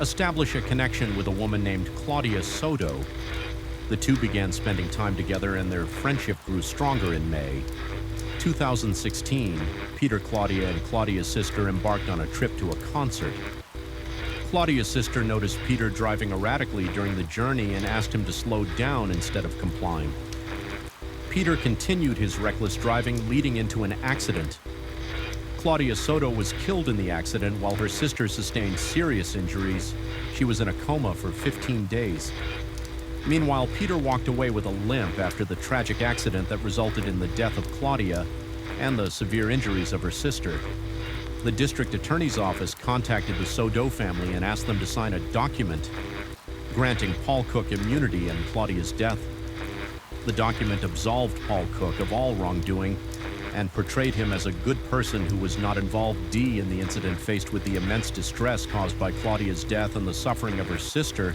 establish a connection with a woman named Claudia Soto. The two began spending time together and their friendship grew stronger in May 2016. Peter, Claudia, and Claudia's sister embarked on a trip to a concert. Claudia's sister noticed Peter driving erratically during the journey and asked him to slow down instead of complying. Peter continued his reckless driving, leading into an accident. Claudia Soto was killed in the accident while her sister sustained serious injuries. She was in a coma for 15 days. Meanwhile, Peter walked away with a limp after the tragic accident that resulted in the death of Claudia and the severe injuries of her sister. The district attorney's office contacted the Soto family and asked them to sign a document granting Paul Cook immunity in Claudia's death. The document absolved Paul Cook of all wrongdoing and portrayed him as a good person who was not involved in the incident. Faced with the immense distress caused by Claudia's death and the suffering of her sister,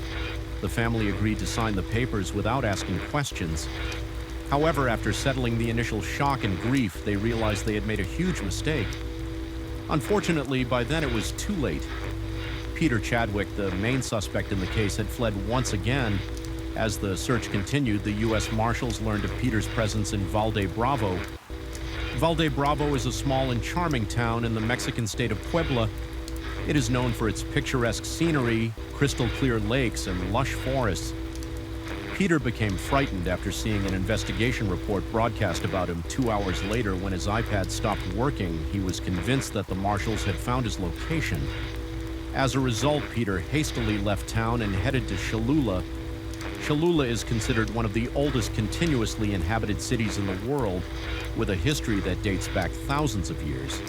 the family agreed to sign the papers without asking questions. However, after settling the initial shock and grief, they realized they had made a huge mistake. Unfortunately, by then it was too late. Peter Chadwick, the main suspect in the case, had fled once again. As the search continued, the U.S. Marshals learned of Peter's presence in Valde Bravo. Valde Bravo is a small and charming town in the Mexican state of Puebla. It is known for its picturesque scenery, crystal-clear lakes, and lush forests. Peter became frightened after seeing an investigation report broadcast about him 2 hours later. When his iPad stopped working, he was convinced that the marshals had found his location. As a result, Peter hastily left town and headed to Cholula. Cholula is considered one of the oldest continuously inhabited cities in the world, with a history that dates back thousands of years.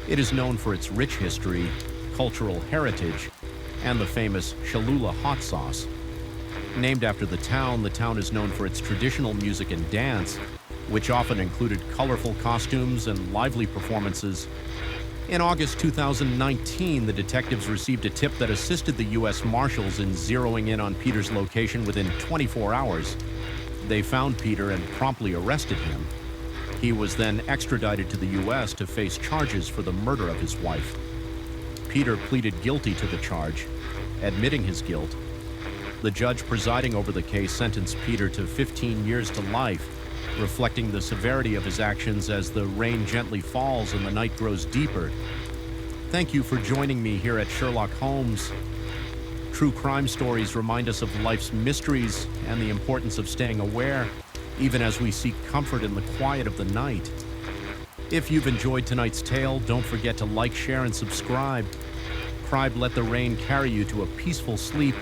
It is known for its rich history, cultural heritage, and the famous Cholula hot sauce. Named after the town is known for its traditional music and dance, which often included colorful costumes and lively performances. In August 2019, the detectives received a tip that assisted the U.S. Marshals in zeroing in on Peter's location within 24 hours. They found Peter and promptly arrested him. He was then extradited to the U.S. to face charges for the murder of his wife. Peter pleaded guilty to the charge, admitting his guilt. The judge presiding over the case sentenced Peter to 15 years to life, reflecting the severity of his actions as the rain gently falls and the night grows deeper. Thank you for joining me here at Sherlock Holmes. True crime stories remind us of life's mysteries and the importance of staying aware, even as we seek comfort in the quiet of the night. If you've enjoyed tonight's tale, don't forget to like, share, and subscribe. Pride, let the rain carry you to a peaceful sleep.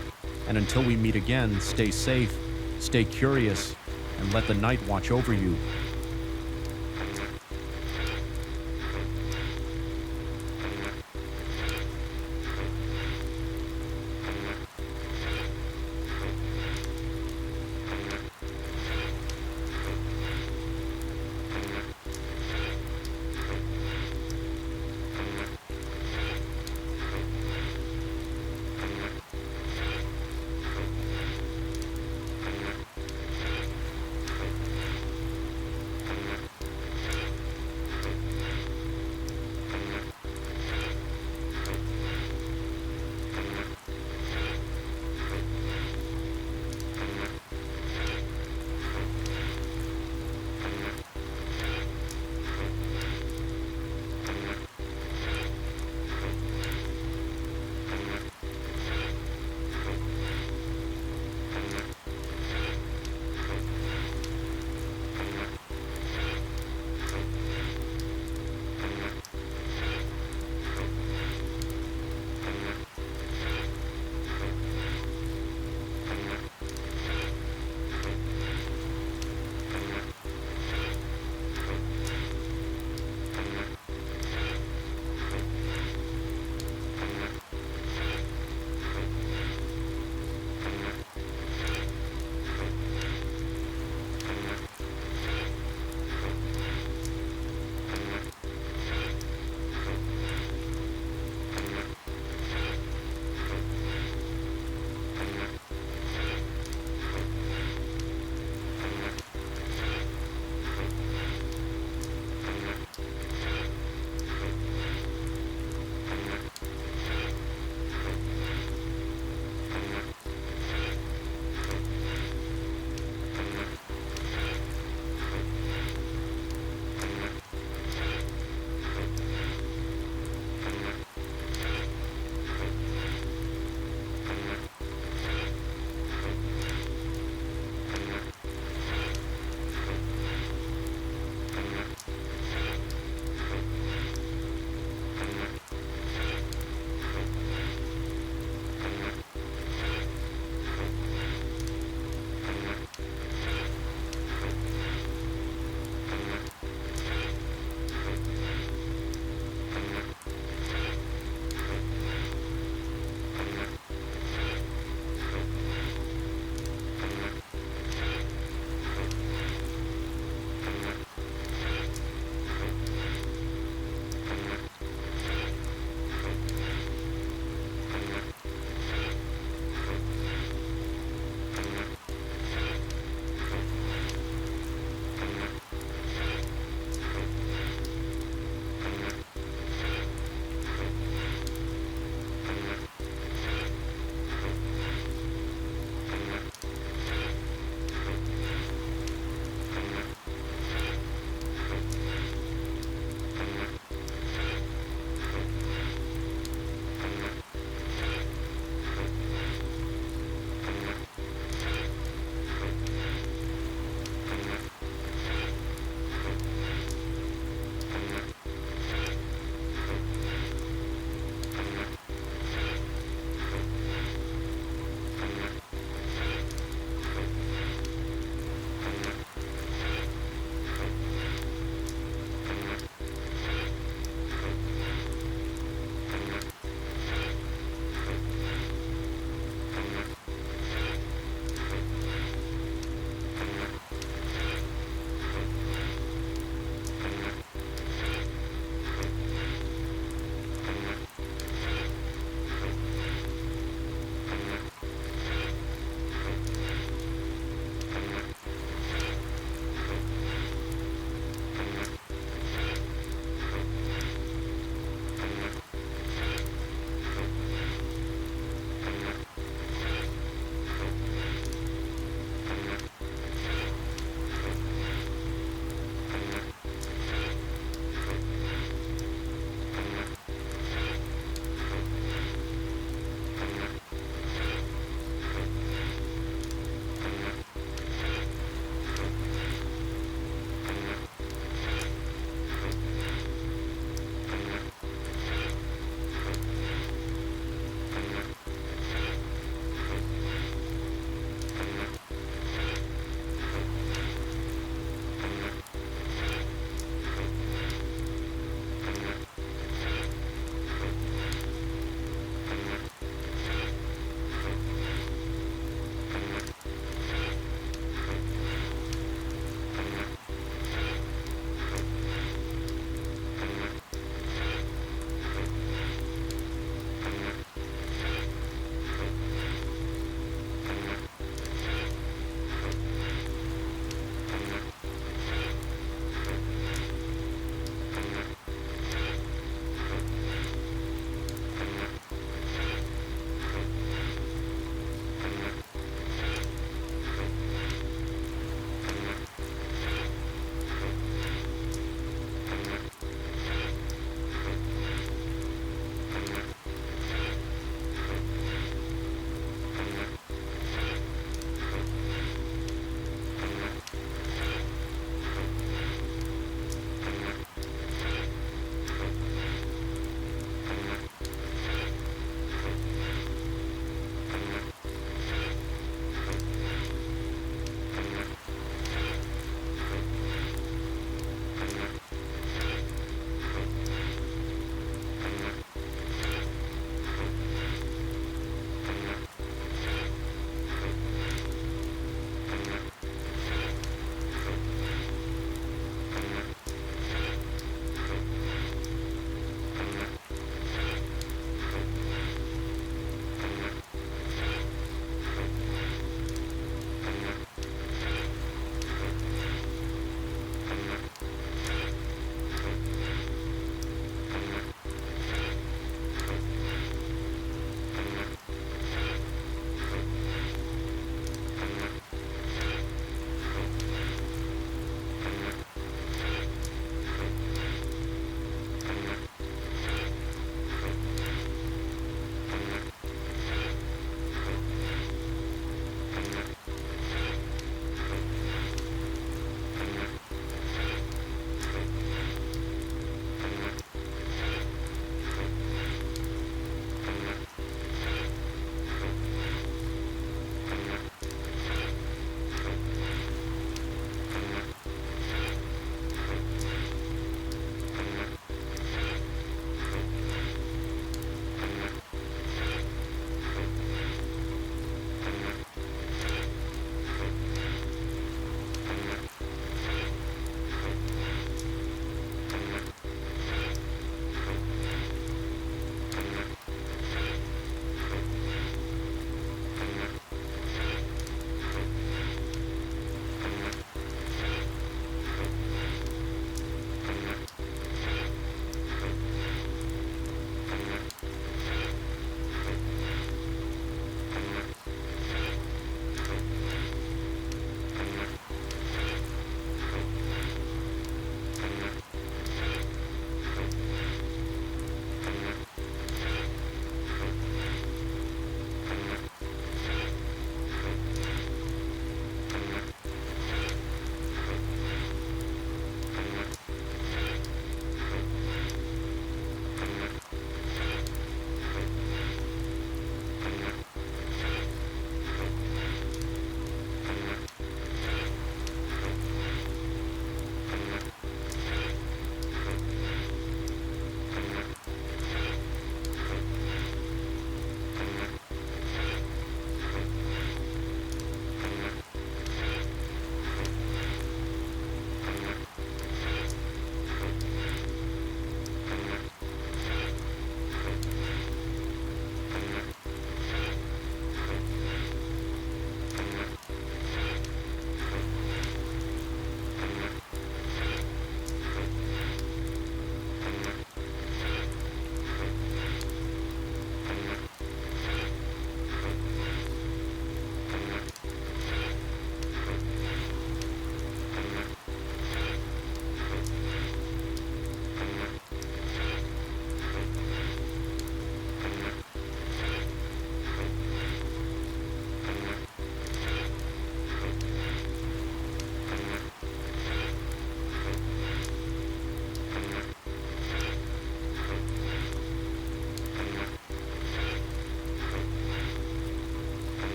And until we meet again, stay safe, stay curious, and let the night watch over you.